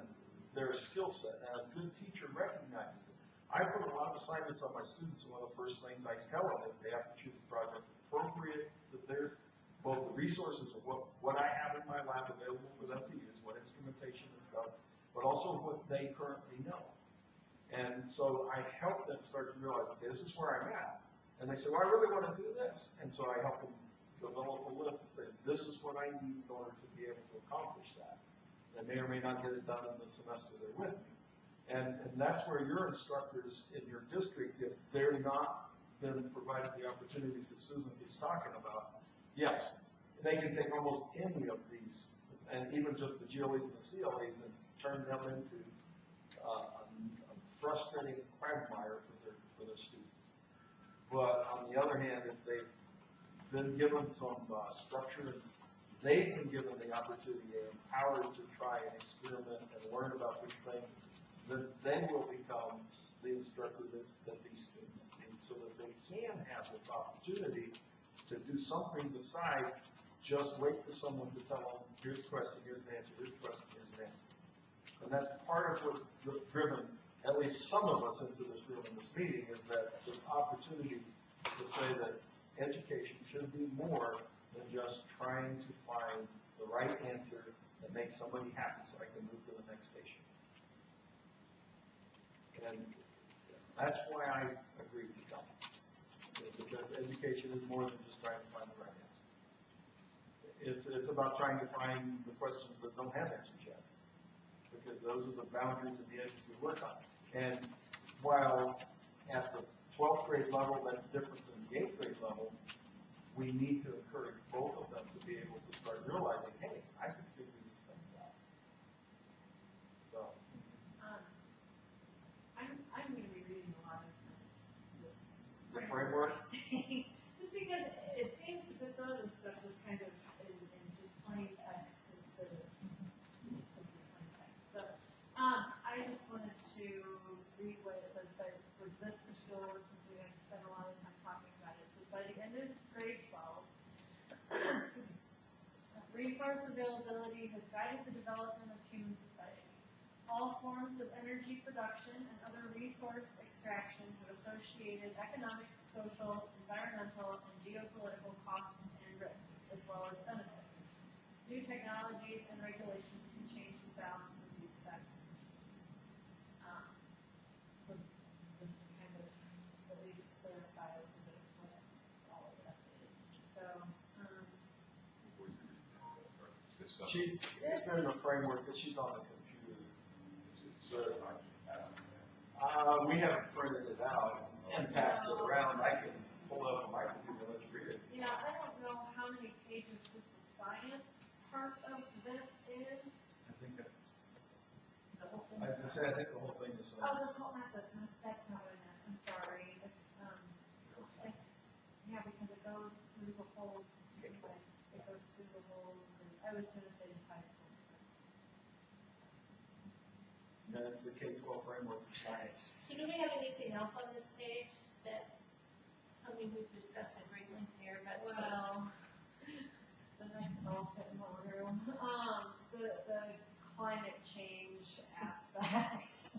their skill set, and a good teacher recognizes it. I put a lot of assignments on my students, and one of the first things I tell them is they have to choose a project appropriate to theirs, both the resources of what I have in my lab available for them to use, what instrumentation and stuff, but also what they currently know. And so I help them start to realize, okay, this is where I'm at. And they say, well, I really want to do this. And so I help them develop a list to say, this is what I need in order to be able to accomplish that. They may or may not get it done in the semester they're with me. And that's where your instructors in your district, if they're not been provided the opportunities that Susan keeps talking about, yes, they can take almost any of these, and even just the GLEs and the CLEs, and turn them into a frustrating quagmire for their students. But on the other hand, if they've been given some structures, they've been given the opportunity and empowered to try and experiment and learn about these things, then they will become the instructor that these students need, so that they can have this opportunity to do something besides just wait for someone to tell them, here's the question, here's the answer, here's the question, here's the answer. And that's part of what's driven at least some of us into this room in this meeting, is that this opportunity to say that education should be more than just trying to find the right answer that makes somebody happy so I can move to the next station. And that's why I agree with Tom. Because education is more than just trying to find the right answer. It's about trying to find the questions that don't have answers yet. Because those are the boundaries and the edges we work on. And while at the 12th grade level, that's different than the 8th grade level, we need to encourage both of them to be able to start realizing, hey, I can figure these things out. So. I'm going to be reading a lot of this The framework? just because it seems to put some of this stuff just kind of in just plain text instead of plain text. So, I just wanted to read what it says there for this particular one, since we have spent a lot of time talking about it. So by the end of grade 12, resource availability has guided the development of human society. All forms of energy production and other resource extraction have associated economic, social, environmental, and geopolitical costs and risks, as well as benefits. New technologies and regulations can change the balance of these factors. it's in the framework that she's on the computer. So, We haven't printed it out and passed it around. I can pull it up on my computer and let you read it. Yeah, I don't know how many pages just the science part of this is. I think that's, The whole thing. As I said, I think the whole thing is. Oh, the whole, that's not what I meant, I'm sorry, it's, yeah, because it goes through the whole, anyway, it goes through the whole, I was gonna say it's high school. And it's the K-12 framework for science. So do we have anything else on this page that, I mean, we've discussed at great length here, but. Well, the next elephant in the room, the climate change aspect.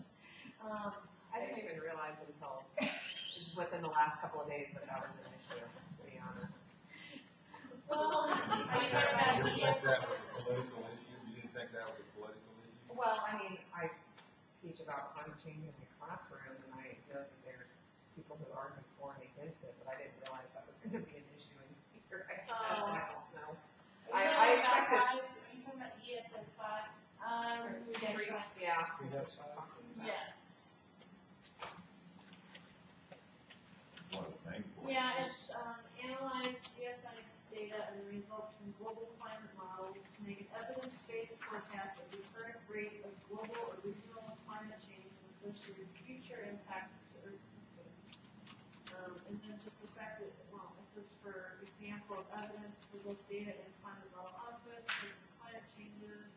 I didn't even realize until within the last couple of days that was an issue, to be honest. Well, Are you talking you about didn't the, think that was a political issue? You didn't think that was a political issue? Well, I mean, I teach about climate change in my classroom, and I know that there's people who argue for and against it, but I didn't realize that was gonna be an issue in here. I don't know. I expected. Are you talking about ESS 5? Yeah. yes. One of the main points. Yeah, it's, analyze geoscience data and the results from global climate models to make an evidence-based forecast of the current rate of global or regional climate change and associated future impacts to Earth systems. And then just the fact that, well, this is for example of evidence for both data and climate model outputs, for climate changes,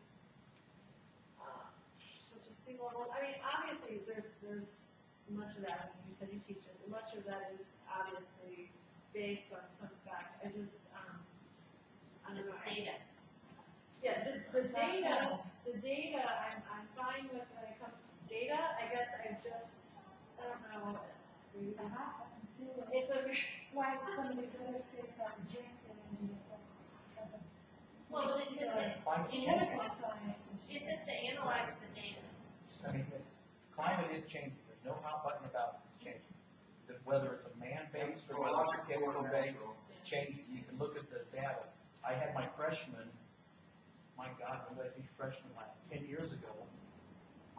such as sea level. I mean, obviously, there's much of that, you said you teach it, much of that is obviously based on some fact. I just, I don't know. It's data. Yeah, the data, I'm fine with when it comes to data. I guess I just, I don't know. It's a hot button too. It's a, It's why some of these other states are rejected and ESS as a. Well, but it says, climate it change, says to analyze the data. I mean, climate is changing, there's no hot button about it, it's changing. Whether it's a man-based or whether it's a chemical-based, change, you can look at the data. I had my freshman, my God, when did I teach freshman last, 10 years ago,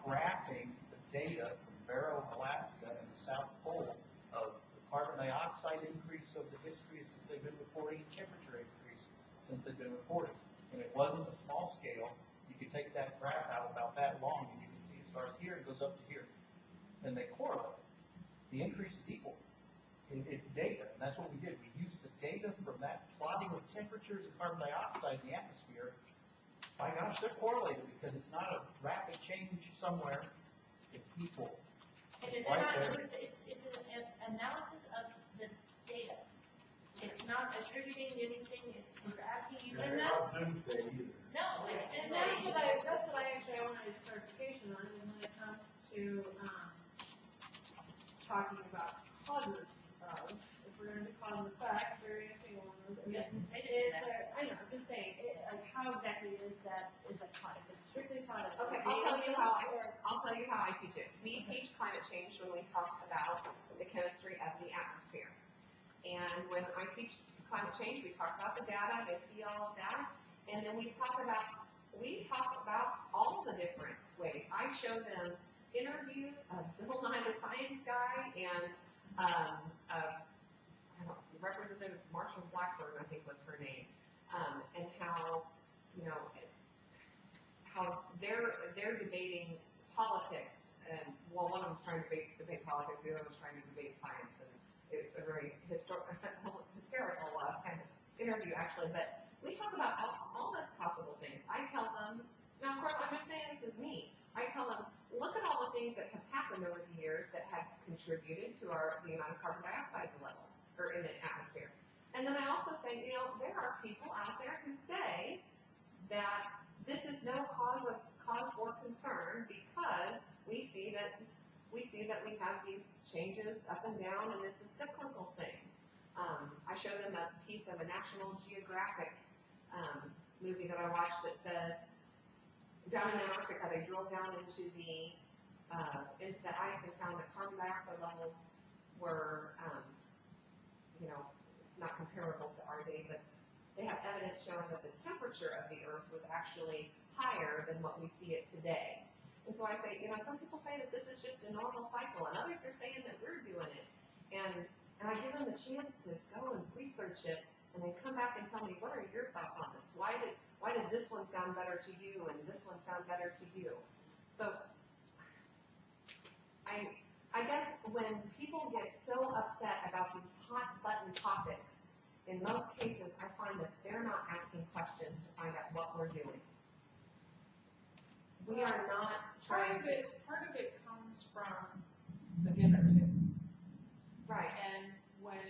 graphing the data from Barrow, Alaska and the South Pole of the carbon dioxide increase of the history since they've been reporting, temperature increase since they've been reporting. And it wasn't a small scale. You could take that graph out about that long and you can see it starts here and goes up to here. And they correlate. The increase is equal. It's data, and that's what we did. We used the data from that plotting of temperatures and carbon dioxide in the atmosphere. My gosh, they're correlated because it's not a rapid change somewhere. It's equal. And it's Right not, there. it's an analysis of the data. It's not attributing anything, it's asking you. And They're not that's- doomsday either. No, it's and just that's saying. what I actually wanted clarification on, is when it comes to, talking about causes of, if we're gonna do cause and effect, or anything along those. It doesn't say to do Is that. there, I know, I'm just saying, like, how exactly is that taught? If it's strictly taught as. Okay, I'll tell you how I teach it. We teach climate change when we talk about the chemistry of the atmosphere. And when I teach climate change, we talk about the data, they see all of that, and then we talk about all the different ways. I show them interviews of Bill Nye the Science Guy and, Representative Marshall Blackburn, I think was her name, and how, how they're debating politics, and, well, one of them's trying to debate politics, the other one's trying to debate science, and it's a very hysterical kind of interview, actually, but we talk about all the possible things. I tell them, now, of course, I'm just saying this is me. I tell them, look at all the things that have happened over the years that have contributed to the amount of carbon dioxide level, or in the atmosphere. And then I also say, there are people out there who say that this is no cause for concern because we see that we have these changes up and down, and it's a cyclical thing. I show them a piece of a National Geographic movie that I watched that says, down in Antarctica, they drilled down into the ice and found that carbon dioxide levels were, not comparable to our day, but they have evidence showing that the temperature of the earth was actually higher than what we see it today. And so I say, some people say that this is just a normal cycle, and others are saying that we're doing it. And I give them the chance to go and research it, and then come back and tell me, what are your thoughts on this? Why does this one sound better to you, and this one sound better to you? So I guess when people get so upset about these hot button topics, in most cases, I find that they're not asking questions to find out what we're doing. We are not trying to. Part of it comes from the dinner table. Right. And when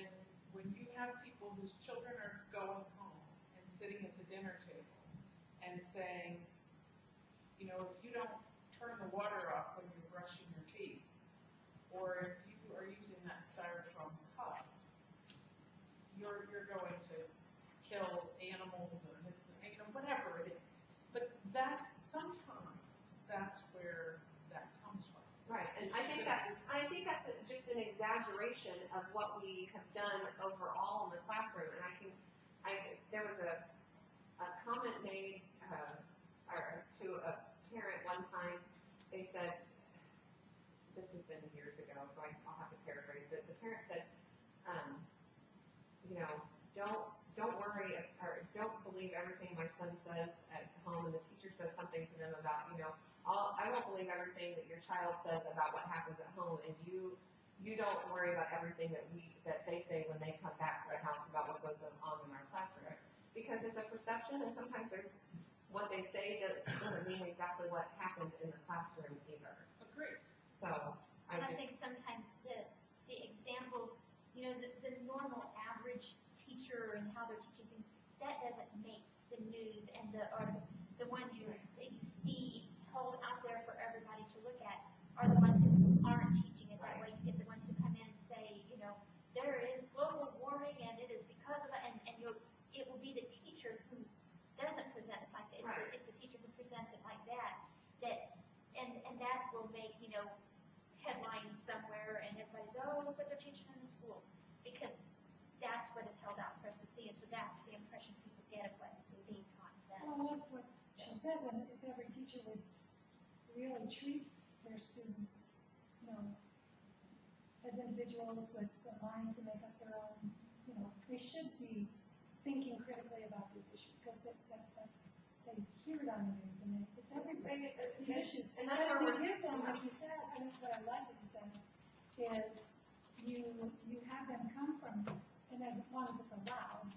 you have people whose children are going home and sitting at the dinner table and saying, if you don't turn the water off when you're brushing your teeth, or if you are using that styrofoam cup, you're going to kill animals or whatever it is. But that's where that comes from. Right, and I think that's just an exaggeration of what we have done overall in the classroom. And there was a comment made to a parent one time. They said, this has been years ago, so I'll have to paraphrase, but the parent said, don't worry, or don't believe everything my son says at home, and the teacher says something to them about, I won't believe everything that your child says about what happens at home, and you don't worry about everything that they say when they come back to the house about what goes on in our classroom. Because it's a perception, and sometimes there's what they say that doesn't mean exactly what happened in the classroom either. Agreed. So I think sometimes the examples, the normal average teacher and how they're teaching things, that doesn't make the news and the articles. The ones that you see held out there for everybody to look at are the ones who aren't teaching it that way. You get the ones who come in and say, there is global warming and it is because of it, and it will be the teacher who doesn't present it like that. It's the teacher who presents it like that. And that will make, headlines somewhere, and everybody's, look what they're teaching in the schools, because that's what is held out for us to see, and so that's the impression people get of what's being taught to them. Well, look what she says, and if every teacher would really treat their students, as individuals with the mind to make up their own, they should be thinking critically about these issues, because they hear it on the news, and it's everywhere. These issues. And that's But where we give them, like you said, I think what I like what you said, is you have them come from, and as long as it's allowed,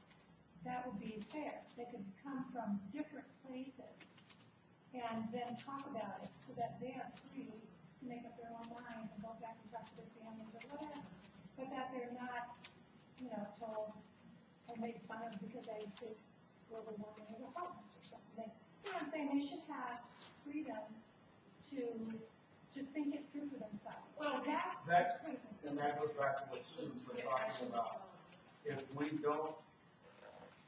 that would be fair. They could come from different places and then talk about it so that they are free to make up their own minds and go back and talk to their families or whatever. But that they're not, told or made fun of because they think global warming is a hoax or something. I'm saying? They should have freedom to think it through for themselves. Well, that's critical. And that goes back to what Susan's been talking about. If we don't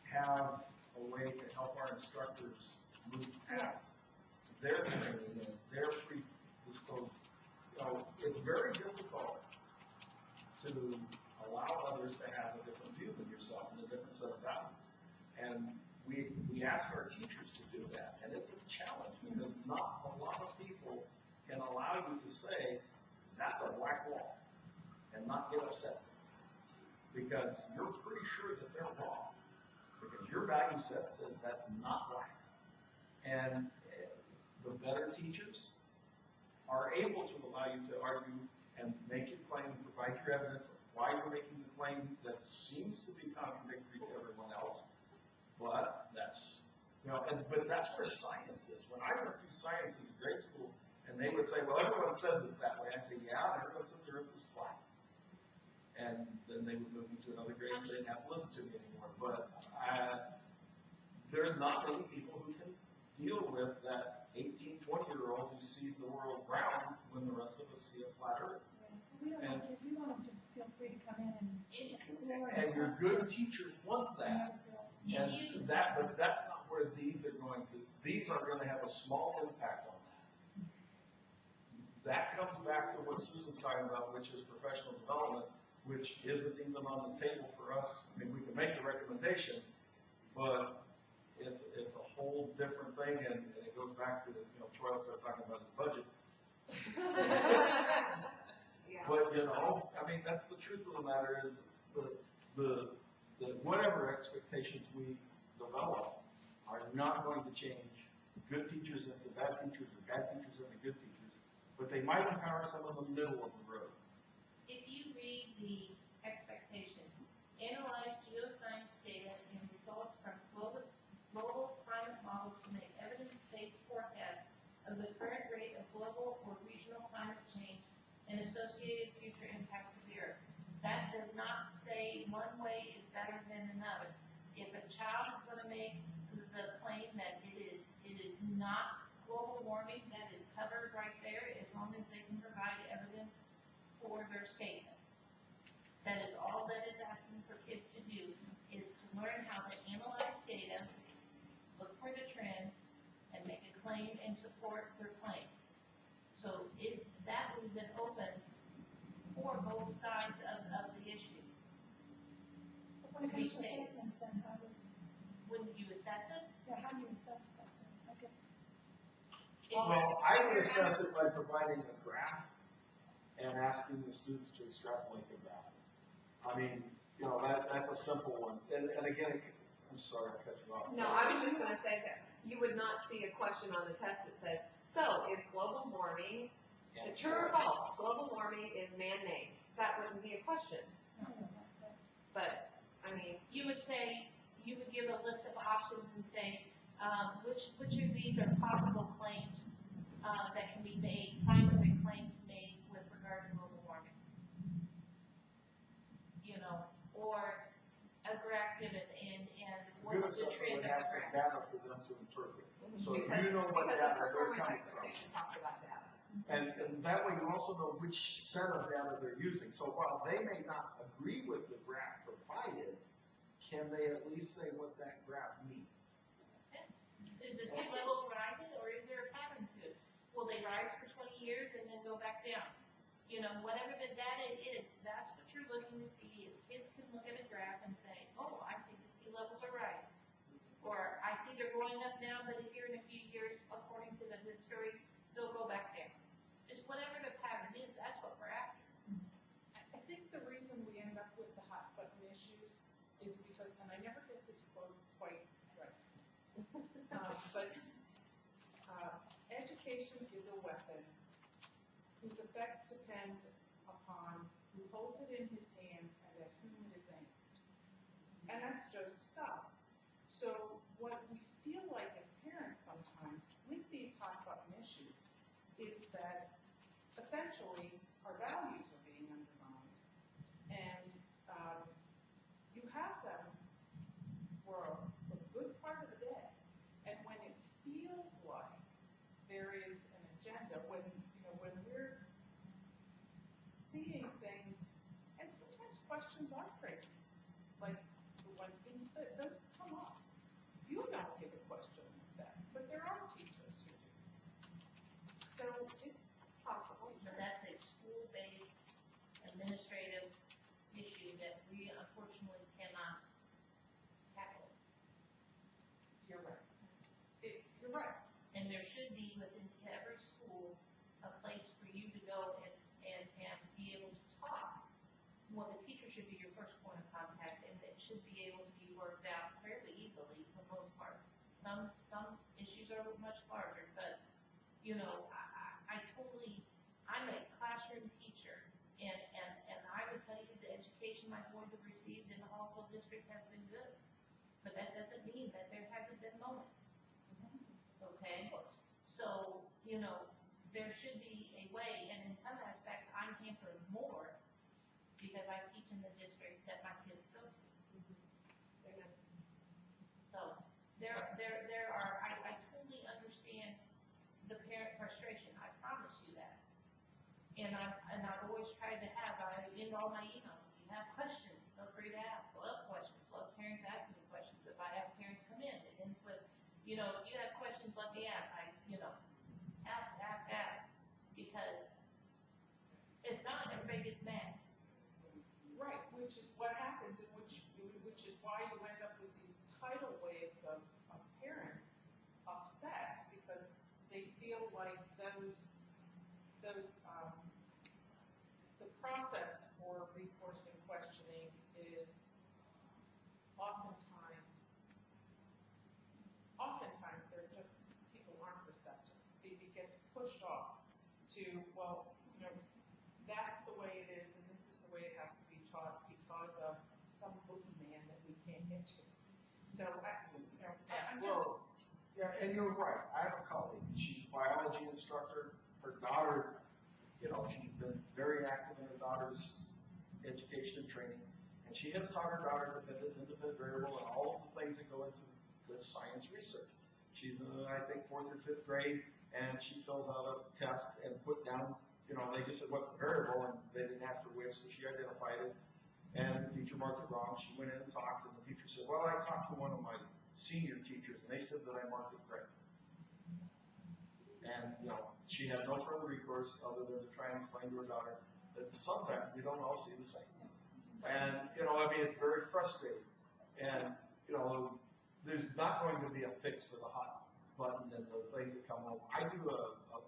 have a way to help our instructors move past their training and their predisposed, it's very difficult to allow others to have a different view than yourself and a different set of values. And we ask our teachers to do that, and it's a challenge because not a lot of people can allow you to say, that's a black wall, and not get upset. Because you're pretty sure that they're wrong. Because your value set says that's not black. And the better teachers are able to allow you to argue and make your claim and provide your evidence of why you're making the claim that seems to be contradictory to everyone else. But that's, but that's where science is. When I went through science as a grade school, and they would say, well, everyone says it's that way. I say, yeah, everyone says the earth is flat. And then they would move me to another grade, so they didn't have to listen to me anymore. But there's not many people who can deal with that 18, 20-year-old who sees the world round when the rest of us see a flat earth. We want them to feel free to come in and explore. And your good teachers want that. And but that's not where these are going to. These are going to have a small impact on that. That comes back to what Susan's talking about, which is professional development, which isn't even on the table for us. I mean, we can make the recommendation, but it's a whole different thing, and it goes back to, Troy will start talking about his budget. Yeah. But, I mean, that's the truth of the matter is the whatever expectations we develop are not going to change good teachers into bad teachers or bad teachers into good teachers, but they might empower some of the middle of the road. If you read the expectation, analyze geoscience data and results from global climate models to make evidence-based forecasts of the current rate of global or regional climate change and associated future impacts of the earth. That does not say one way is better than another. If a child is going to make the claim that it is not global warming, that is covered right there as long as they can provide evidence for their statement. That is all that it's asking for kids to do, is to learn how to analyze data, look for the trend, and make a claim and support their claim. So that leaves it open for both sides of the issue. When it comes to assessments, then how does, When you assess it, how do you assess that then? Okay. Well, I would assess it by providing a graph and asking the students to extrapolate the graph. I mean, that's a simple one. And again, I'm sorry I cut you off. no, I was just gonna say that you would not see a question on the test that says, so is global warming, true or false? Global warming is man-made. That wouldn't be a question. But, I mean, You would say, you would give a list of options and say, which of these are possible claims that can be made, scientific claims made with regard to global warming? Or a graph given and what Good is the assessment trend would of have the some graph? data for them to interpret. So because you know what the data they're performance coming from. expectation talks about data. And that way you also know which set of data they're using. So while they may not agree with the graph provided, can they at least say what that graph means? Is the sea level rising or is there a pattern to it? Will they rise for 20 years and then go back down? Whatever the data is, that's what you're looking to see. If kids can look at a graph and say, oh, I see the sea levels are rising. Or I see they're going up now, but here in a few years, according to the history, they'll go back down. Just whatever the pattern is, that's what we're after. I think the reason we end up with the hot button issues is because, and I never get this quote quite right, but education is a weapon whose effects depend upon who holds it in his hand and at whom it is aimed. And that's Joseph Stalin. So what we feel like as parents sometimes with these hot button issues is that essentially our values are being undermined, and you have them for a good part of the day. And when it feels like there is an agenda, when we're seeing things, and sometimes questions are crazy, like when things those come up, you don't get a question like that, but there are teachers who do. So it's possible. But that's a school-based administrative issue that we unfortunately cannot tackle. You're right. You're right. And there should be within every school a place for you to go and be able to talk. Well, the teacher should be your first point of contact, and it should be able to be worked out fairly easily for the most part. Some issues are much larger, but I'm a classroom teacher, and I would tell you the education my boys have received in the Hallville district has been good. But that doesn't mean that there hasn't been moments. Okay? So, there should be a way, and in some aspects, I'm hampered more because I teach in the district that my kids go to. So, I totally understand the parent frustration, I promise you that. And I've always tried to have, in all my emails, if you have questions, feel free to ask. Love questions, love parents asking me questions. If I have parents come in, it ends with, if you have questions, let me ask. Ask. Because if not, everybody gets mad. Right, which is what happens, and which is why you end up with these tidal waves of parents upset because they feel like the process for recourse and questioning is oftentimes they're just, people aren't receptive. It gets pushed off to, well, that's the way it is, and this is the way it has to be taught because of some boogeyman that we can't get to. So, I'm just, Well, yeah, and you're right. I have a colleague. She's a biology instructor. Her daughter, she's been very active in her daughter's education and training, and she has taught her daughter independent variable and all of the things that go into good science research. She's in, I think, 4th or 5th grade, and she fills out a test and put down, they just said, what's the variable, and they didn't ask her which, so she identified it, and the teacher marked it wrong. She went in and talked, and the teacher said, well, I talked to one of my senior teachers, and they said that I marked it correct. And, she had no further recourse other than to try and explain to her daughter that sometimes we don't all see the same. And, it's very frustrating. And, there's not going to be a fix for the hot button and the things that come home. I do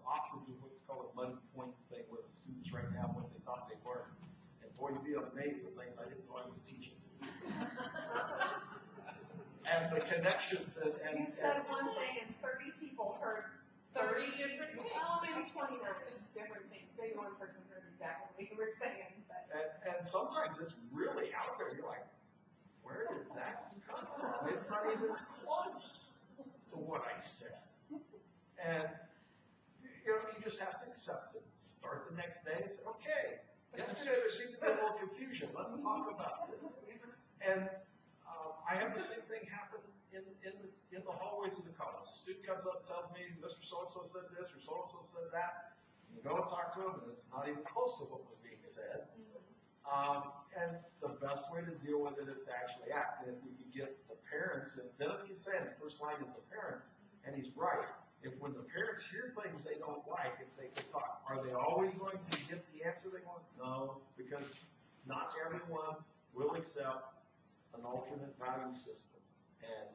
often do what's called a muddy point thing where the students write down what they thought they learned. And boy, you'd be amazed at things I didn't know I was teaching. And the connections You said one thing and 30 people heard 30 different things. Well, maybe 29 different things. Maybe one person heard exactly what you were saying. But. And sometimes it's really out there. You're like, where did that come from? It's not even close to what I said. And, you just have to accept it. Start the next day and say, okay, yesterday there seemed to be a little confusion. Let's talk about this. And I have the same thing happen in the hallways of the college. A student comes up and tells me, Mr. So-and-so said this, or so-and-so said that. You go and talk to him, and it's not even close to what was being said. And the best way to deal with it is to actually ask. And if we could get the parents, and Dennis keeps saying the first line is the parents, and he's right. If when the parents hear things they don't like, if they could talk, are they always going to get the answer they want? No, because not everyone will accept an alternate value system. And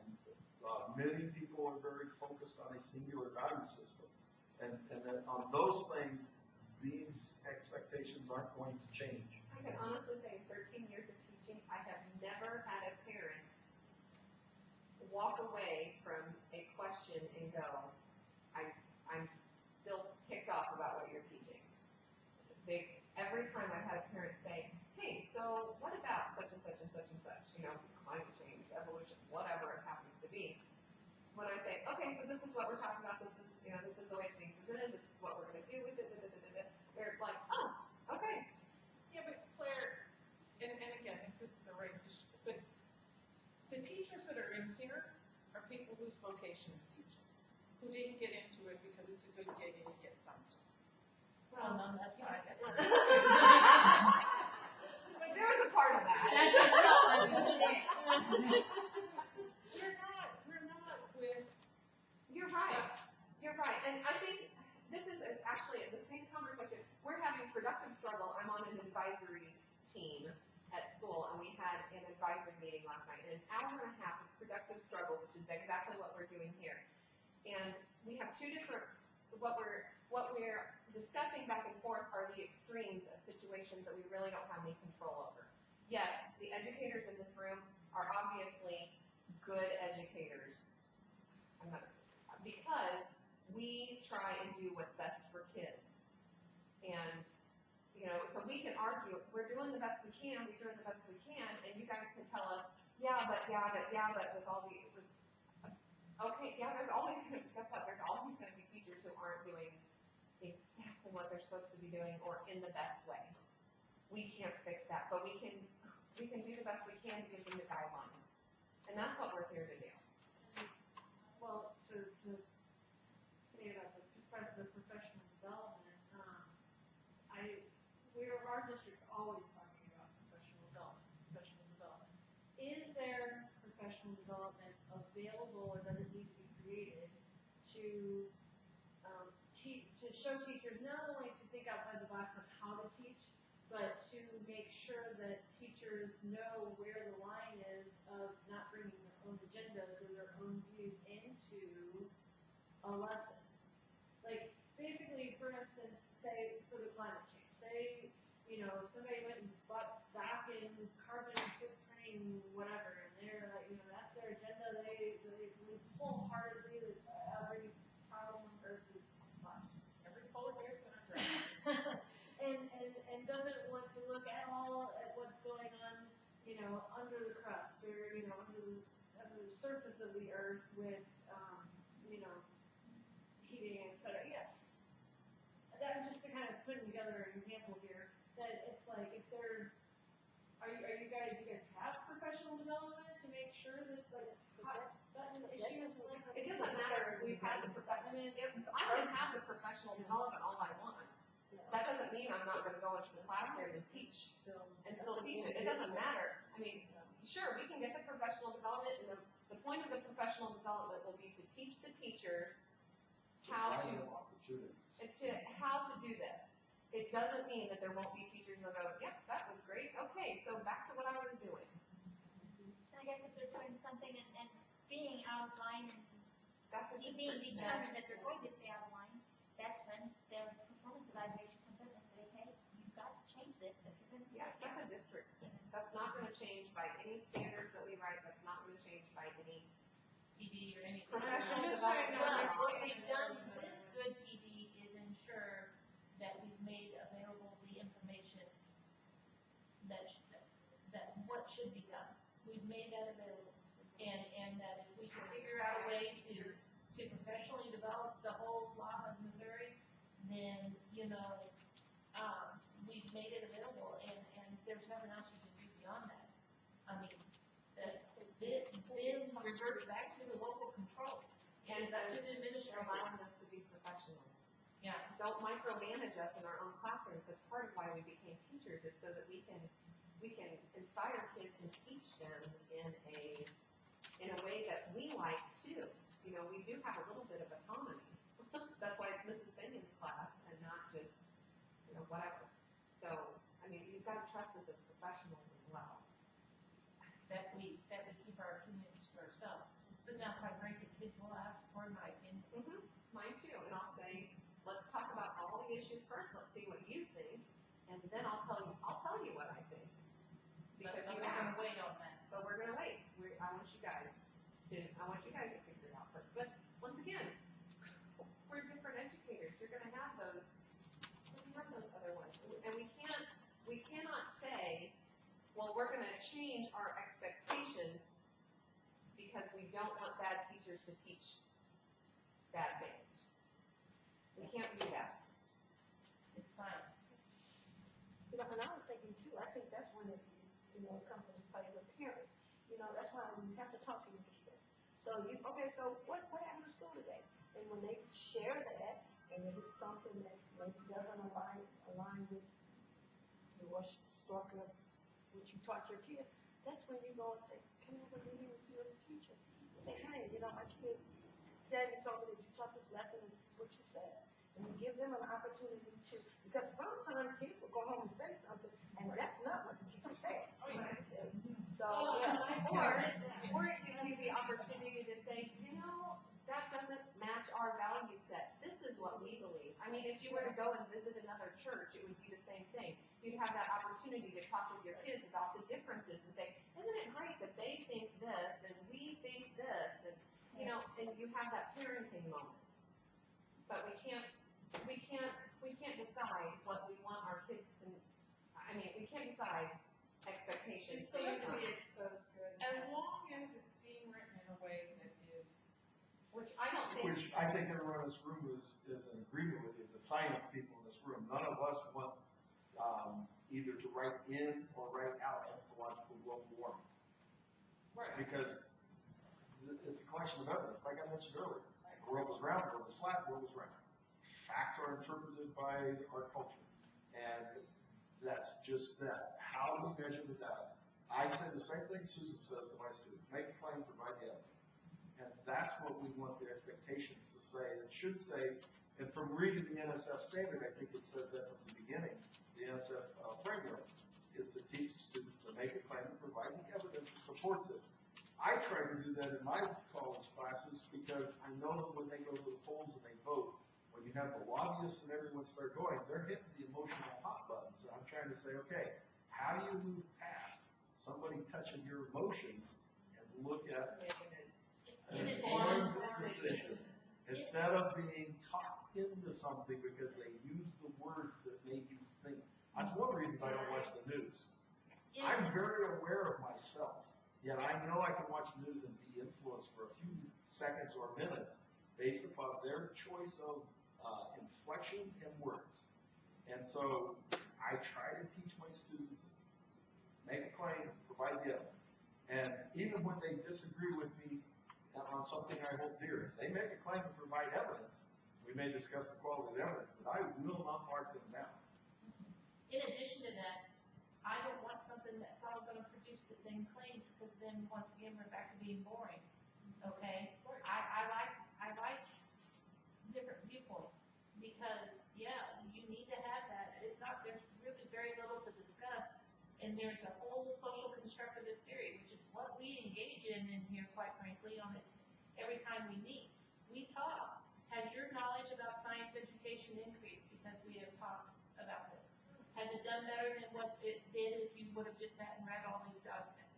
many people are very focused on a singular value system. And then on those things, these expectations aren't going to change. I can honestly say in 13 years of teaching, I have never had a parent walk away from a question and go, I'm still ticked off about what you're teaching. Every time I've had a parent say, hey, so what about such and such and such and such, climate change, evolution, whatever it happens to be. When I say, okay, so this is what we're talking about, this is the way it's being presented, this is what we're going to do with it, they're like, oh, okay. Yeah, but Claire, and again, this isn't the right issue, but the teachers that are in here are people whose vocation is teaching, who didn't get into it because it's a good gig and you get something. Well, no, that's right. But there was a part of that. That's just not understand. We're not with. You're right. You're right. And I think this is actually the same conversation. We're having productive struggle. I'm on an advisory team at school, and we had an advisory meeting last night, and an hour and a half of productive struggle, which is exactly what we're doing here. And we have two different, what we're discussing back and forth are the extremes of situations that we really don't have any control over. Yes, the educators in this room are obviously good educators. Because we try and do what's best for kids. And, so we can argue, we're doing the best we can, and you guys can tell us, yeah, but with all the, okay, yeah, there's always going to be teachers who aren't doing exactly what they're supposed to be doing or in the best way. We can't fix that, but we can do the best we can to give them the guideline. And that's what we're here to do. Well, to say about the professional development, our district's always talking about professional development. Is there professional development available, or does it need to be created to show teachers not only to think outside the box of how to teach, but to make sure that teachers know where the line is of not bringing their own agendas or their own views into a lesson. Like, basically, for instance, say, for the climate change, say, somebody went and bought stock in carbon footprinting, whatever, and they're like, that's their agenda, they wholeheartedly, that every problem on Earth is us. Every polar bear's gonna drown. And doesn't want to look at all at what's going on, under the crust or, under the surface of the earth with, heating, et cetera. Yeah. That was just to kind of put together an example here, that it's like, if they're, do you guys have professional development to make sure that, like, hot button issues? It doesn't matter if we've had the I can have the professional development all I want. That doesn't mean I'm not gonna go into the classroom and teach, and still teach it. It doesn't matter. I mean, sure, we can get the professional development, and the point of the professional development will be to teach the teachers how to do this. It doesn't mean that there won't be teachers who go, yep, that was great. Okay, so back to what I was doing. And I guess if they're doing something and being out of line and That's a being determined that they're going to stay out of line, that's when their performance evaluation comes in and say, hey, you've got to change this if you're going to stay. Yeah, that's a district. That's not gonna change by any standards that we write. That's not gonna change by any PD or anything. professional I'm just trying development. to But what we've done with good PD is ensure that we've made available the information that what should be done. We've made that available. And that if we can figure out a way to professionally develop the whole law of Missouri, then, we've made it available and there's nothing else you can do beyond that. I mean, then reverts back to the local control. And That's to the administrator. allowing us to be professionals. Yeah. Don't micromanage us in our own classrooms. That's part of why we became teachers, is so that we can inspire kids and teach them in a way that we like too. We do have a little bit of autonomy. That's why it's Mrs. Binion's class and not just, whatever. So, I mean, you've got to trust us as professionals as well. That we keep our opinions to ourselves. But now, quite frankly, kids will ask for my opinion. Mine too. And I'll say, let's talk about all the issues first. Let's see what you think, and then I'll tell you what I think. But Because we're gonna wait on that. But we're gonna wait. I want you guys to figure it out first. But once again, we're different educators. You're gonna have those other ones, and we cannot say, well, we're gonna change our expectations because we don't want bad teachers to teach bad things. We can't do that. It's science. And I was thinking too, I think that's when it comes into play with parents. That's why you have to talk to your kids. So so what happened to school today? And when they share that, and if it's something that maybe doesn't align with your struck of what you taught your kids, that's when you go and say, come over and meeting with you as a teacher. And say, hey, my kid said, you told me that you taught this lesson and this is what you said. And you give them an opportunity to, because sometimes kids will go home and say something, and that's not what the teacher said. So, Or it gives you the opportunity to say, that doesn't match our value set. This is what we believe. I mean, if you were to go and visit another church, it would be the same thing. You'd have that opportunity to talk with your kids about the differences and say, isn't it great that they think this and we think this, and and you have that parenting moment. But we can't decide what we want our kids to. I mean, we can't decide expectations. It's going to be exposed to it. As long as it's being written in a way that is. Which I don't think. Which I think everyone in this room is in agreement with you, the science people in this room. None of us want either to write in or write out anthropological global warming. Right. Because it's a collection of evidence, like I mentioned earlier. The world was round, the world was flat, the world was round. Facts are interpreted by our culture. And that's just that. How do we measure the data? I say the same thing Susan says to my students. Make a claim, provide the evidence. And that's what we want the expectations to say. It should say, and from reading the NSF standard, I think it says that from the beginning, the NSF framework. supports it. I try to do that in my college classes because I know that when they go to the polls and they vote, when you have the lobbyists and everyone start going, they're hitting the emotional hot buttons. And I'm trying to say, okay, how do you move past somebody touching your emotions and look at an informed decision instead of being talked into something because they used the words that made you think. That's one reason I don't watch the news. I'm very aware of myself, yet I know I can watch the news and be influenced for a few seconds or minutes based upon their choice of inflection and words. And so I try to teach my students, make a claim, provide the evidence. And even when they disagree with me on something I hold dear, they make a claim and provide evidence. We may discuss the quality of the evidence, but I will not mark them down. In addition to that, I don't want something that's all gonna produce the same claims, because then, once again, we're back to being boring, okay? I like different viewpoints, because, yeah, you need to have that. If not, there's really very little to discuss, and there's a whole social constructivist theory, which is what we engage in here, quite frankly, on it every time we meet. We talk. Has your knowledge about science education increased because we have talked about this? Has it done better than what it did if you would have just sat and read all these documents?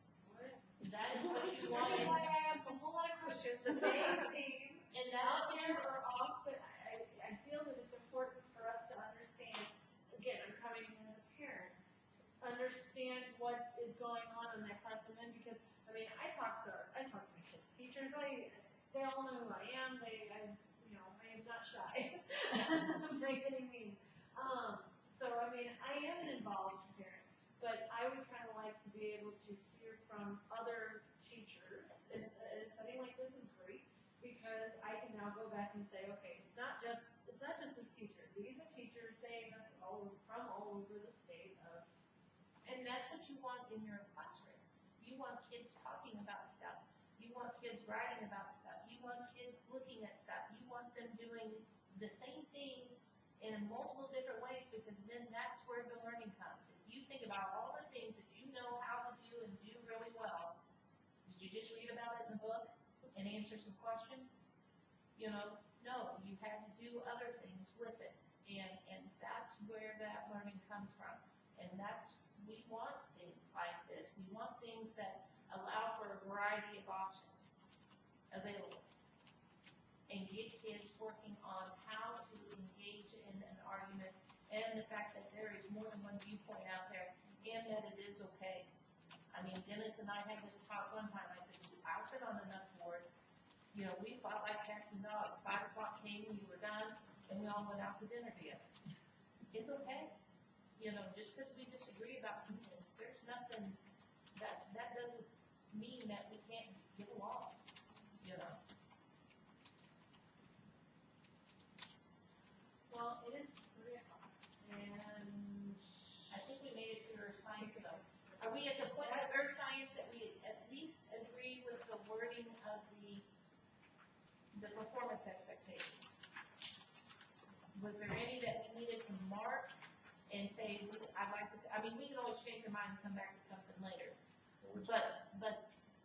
That is what you want. That's why I asked a whole lot of questions, and they seem And out that's there or off, but I feel that it's important for us to understand, again, I'm coming in as a parent, understand what is going on in that classroom, and because, I mean, I talk to my kids' teachers, they all know who I am, I am not shy by any means. So, I mean, I am an involved parent, but I would kind of like to be able to hear from other teachers, and a setting like this is great, because I can now go back and say, okay, it's not just this teacher, these are teachers saying this from all over the state of. And that's what you want in your classroom. You want kids talking about stuff. You want kids writing about stuff. You want kids looking at stuff. You want them doing the same things in multiple different ways, because then that's where the learning comes. If you think about all the things that you know how to do and do really well, did you just read about it in the book and answer some questions? No, you had to do other things with it. And that's where that learning comes from. And we want things like this. We want things that allow for a variety of options available. And get kids working on how to engage in an argument, and the fact that there is more than one viewpoint out there, and that it is okay. I mean, Dennis and I had this talk one time. I said, I've been on enough boards. We fought like cats and dogs. 5 o'clock came, we were done, and we all went out to dinner together. It's okay. Just because we disagree about some things, there's nothing, that doesn't mean that we can't get along, Well, it is 3 o'clock, and I think we made it through Earth Science though. Are we at the point of Earth Science that we at least agree with the wording of the performance expectations? Was there any that we needed to mark and say, we can always change our mind and come back to something later. But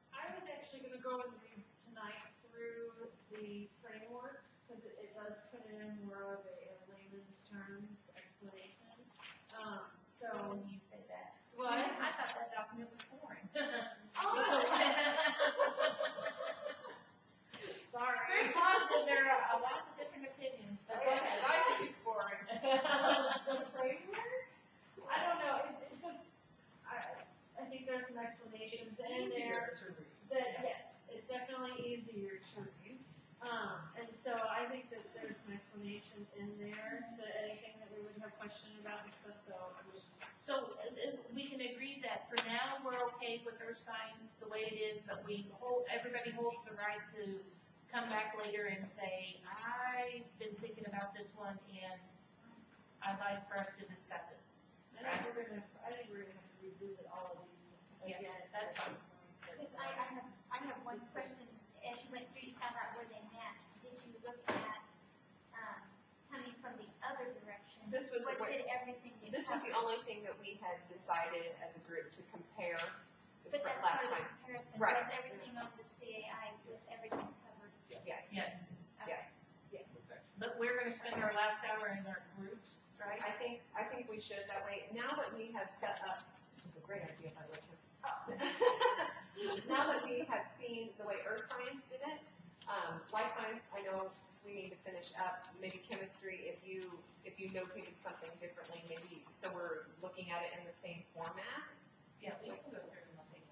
I was actually gonna go and read tonight through the framework, because it does put in more of a layman's terms explanation. when you say that. What? I thought that document was boring. Sorry. Very positive, there are lots of different opinions, but go ahead. I think it's boring. The framework? I don't know, it's just, I think there's some explanations in there that, yes, it's definitely easier to read. And so I think that there's some explanation in there to anything that we would have question about, except So we can agree that for now, we're okay with Earth Science the way it is, but everybody holds the right to come back later and say, I've been thinking about this one and I'd like for us to discuss it. I think we're gonna have to revisit all of these just again. Yeah, that's fine. Because I have one question. As you went through, you found out where they met. Did you look at, coming from the other direction? This was What what- did everything get This was the covered? only thing that we had decided as a group to compare But that's last part of the time. comparison, Right. was everything on the CAI, was everything covered? Yes, Yes, yes. but we're gonna spend our last hour in our groups, right? I think we should that way. Now that we have set up, this is a great idea, by the way, Kim. Now that we have seen the way earth science did it, life science, I know we need to finish up. Maybe chemistry, if you notated something differently, maybe, so we're looking at it in the same format. Yeah, we can go through and look at it.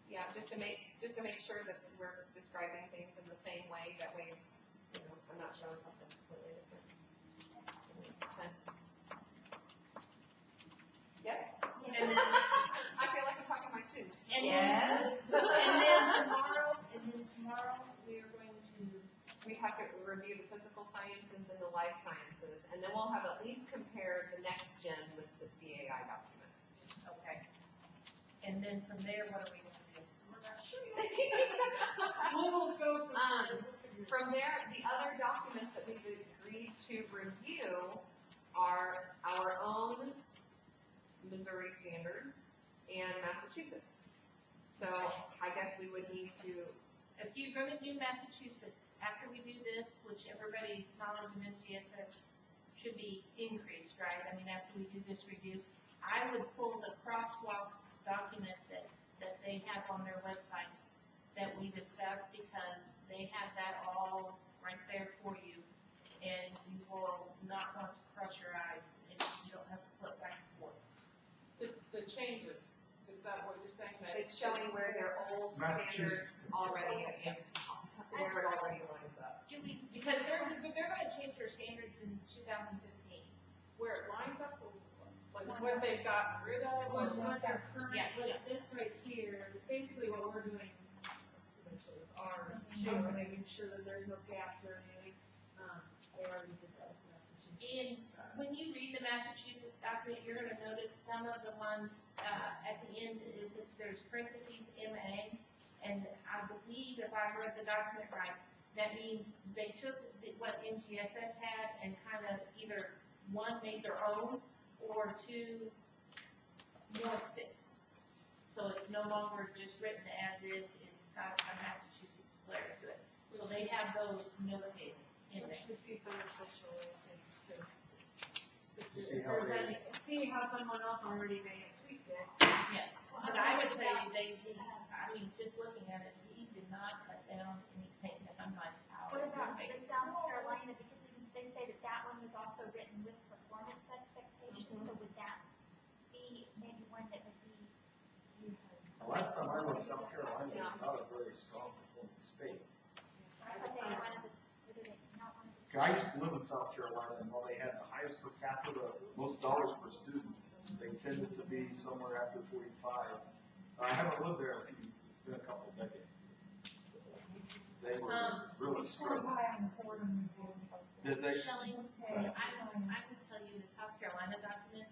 Yeah, just to make sure that we're describing things in the same way, that way, I'm not showing something completely different. Yes? And then, I feel like I'm talking my tune. And Yes? And then tomorrow, we are going to, We have to review the physical sciences and the life sciences, and then we'll have at least compared the next gen with the CAI document. okay. And then from there, what are we gonna do? We're not sure yet. We will go From there, the other documents that we've agreed to review are our own Missouri standards and Massachusetts. So I guess we would need to, If you're gonna do Massachusetts, after we do this, which everybody's knowledge of NGSS should be increased, right? I mean, after we do this review, I would pull the crosswalk document that they have on their website that we discussed, because they have that all right there for you. And you will not want to cross your eyes, and you don't have to flip back and forth. the changes, is that what you're saying? That it's showing where their old standards Massachusetts. already, where it already lines up. Because they're gonna change their standards in 2015. Where it lines up, like what they've gotten rid of, or what they're current, Yeah. like this right here, basically what we're doing, actually with ours, we're making sure that there's no gaps or anything. They already did that with Massachusetts. And when you read the Massachusetts document, you're gonna notice some of the ones, at the end is that there's parentheses MA, and I believe if I read the document right, that means they took what NGSS had and kind of either one, made their own, or two, morphed it. So it's no longer just written as is, it's got a Massachusetts flair to it. So they have those notated in there. Which would be beneficial, I think, See if how there's they- any, see how someone else already may have tweaked it. Yes, but I would say I mean, just looking at it, he did not cut down anything that I'm like, how? What about you're the making- South Carolina, because they say that one was also written with performance expectations, so would that be maybe one that would be? The last time I went to South Carolina, it was not a very strong performing state. I thought they were one of the, what are they, not one of the. 'Cause I used to live in South Carolina, and while they had the highest per capita, most dollars per student, they tended to be somewhere after 45. I haven't lived there in it's been a couple of decades. They were really struggling. Did they? Shelley, I would tell you the South Carolina document,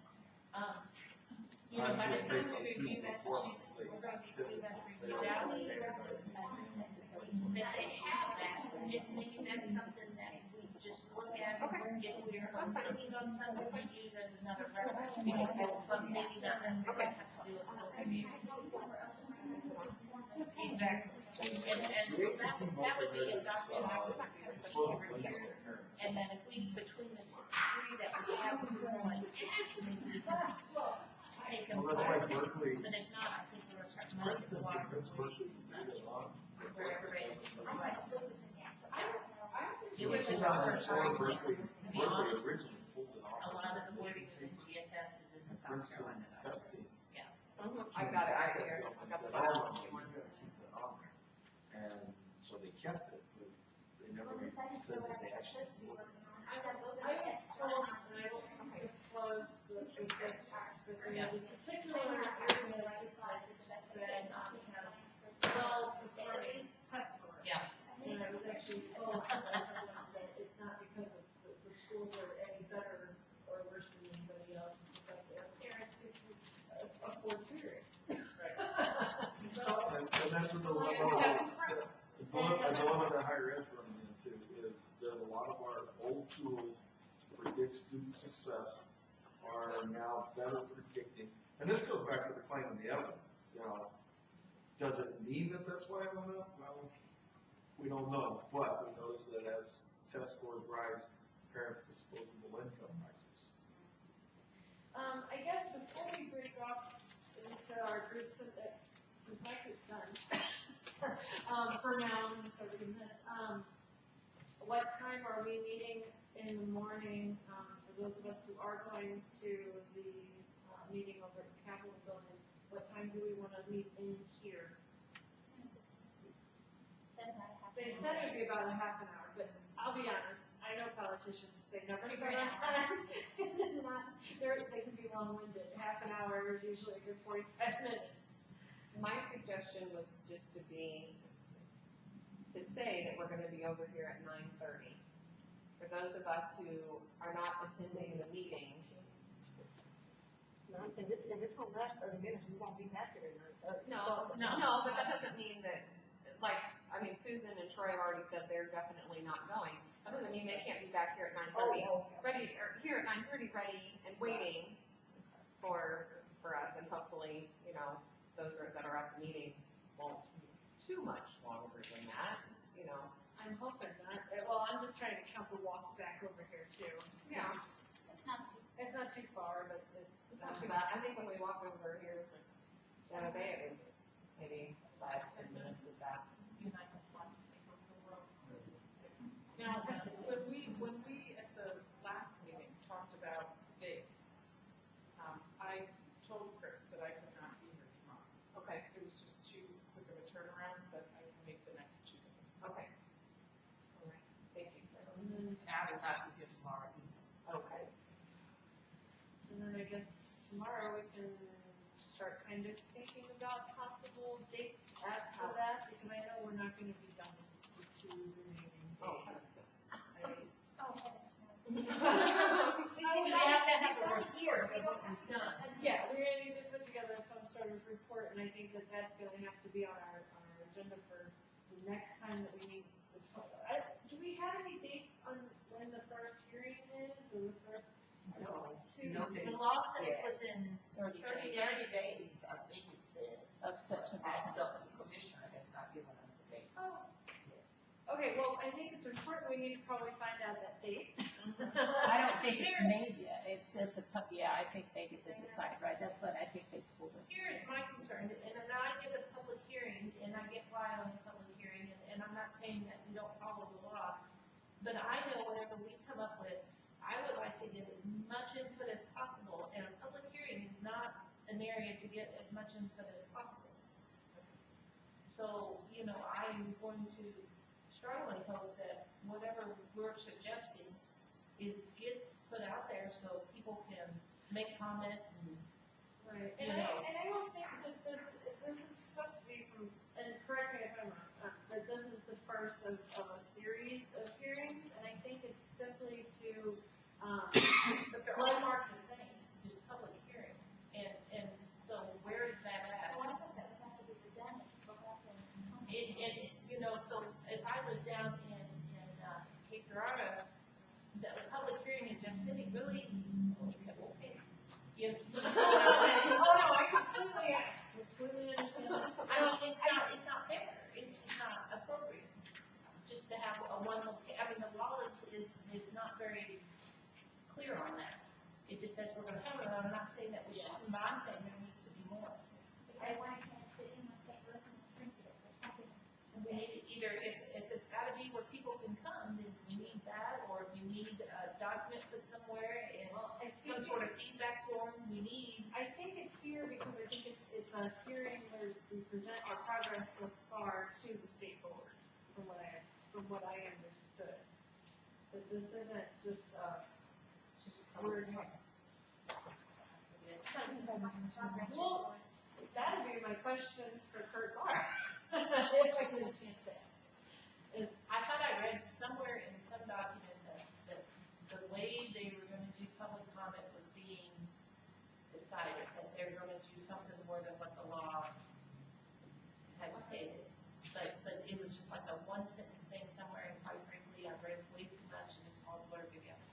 you know, by the time we review Massachusetts, we're going to get that reviewed out. That they have that, and maybe that's something that we just look at, if we're thinking on something we use as another reference, but maybe not necessarily have to do a full review. Exactly, and that would be a document I would review, and then if we, between the three that we have, we're going, maybe we can take them Well, that's why forward. Berkeley, But if not, I think we're starting to Princeton, the water because Berkeley did it on. where everybody's like. In 2004, Berkeley originally pulled it off. A lot of the wording of the GSS is in the South Princeton Carolina. testing. I got it right here. I got the final You one. gotta keep that on there. And so they kept it, but they never said that they actually. I was told, and I don't disclose the act, but there's a particular area of legislation that have 12 performance test scores. Yeah. And I was actually told that it's not because of the schools are any better or worse than anybody else, it's because their parents afford tutoring. And that's what the dilemma that higher ed running into is that a lot of our old tools to predict student success are now better predicting. And this goes back to the claim of the evidence, Does it mean that that's why it went up? Well, we don't know, but we notice that as test scores rise, parents' disposable income rises. I guess before we break off into our groups, since my group's done, for now, I'm starting this, what time are we meeting in the morning, for those of us who are going to the, meeting over at the Capitol Building? What time do we wanna meet in here? They said it'd be about a half an hour, but I'll be honest, I know politicians, they never start on time. They can be long-winded. Half an hour is usually a good 45 minutes. My suggestion was just to say that we're gonna be over here at 9:30. For those of us who are not attending the meeting, No, if it's gonna last 30 minutes, we won't be back there at 9:30. no, but that doesn't mean that, like, I mean, Susan and Troy have already said they're definitely not going. That doesn't mean they can't be back here at 9:30, ready, or here at 9:30, ready and waiting for us, and hopefully, you know, those that are at the meeting won't be too much longer than that, you know. I'm hoping not. Well, I'm just trying to count the walk back over here too. Yeah. It's not too far, but It's not too bad. I think when we walked over here the other day, it was maybe 5-10 minutes of that. Now, when we at the last meeting talked about dates, I told Chris that I could not be here tomorrow. Okay. It was just too quick of a turnaround, but I can make the next 2 days. Okay. All right. Thank you. And I will not be here tomorrow either. Okay. So then I guess tomorrow we can start kind of thinking about possible dates after that, because I know we're not gonna be done with the 2 remaining Oh, days. Oh, heavens, no. We have to have a report of what we've done. Yeah, we're gonna need to put together some sort of report, and I think that that's gonna have to be on our agenda for the next time that we meet. Do we have any dates on when the first hearing is, or the first two? No The dates. law says within 30 days, I think it said. Of September. The commissioner has not given us the date. Oh. Okay, well, I think it's important, we need to probably find out that date. I don't think it's made yet. Yeah, I think they get to decide, right? That's what I think they told us. Here's my concern, and now I get a public hearing, and I get why I'm in a public hearing, and I'm not saying that we don't follow the law, but I know whatever we come up with, I would like to get as much input as possible, and a public hearing is not an area to get as much input as possible. So, you know, I'm going to strongly hope that whatever we're suggesting gets put out there so people can make comment and, Right, you and know. I don't think that this is supposed to be from, and correct me if I'm wrong, that this is the first of a series of hearings, and I think it's simply to, But they're all marked the same, just public hearing. And so where is that at? Oh, I thought that was after we were done, go back and. And, you know, so if I live down in Cape Girardeau, the public hearing in Jeff City really, okay. You know what I'm saying? oh no, I completely understand. I mean, it's not fair, it's just not appropriate, just to have a one, I mean, the law is not very clear on that. It just says we're gonna have it, and I'm not saying that we shouldn't, but I'm saying there needs to be more. I want to kind of sit in on St. Louis and Springfield or something. We need either, if it's gotta be where people can come, then we need that, or if you need a document put somewhere and some sort of feedback form, we need. I think it's here because I think it's a hearing where we present our progress thus far to the state board, from what I understood. But this isn't just, word. Well, that'd be my question for Kurt Barr, if I get a chance to ask. Is, I thought I read somewhere in some document that the way they were gonna do public comment was being decided, that they're gonna do something more than what the law had stated. But it was just like a one sentence thing somewhere, and quite frankly, I read way too much and it's all blurred together.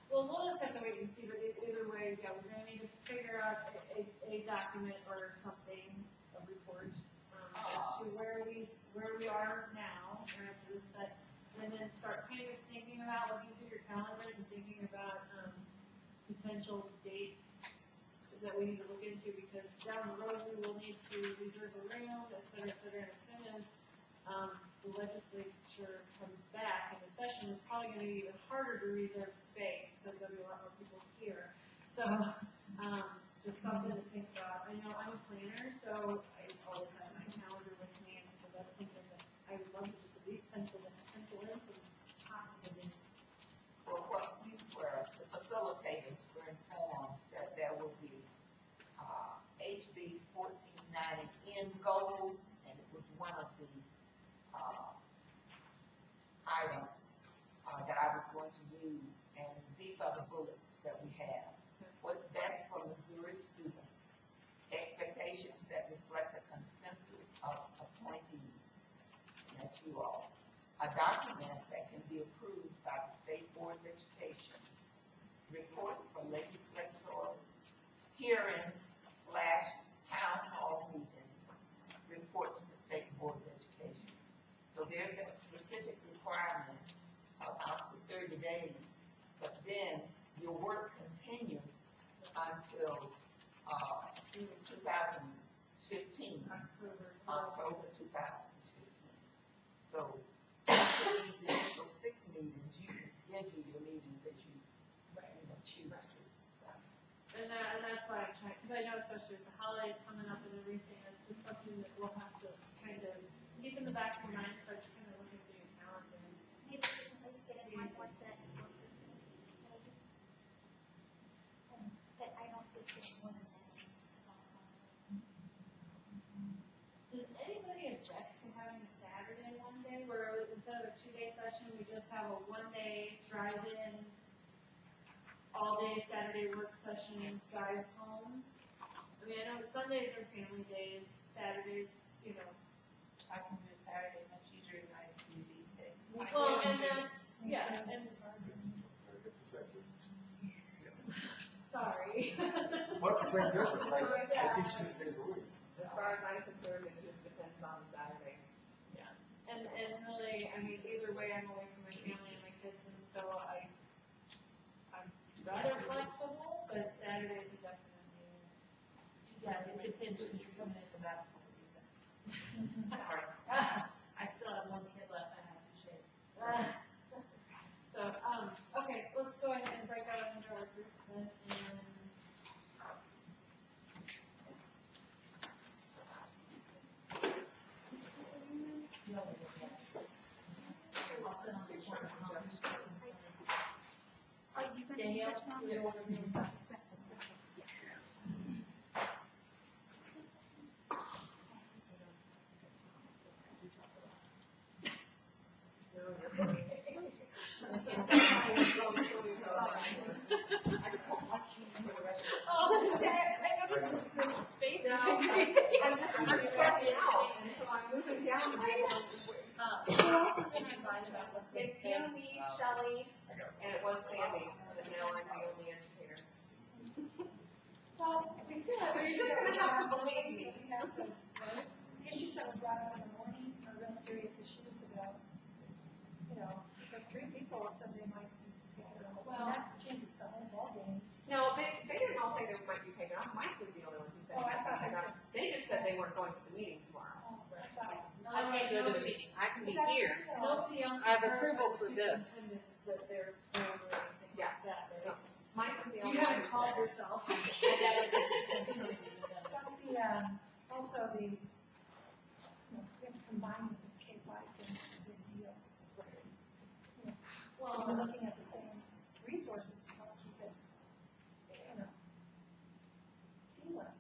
well, we'll just have to wait and see, but either way, yeah, we're gonna need to figure out a document or something, a report, potential dates that we need to look into, because down the road, we will need to reserve a room, et cetera, and as soon as, the legislature comes back in the session, it's probably gonna be even harder to reserve space, because there'll be a lot more people here. So, just something to think about. I know I'm a planner, so I always have my calendar with me, and so that's something that I would love to just at least pencil in some possible dates. Well, what we were, the facilitators were informed that there will be, HB 1490 in gold, and it was one of the, items, that I was going to use, and these are the bullets that we have. What's best for Missouri students, expectations that reflect a consensus of appointees, and that's you all. A document that can be approved by the State Board of Education, reports from legislators, hearings / town hall meetings, reports to State Board of Education. So there's a specific requirement about the 30 days, but then your work continues until 2015, October 2015. So after these initial 6 meetings, you can schedule your meetings as you choose to. And that's why I'm trying, because I know especially with the holidays coming up and everything, that's just something that we'll have to kind of keep in the back of your mind, start to kind of look into your calendar. Maybe we can at least get a 1 more set before Christmas, maybe. That I don't see it's more than that. Does anybody object to having a Saturday one day, where instead of a 2-day session, we just have a 1-day drive-in, all-day Saturday work session, drive home? I mean, I know Sundays are family days, Saturdays, you know. I can do Saturday much easier than I do these days. Well, and that's, yeah, and, It's the same difference. sorry. What's the same difference? I teach 6 days a week. As far as I'm concerned, it just depends on Saturday. Yeah, and really, I mean, either way, I'm away from my family and my kids, and so I'm rather flexible, but Saturdays are definitely. Yeah, it depends if you're coming into basketball season. Sorry. I still have 1 kid left I have to chase. So, okay, let's go ahead and break out into our groups then, and. Danielle, Oh, okay, I know this is good space. No, I'm stepping out, and so I'm moving down. who else is gonna advise about what they It's say? you, me, Shelley, and it was Sandy, but now I'm the only educator. Well, we still have. So you're just gonna have to believe me. We have to, issues that were brought up in the morning are real serious issues about, like 3 people, somebody might be taken off. Well- And that changes the whole ballgame. No, they didn't all say they might be taken off. Mike was the only one who said. Oh, I they thought might be taken I off. They just said they weren't going to the meeting tomorrow. Oh, I thought. I can't go to the meeting, I can be But that's, here. Nobody else. I have heard approval of for this. superintendents That they're playing or anything Yeah. like that, No, right? Mike was the You only one. haven't who called said it. yourself. But also we have to combine with this statewide thing, is a big deal. So we're looking at the same resources to help keep it, seamless.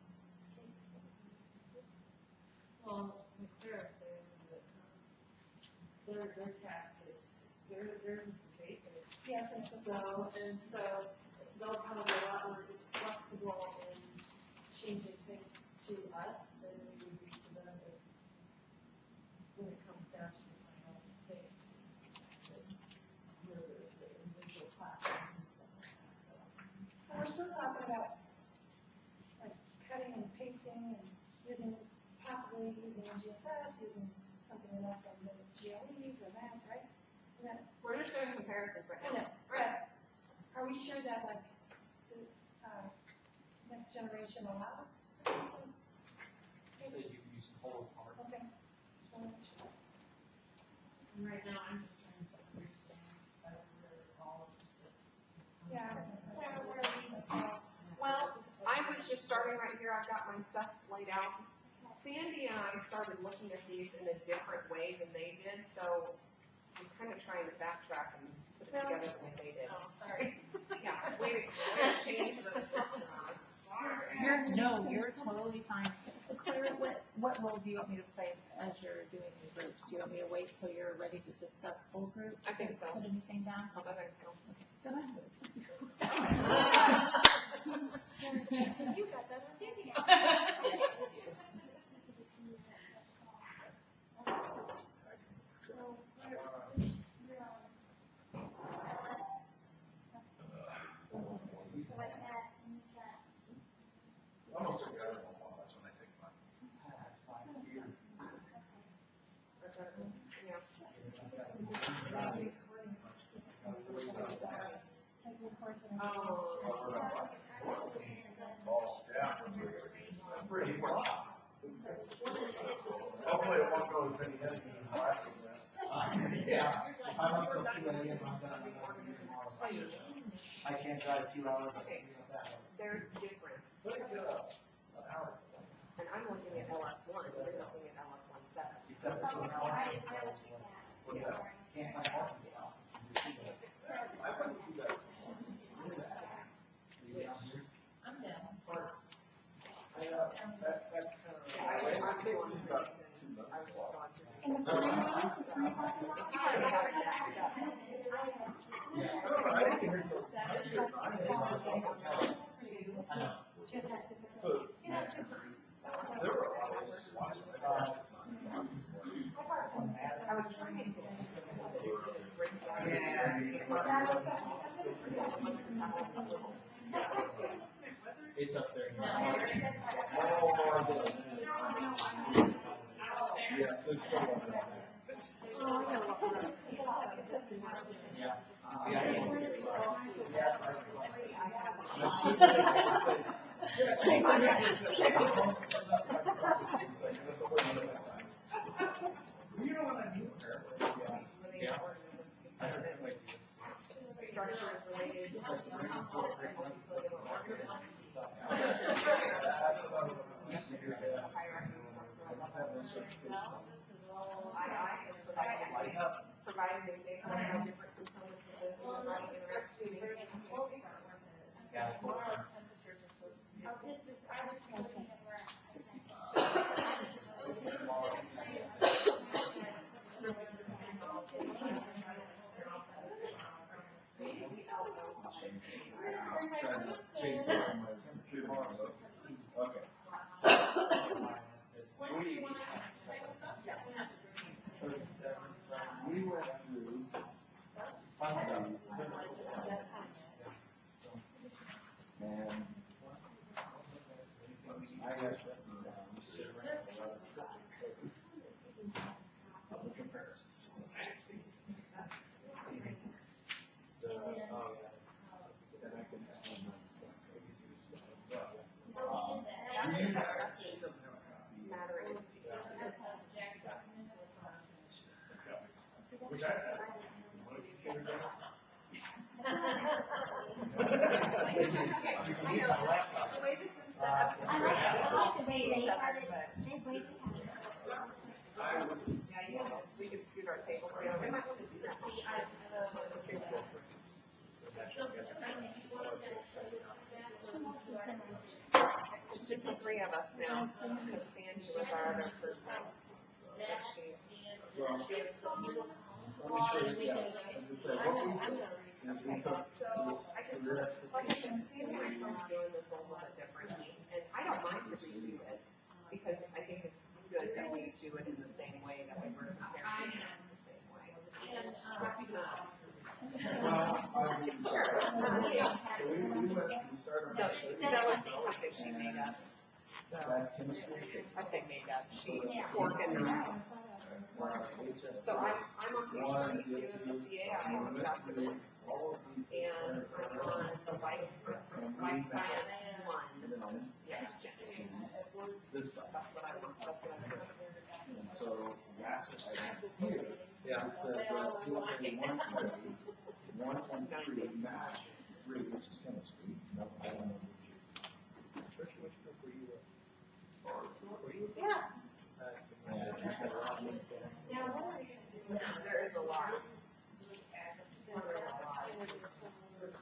Well, McClure said that, their task is, theirs is the basics. Yes, and So they'll probably be a lot more flexible in changing things to us than we would be to them when it comes down to the final things. The individual classrooms and stuff like that, And we're still talking about, like, cutting and pasting and possibly using GSS, using something like from the GLEs or MAS, right? And that, We're just doing comparisons right I now. know, but are we sure that, like, next generation allows? So you can use whole part. Okay. And right now, I'm just trying to understand better where all of this. Yeah. Well, I was just starting right here, I've got my stuff laid out. Sandy and I started looking at these in a different way than they did, so I'm kind of trying to backtrack and put it together the way they did. Oh, sorry. Yeah, we changed the structure on it. You're totally fine. Claire, what role do you want me to play as you're doing your groups? Do you want me to wait till you're ready to discuss full group? I think so. Put anything down? I think so. Go ahead. You got that on video. Almost took it out of my wall, that's when I take mine. That's fine. Pretty much. Hopefully it won't go as many minutes as the last one. Yeah, if I'm up till 2 a.m., I'm done. I can't drive 2 hours. Okay. There's difference. But it did an hour. And I'm looking at LS1, you're looking at LS17. Except for 2 hours. What's that? Can't find parking spots. I wasn't too bad. I'm down. I'm the one who About I was gone through. And the free one, the free parking lot? If you already got it backed up. I didn't hear till- I didn't hear- I didn't hear- I know. But there were a lot of just watching. I was trying to. It's up there. Oh, my God. Yes, there's still one there. Yeah. Shake my hand. You know what I mean? Yeah. I heard somebody do this. Structure is related. It's like the ring of pork, ring of Provided they have different components of the human body interaction. Yeah. Oh, this is, I was looking at where. Okay. We went through physical sciences. And I have written down the comparisons. Then I can explain my. Mattering. Which I had. What did you get again? I know, the way this is set up. I like the way they had it, they way they had it. I was. Yeah, we could scoot our table around. We might want to do that. It's just the three of us now, because Sandy was our other person. But she, Well, let me show you, yeah, as I said, what we did is we took so I this guess, career like I said, Sandy and I are doing this a little bit differently, and I don't mind to redo it, because I think it's good that we do it in the same way that we were comparing it the same way. Well, we started. No, that was something she made up. So, That's chemistry. I say made up, she working her out. So I'm on page 32 of the CAI document, All of these. and I'm on the life science one. known. Yes. This stuff. That's what I want, that's what I'm doing. And so that's what I have here. Yeah. It says that you'll say 1.3 match 3, which is chemistry. That's all I know. Which group were you with? Yeah. Now, what are we gonna do? There is a lot.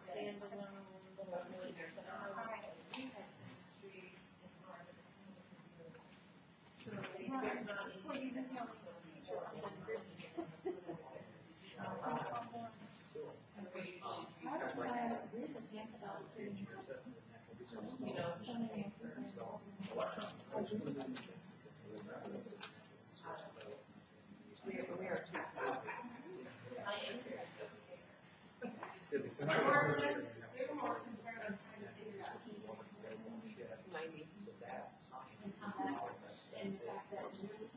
Standalone, little notes that are, we have chemistry and art. So they're not Well, you can tell me. you know, We are too. Civic. they were more concerned on trying to figure out. 90. And how that works, and the fact that really,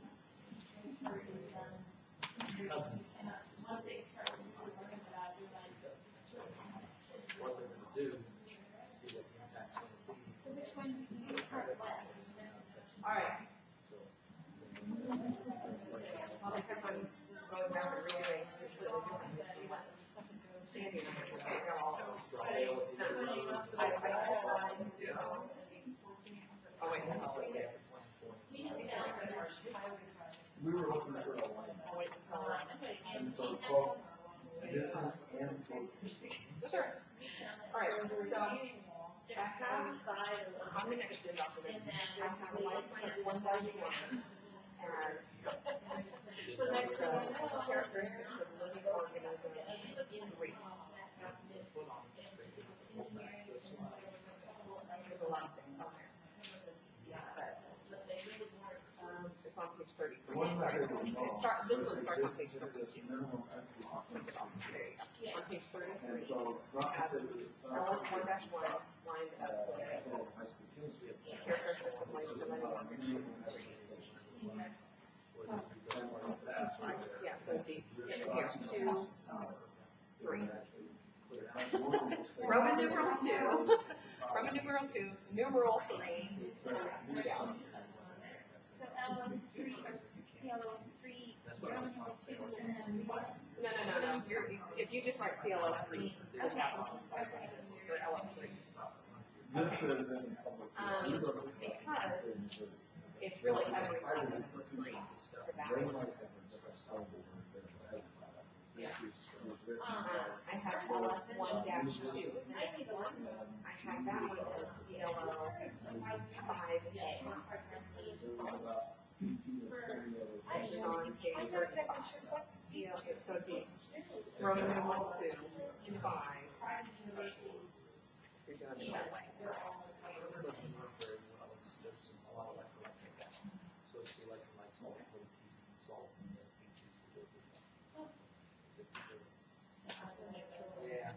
transfer is done. And once they start really learning about it, like. What they're gonna do, see what the impact's gonna be. So which one do you have left? All right. So, Well, because I'm going back and redoing, Sandy and I got all of them. I oh wait, this is what we did. We were looking for a line. Oh wait, hold on. And so, quote, this is and quote. Sure. All right, so I have, on the next document, I have life science 1.1 as So next the characteristics of living organisms in Greek. There's a lot of things on there. But, it's on page 33. One that Sorry. I don't know. This one starts on page 33. It's minimum entry There you go. On page And 33. so, not to say that LS 1-1, lined up with characteristics of life and living organisms. Yeah, so the, here, 2, 3. Roman numeral 2, Roman numeral 2, numeral 3. Yeah. So LO3, or CLO3, Roman numeral 2, and then what? No. If you just write CLO 3, then that's or LO 3. this is in public. Because it's really everything that's 3 for that They one. might have a different syllable word there, but this is written. I have LS 1-2. I have that one as CLO 5A. And then on page 35. So it'd be Roman numeral 2, 5. You're doing it that way. There's a lot of electrolytes like that. So it's the electrolytes, all the little pieces and salts and the features to work with them. Yeah.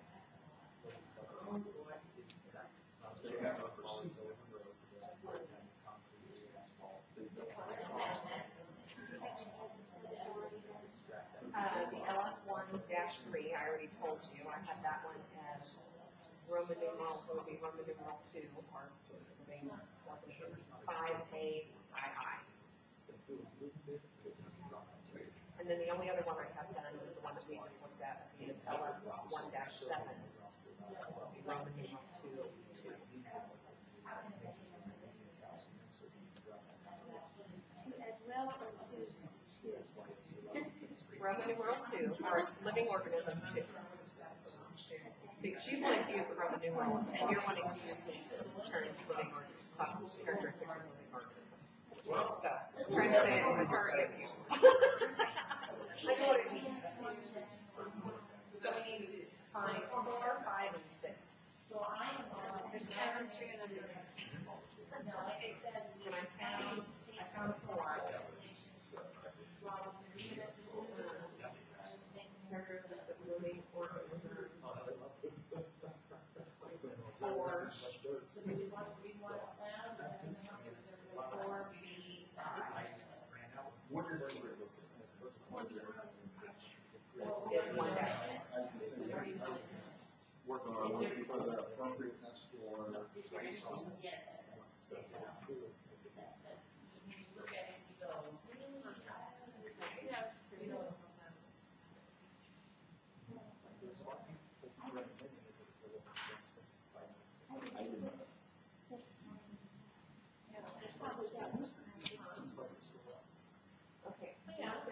The LF1-3, I already told you, I have that one as Roman numeral, so it would be Roman numeral 2, or 5A II. And then the only other one I have done is the one that we just looked at, the LS1-7, Roman numeral 2. As well, or 2? Roman numeral 2, or living organisms 2. See, she's wanting to use the Roman numerals, and you're wanting to use the terms living organisms, characteristics of living organisms. So, trying to say it with her and you. I know what it means. So we need 4, 5, and 6. There's chemistry and then And I found 4. Characteristics of living organisms. 4. 4B5. What is it? Is 1 down. Working on looking for the appropriateness for. Okay, 1-5,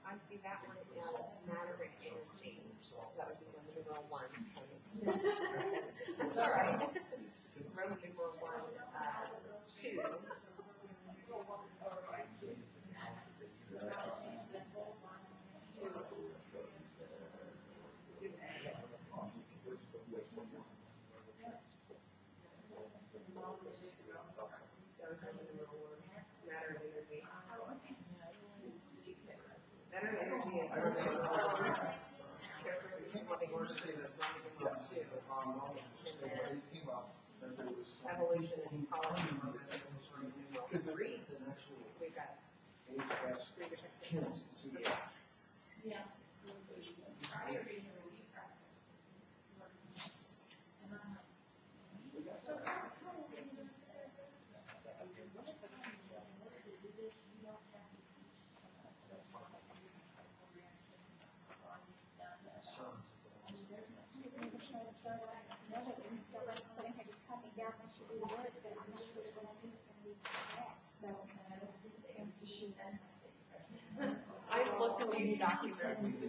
I see that one as matter and energy, so that would be Roman numeral 1. That's all right. Roman numeral 1, 2. Matter and energy. Matter and energy is characteristics of living organisms, Roman numeral 2. Evolution and ecology, Roman numeral 3. We've got 3 different things. Yeah. Prior to your review process. So how will we do this? I've looked at these documents,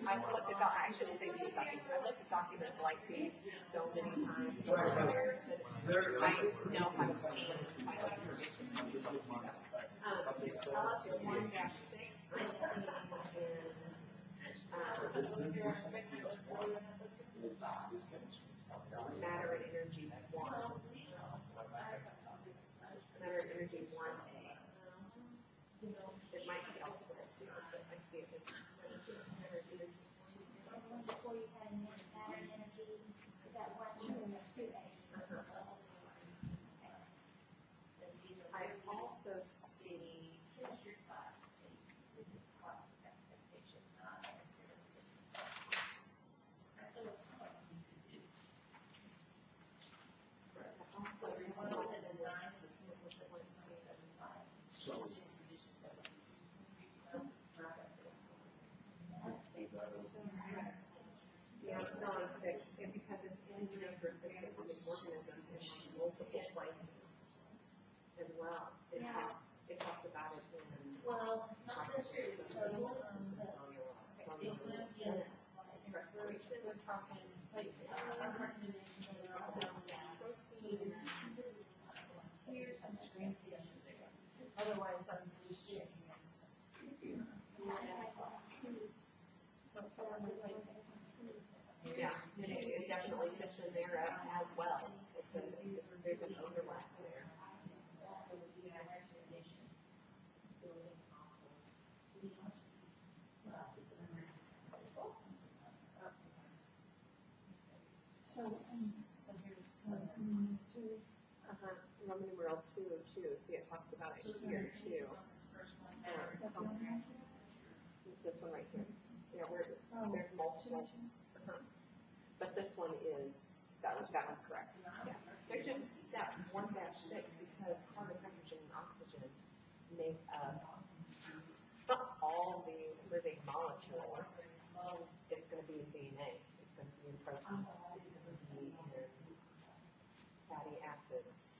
I've looked at, I shouldn't say these documents, I've looked at documents like these so many times over the years that I know how to scan and find information. LS 1-6, I'm in matter and energy 1. Matter and energy 1A. It might be elsewhere too, but I see it in matter and energy. Before you had matter and energy, is that 1, 2, and 2A? I also see yeah, I'm still on 6, and because it's in number 6 of living organisms in multiple places as well. It talks about it in. Well, not necessarily, so, respiration. we're talking, like, our recommendations are all about protein, here's some screen there. Otherwise, I'm just checking. Yeah, and it definitely fits in there as well. There's an overlap there. So, here's, Roman numeral 2 too. See, it talks about it here too. This one right here. Yeah, there's multiple. But this one is, that was correct. Yeah. There's just that 1-6 because carbon, hydrogen, and oxygen make up all the living molecules. It's going to be in DNA. It's going to be in proteins. It's going to be in fatty acids,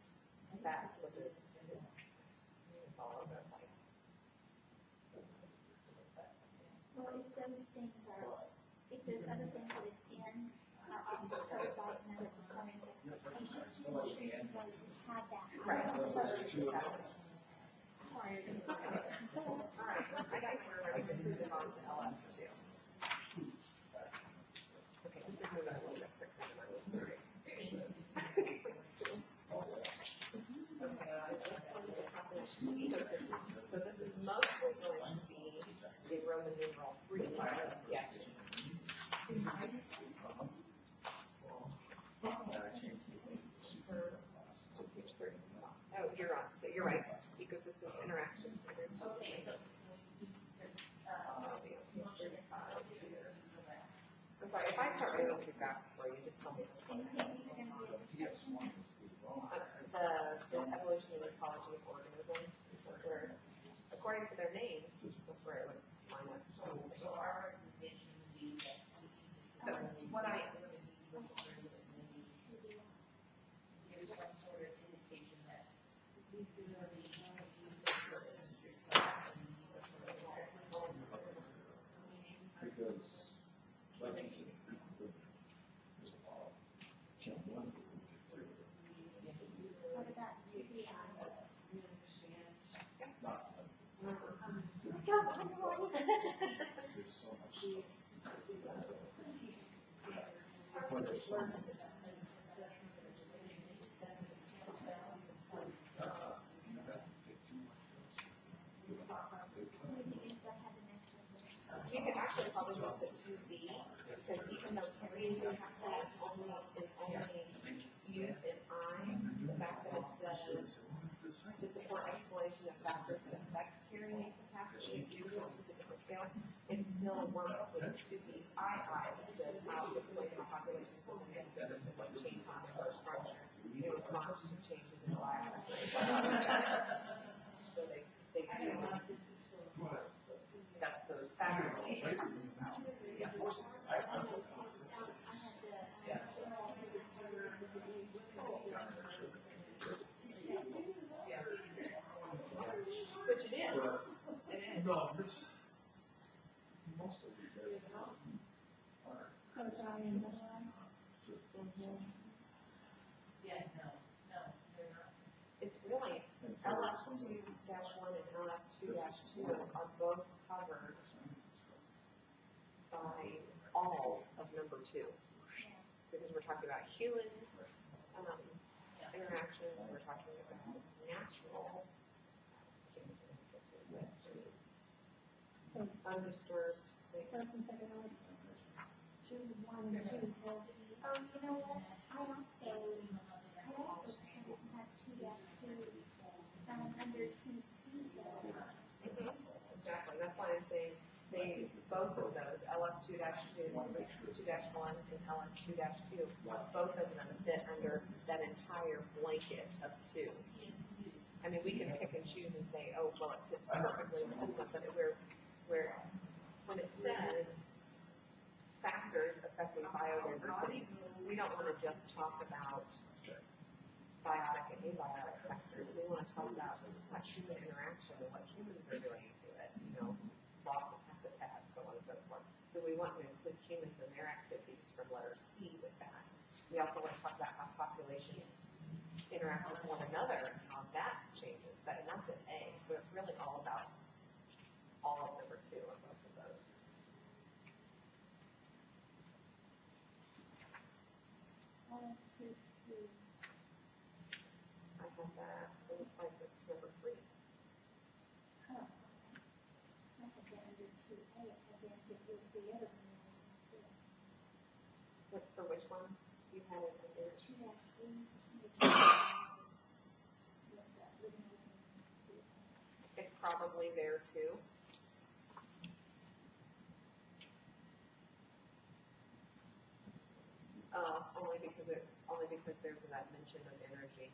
fats, lipids. It's all over the place. Well, if those things are, if there's other things that is in, are also covered by another performance expectation, we have that. Right. So, Sorry. All right. I got you ready to move on to LS too. Okay, this is moving a little bit quicker than I was doing. So this is mostly going to be in Roman numeral 3. Yes. Oh, you're on. So you're right. Ecosystems, interactions. okay, so. I'm sorry, if I start reading too fast for you, just tell me. The evolution and ecology of organisms, where, according to their names, that's where it would line up. So what I Give some sort of indication that these are the Because, like you said, there's a lot of jump ones that we get through. What about GPI? Not, there's so much stuff. But there's so much. You have to pick two more girls. You could actually probably go to 2B, because even though 3 is only used in I, the fact that it says to support exploration of factors that affect hearing aid capacity due to a different scale, it still works with 2B. I says how to explain how populations will be consistent with change on their structure in response to changes in biomass. So they do. That's those factors that we're talking about. Yeah. Which it is. It is. No, this, most of these are. So it's I in this one? It's really, LS2-1 and LS2-2 are both covered by all of number 2. Because we're talking about human interactions, we're talking about natural, So undisturbed things. first and second was 2, 1, and 2. Oh, you know what? I also have 2-2, under 2C though. Exactly, that's why I'm saying both of those, LS2-2, 2-1 and LS2-2, both of them fit under that entire blanket of 2. I mean, we can pick and choose and say, oh, well, it fits perfectly in this one, but when it says factors affecting biodiversity, we don't want to just talk about biotic and abiotic factors. We want to talk about what human interaction and what humans are doing to it, loss of habitat, so on and so forth. So we want to include humans and their activities from letter C with that. We also want to talk about how populations interact with one another and how that changes. And that's in A. So it's really all about all of number 2 on both of those. LS2-3. I have that, it looks like it's number 3. Oh, okay. I had that under 2A. I had that with the other one. For which one? You had it under 2-3. It's probably there too. Only because there's that mention of energy.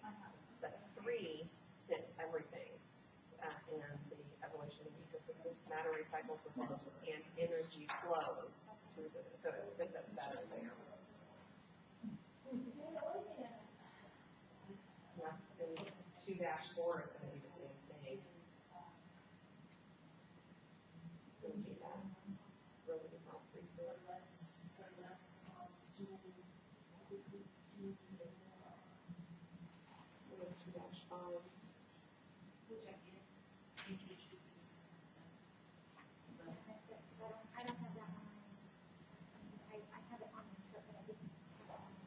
But 3 fits everything, and the evolution of ecosystems, matter recycles with water, and energy flows through the, so it fits us better there. Yeah, and 2-4 is going to be the same thing. It's going to be that really default 3 4. So it's 2-5. I don't have that one. I have it on my script, but I didn't have it on my.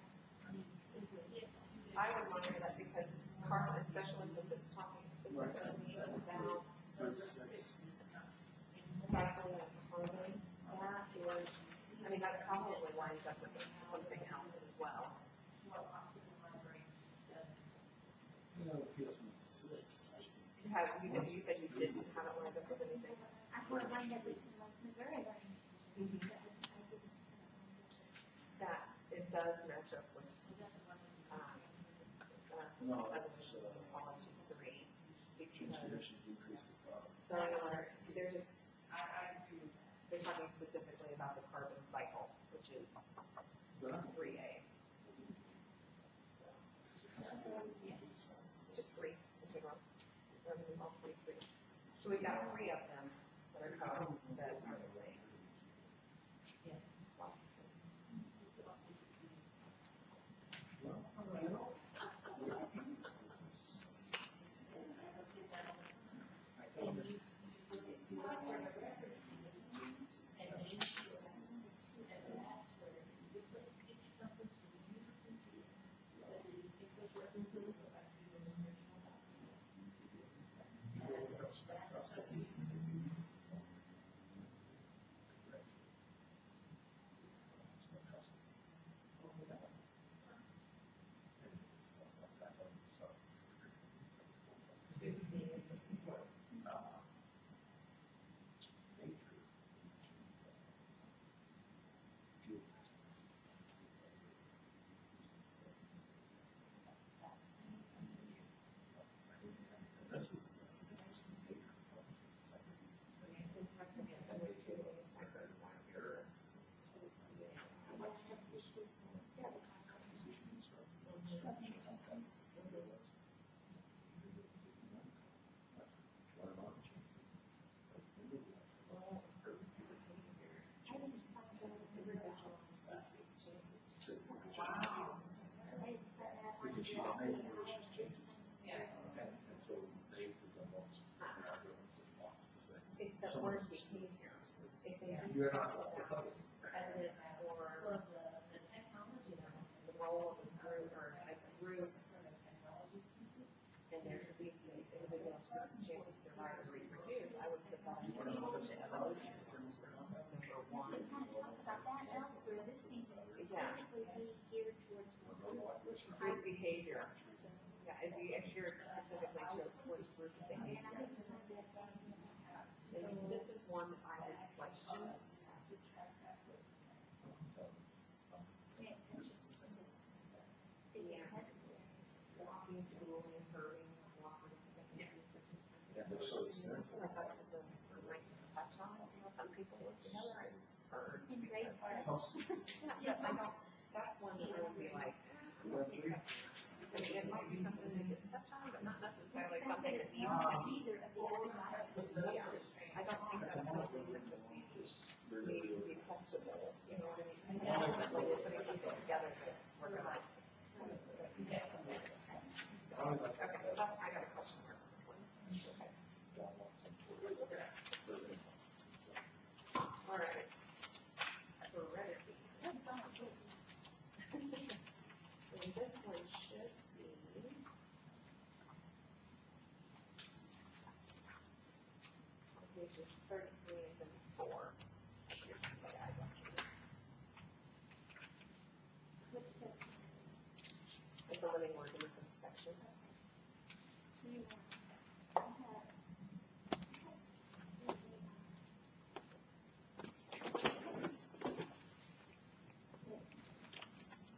I would monitor that because carbon, especially since it's talking specifically about cycling of carbon, that is, I mean, that probably lines up with something else as well. You said you didn't have it lined up with anything? I had it lined up with some like Missouri learning. That, it does match up with, evolution of ecology 3, because cellular, they're talking specifically about the carbon cycle, which is 3A. Just 3 in general. All 3. So we've got 3 of them that are covered that are the same. the some word of those. behavior, if they just You're talk not, about evidence for the technology. the role of the group or a group and their species, individual species chance to survive and reproduce, I would put that in evolution. Number one. We kind of talked about that elsewhere, this seems to specifically be geared towards which is Group behavior. Yeah, it'd be geared specifically towards group behavior. And this is one that I would question. Walking, slowly, hurrying, cooperative behavior, such as. Yeah, they're so expensive. Like that's what the might just touch on. You know, some people look together and birds. Because, Some, yeah, but I don't, that's one that I would be like, I don't think that. I mean, it might be something they just touch on, but not necessarily something that needs to be. either of the other items. Yeah, I don't think that's something that would be, needs to be flexible, you know what I mean? And ultimately, we're putting people together that we're gonna. Okay, so that's, I got a question mark. Okay. All right. Heredity. And this one should be. On pages 33 and 34. Which says, Like the living organisms section. you want, I have.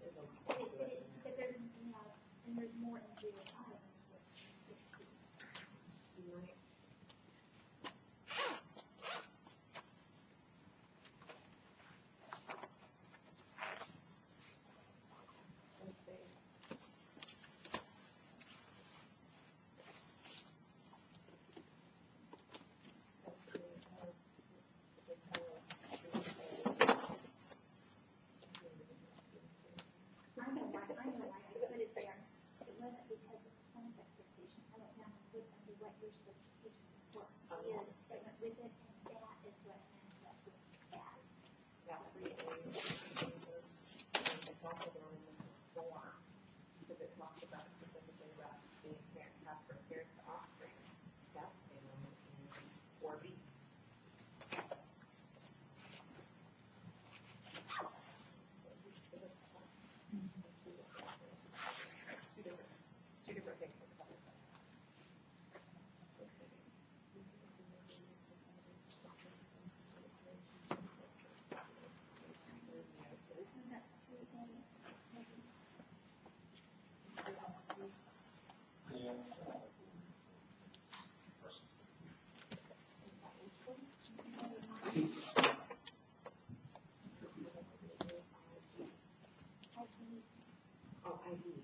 There's a But there's, you know, and there's more in the items. Right. Let's see. Let's see. I know why I put it there. It wasn't because of performance expectation. I went down and looked under what your strategic report is. It went with it, and that is what ends up with that. Yeah, 3A. It's also down in number 4, because it talks about specifically about the parent has for parents to offspring. That's down in 4B. Two different things are covered. Oh, ID.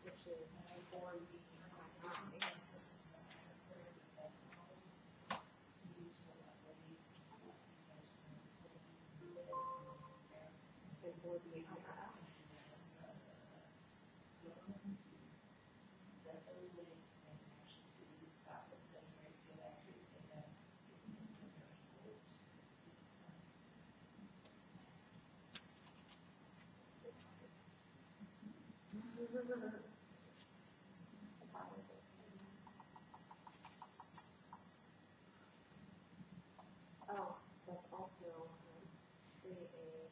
Which is 4B. And 4B. Oh, that's also 3A.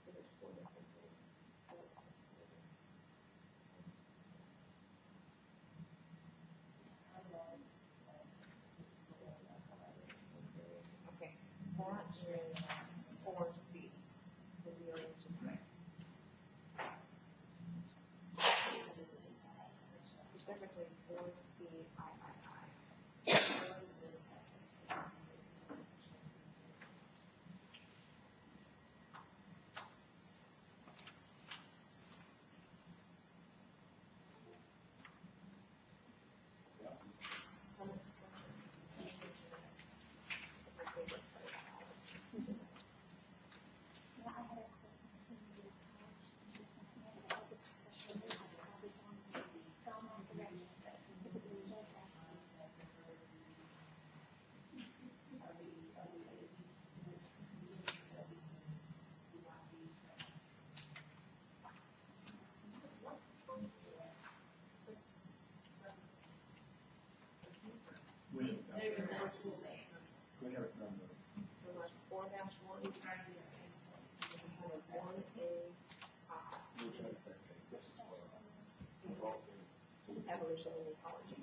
So there's 4 different things. Okay, that is 4C, the neogenetics. Specifically 4CIII. Yeah, I had a question, senior college, and I had this question, how they found out the rest, because it was so fast. We haven't done the. So that's 4-1, we have 1A, This is what. evolution and ecology.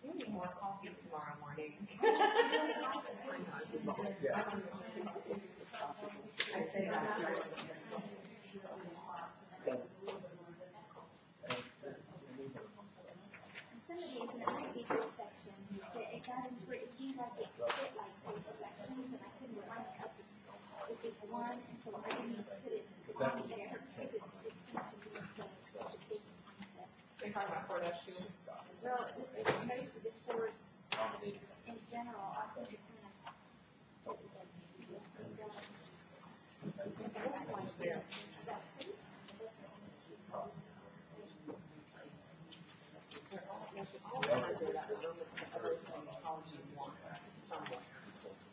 You need more coffee tomorrow morning. I'd say that's right. Some of these, in the IPC section, it got into where it seemed like it fit like those sections, and I couldn't line it up with this one, and so I didn't put it on there, because it seemed to be such a big concept. You're talking about 4-2? Well, just maybe just for, in general, I think it kind of.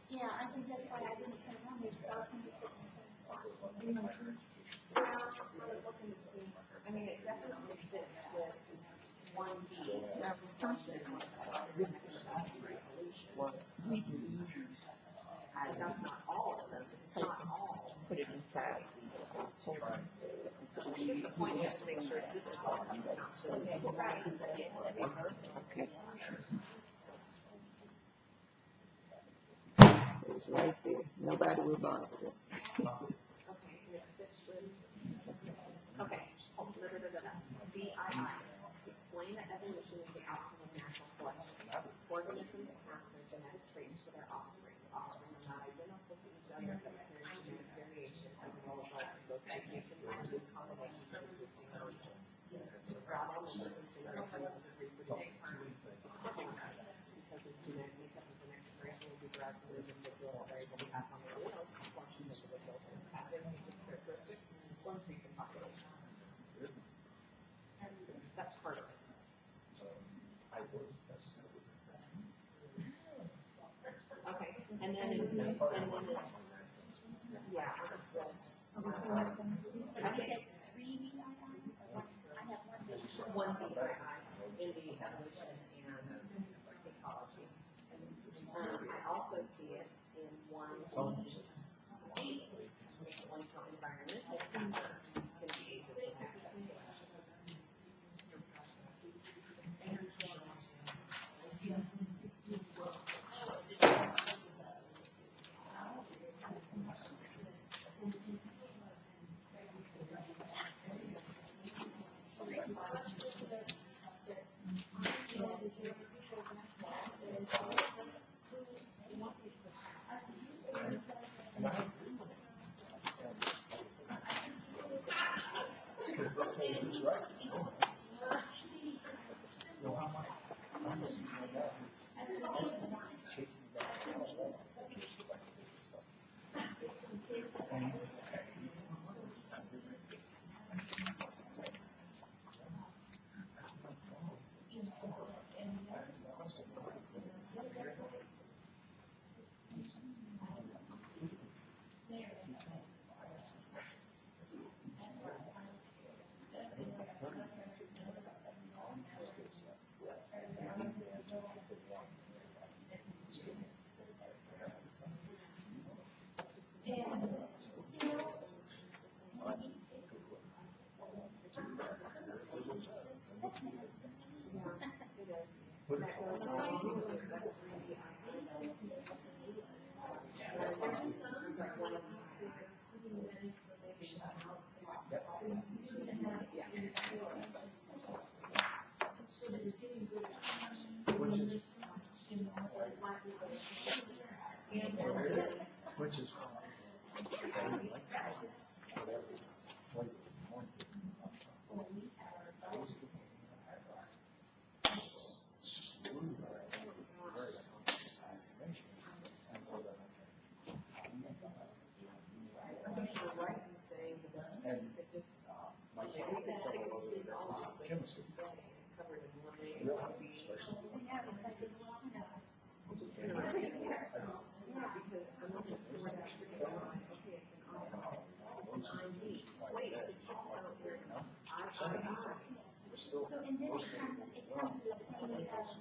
Yeah, I think that's why I didn't put it on there, because I was thinking it in the same spot. I mean, it definitely fits with 1B. That's something and that's not all of them, it's not all. Put it inside. The point is to make sure this is all coming out. So okay. So it's right there. Nobody will bother it. Okay. BII. Explain that evolution is the outcome of natural selection. Organisms pass their genetic traits to their offspring. Offspring are not identical to each other, but carry genetic variation as a result of both mutation and recombination of existing origins. For all members of generations of reproduce because of genetic makeup of the next generation will be derived from individuals that are able to pass on their alleles, functions of individuals and advantageous characteristics will increase in population. That's part of it. Okay, and then yeah, it's I think Three BII, I have one BII in the evolution and ecology. I also see it in one environment can be able to have that Because this says it's right. Which is chemistry. So, and then it comes to the point of,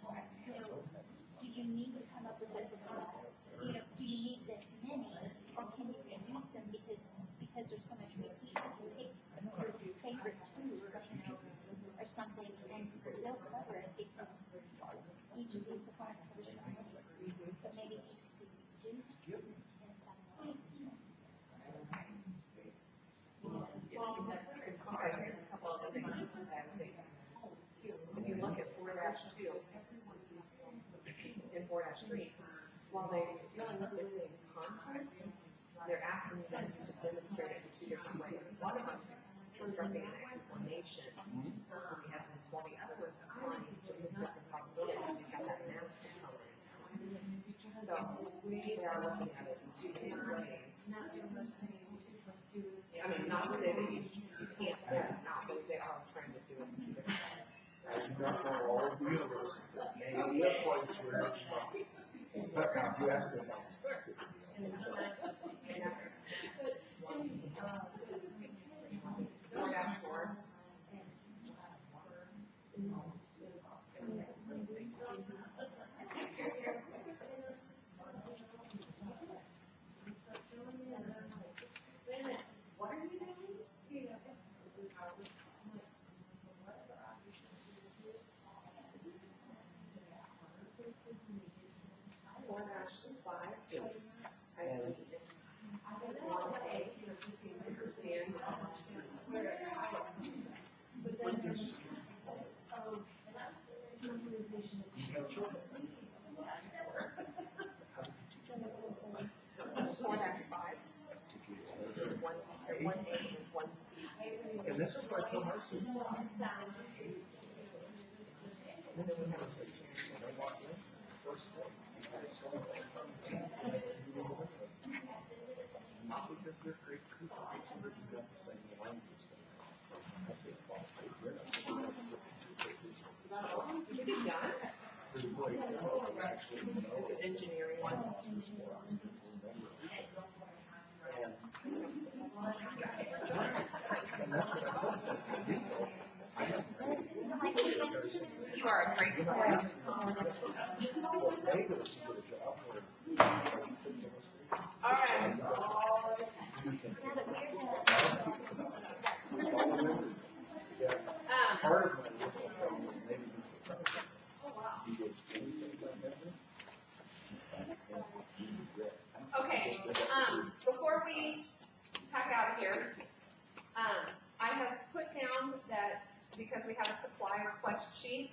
do you need to come up with a class? Do you need this many, or can you reduce them because there's so much repeat? Pick your favorite two, or something, and still cover it, because each of these performance covers so many. But maybe these could be reduced in some way. Okay, here's a couple of other things I would think. If you look at 4-2 and 4-3, while they're dealing with the same content, they're asking them to demonstrate it in two different ways. One of them is constructing an explanation of the evidence, while the other one's applying statistics and probabilities. You've got that math component. So they are looking at it in two different ways. I mean, not to say that you can't do it now, but they are trying to do it in two different ways. I do not know all of the universe, maybe a place where it's not. But now, you ask me if I expect it to be. And this is what I tell my students. Not because they're great people, it's because you got the same language. So I say phosphate, you're not saying Did you be done? there's a great example of actually know. It's an engineering one. And that's what I told them. I have You are a great player. well, they do a job where All right. part of my original training was maybe you did anything like that. Okay, before we pack out of here, I have put down that, because we have a supply request sheet,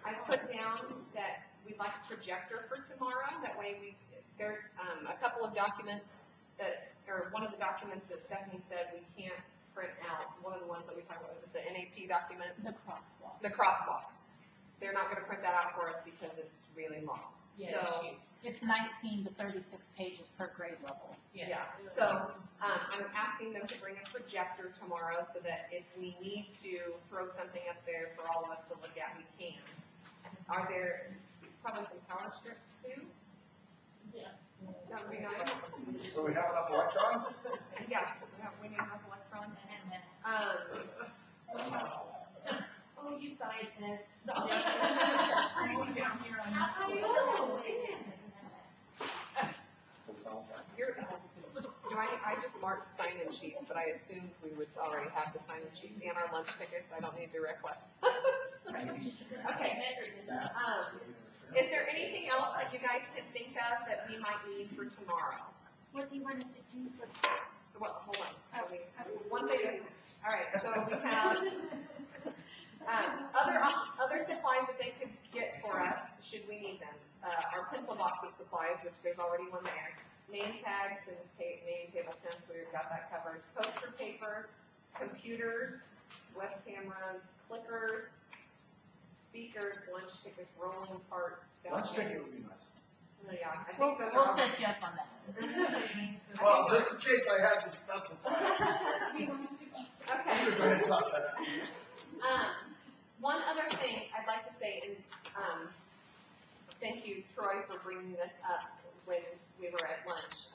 I put down that we'd like a projector for tomorrow. That way there's a couple of documents or one of the documents that Stephanie said we can't print out. One of the ones that we talked about was the NAP document. The crosswalk. The crosswalk. they're not gonna print that out for us because it's really long. So, It's 19 to 36 pages per grade level. yeah, so, I'm asking them to bring a projector tomorrow so that if we need to throw something up there for all of us to look at, we can. Are there probably some power strips too? Yeah. That would be nice. So we have enough electrons? Yeah, we need enough electrons. Oh, you scientists. Down here on I know, I just marked sign-in sheets, but I assumed we would already have the sign-in sheets and our lunch tickets, I don't need to request. Okay, is there anything else that you guys can think of that we might need for tomorrow? What do you want us to do for? Well, hold on, one thing at a time. All right, so we have, other supplies that they could get for us, should we need them. Our pencil box of supplies, which there's already one there. Name tags and name table tents, we've got that covered. Poster paper, computers, web cameras, clickers, speakers, lunch tickets, rolling cart. Lunch ticket would be nice. Yeah, I We'll think those are. set you up on that. Well, just in case I have to specify. Okay. I'm gonna go ahead and toss that out. One other thing I'd like to say, and, thank you, Troy, for bringing this up when we were at lunch.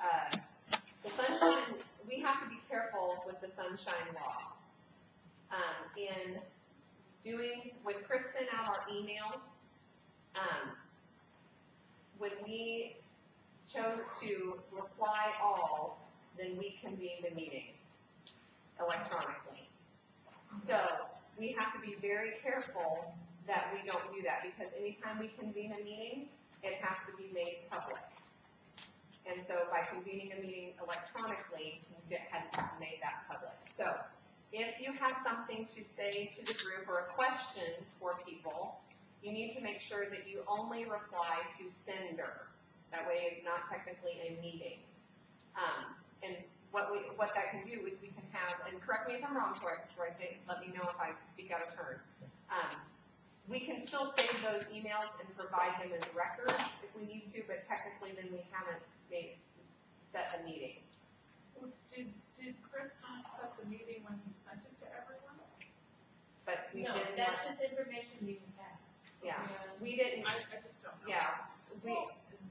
The sunshine, we have to be careful with the sunshine law. When Chris sent out our email, when we chose to reply all, then we convened a meeting electronically. So we have to be very careful that we don't do that, because anytime we convene a meeting, it has to be made public. And so by convening a meeting electronically, we hadn't made that public. So if you have something to say to the group or a question for people, you need to make sure that you only reply to sender. That way it's not technically a meeting. And what that can do is we can have, and correct me if I'm wrong, Troy, let me know if I speak out of turn. We can still save those emails and provide them as records if we need to, but technically then we haven't set a meeting. Did Chris not set the meeting when he sent it to everyone? But we No, didn't. that's just information being passed. Yeah, we didn't. I just don't know. Yeah,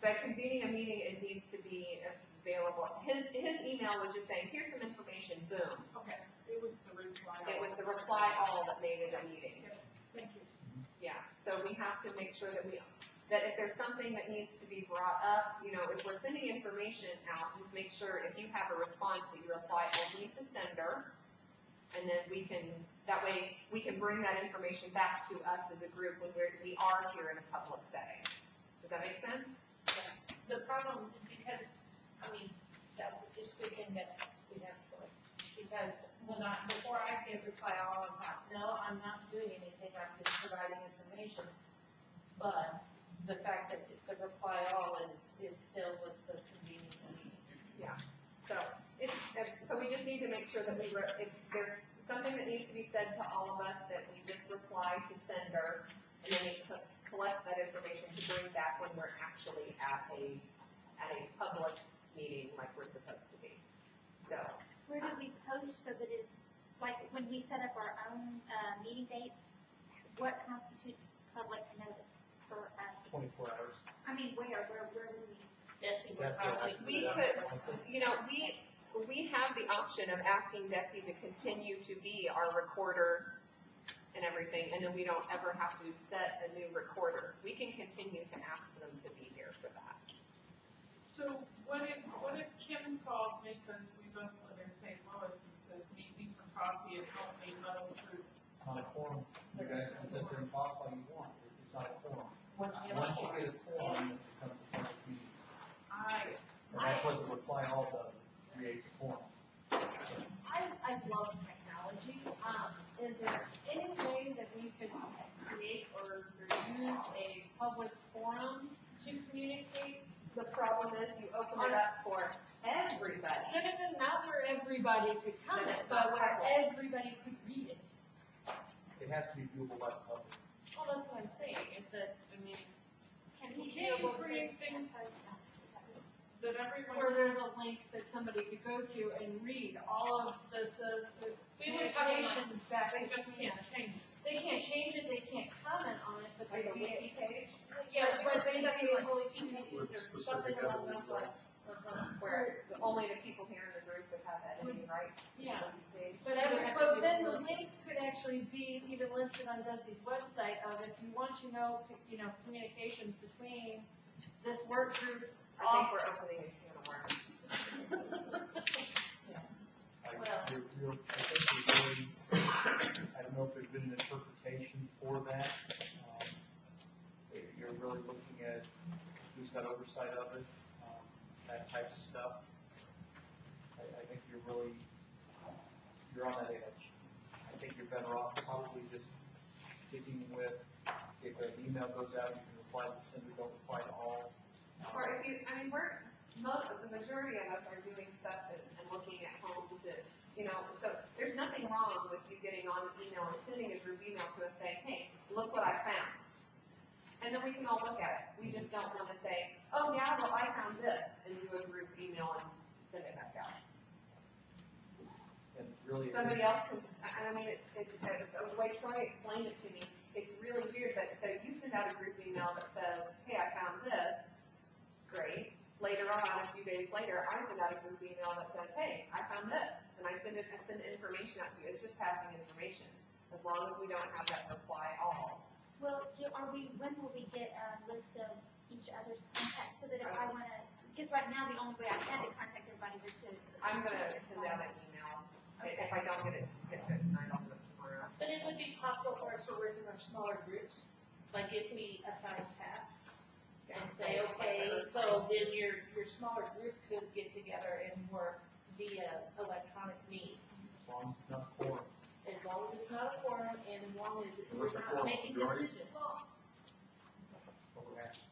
by convening a meeting, it needs to be available. His email was just saying, here's some information, boom. Okay, it was the reply. It was the reply all that made it a meeting. Thank you. Yeah, so we have to make sure that if there's something that needs to be brought up, if we're sending information out, just make sure if you have a response that you reply only to sender, and then that way we can bring that information back to us as a group when we are here in a public setting. Does that make sense? The problem is because, that was just a good thing that we have to, because before I get reply all, I'm like, no, I'm not doing anything, I'm just providing information. But the fact that the reply all is still with the convening meeting. Yeah. So we just need to make sure that if there's something that needs to be said to all of us, that we just reply to sender, and then we collect that information to bring back when we're actually at a public meeting like we're supposed to be. So. Where do we post so that it's, like, when we set up our own, meeting dates, what constitutes public notice for us? 24 hours. Where would we? Desi would Yes, probably. We could, we have the option of asking Desi to continue to be our recorder and everything, and then we don't ever have to set a new recorder. We can continue to ask them to be here for that. So what if Kim calls me, because we both live in St. Louis, and says, meet me for coffee and help me muddle through this? It's not a quorum. You guys can sit there and talk all you want. It's not a quorum. Once you Once you get a quorum, it becomes a public meeting. And that's what the reply all does, it creates a quorum. I love technology. Is there any way that we could create or use a public forum to communicate? The problem is you open it up for everybody. Not where everybody could comment, but where everybody could read it. It has to be viewable by the public. Well, that's what I'm saying. available free things that where there's a link that somebody could go to and read all of the We were talking like, communications back. they just can't change it. They can't change it, they can't comment on it, but they Like a can. wiki page, Yeah, But we they were be thinking like able wiki to- pages With or specific something along editing those lines. rights. where only the people here in the group would have editing rights. to the Yeah. wiki page. But then the link could actually be even listed on Desi's website of if you want to know, communications between this work group. I think we're opening a can of worms. I think you're really, I don't know if there's been an interpretation for that. You're really looking at who's got oversight of it, that type of stuff. I think you're really, you're on that edge. I think you're better off probably just sticking with, if an email goes out, you can reply to the sender, don't reply to all. Or if you, the majority of us are doing stuff and looking at homes and, so there's nothing wrong with you getting on an email and sending a group email to us saying, hey, look what I found. And then we can all look at it. We just don't want to say, oh yeah, well, I found this, and do a group email and send it back out. And really. Somebody else can, the way Troy explained it to me, it's really weird that, so you send out a group email that says, hey, I found this, great. Later on, a few days later, I send out a group email that says, hey, I found this, and I send information out to you. It's just passing information, as long as we don't have that reply all. Well, when will we get a list of each other's contacts, so that if I wanna, because right now, the only way I can to contact everybody is to. I'm gonna send out an email. If I don't get to it tonight, I'll do it tomorrow. But it would be possible for us to work in our smaller groups, like if we assign tasks and say, okay, so then your smaller group could get together and work via electronic means. As long as it's not core. As long as it's not a forum and as long as What's we're a not quorum, making Jory? decisions. What we're asking.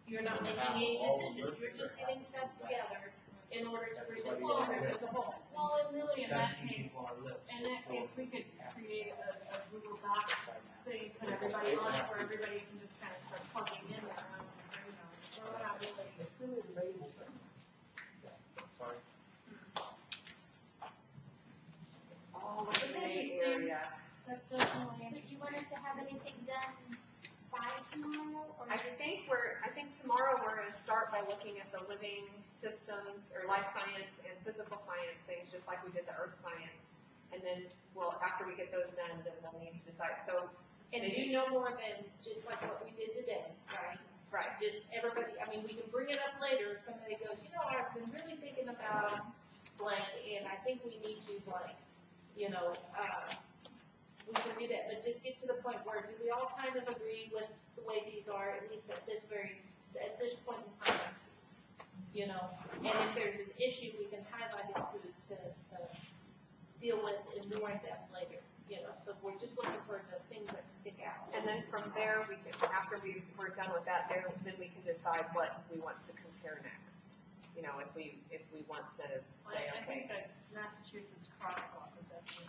You're not making any decisions, you're just getting stuff together in order to present the group as a whole. Well, and really, in that 17 case, people on our list. we could create a Google Docs thing, put everybody on it, where everybody can just kind of start plugging in their own, we're not really. Sorry. Oh, look at the area. That's definitely. So you want us to have anything done by tomorrow, or I just? think tomorrow we're gonna start by looking at the living systems or life science and physical science things, just like we did the earth science. And then, after we get those done, then we'll need to decide. So, And you know more than just like what we did today, right? right, Just everybody, we can bring it up later if somebody goes, I've been really thinking about blank, and I think we need to blank, we can do that, but just get to the point where we all kind of agree with the way these are, at least at this point in time. And if there's an issue, we can highlight it to deal with in more depth later, so we're just looking for the things that stick out. and then from there, after we're done with that, then we can decide what we want to compare next. If we want to say, I think okay, that Massachusetts crosswalk would definitely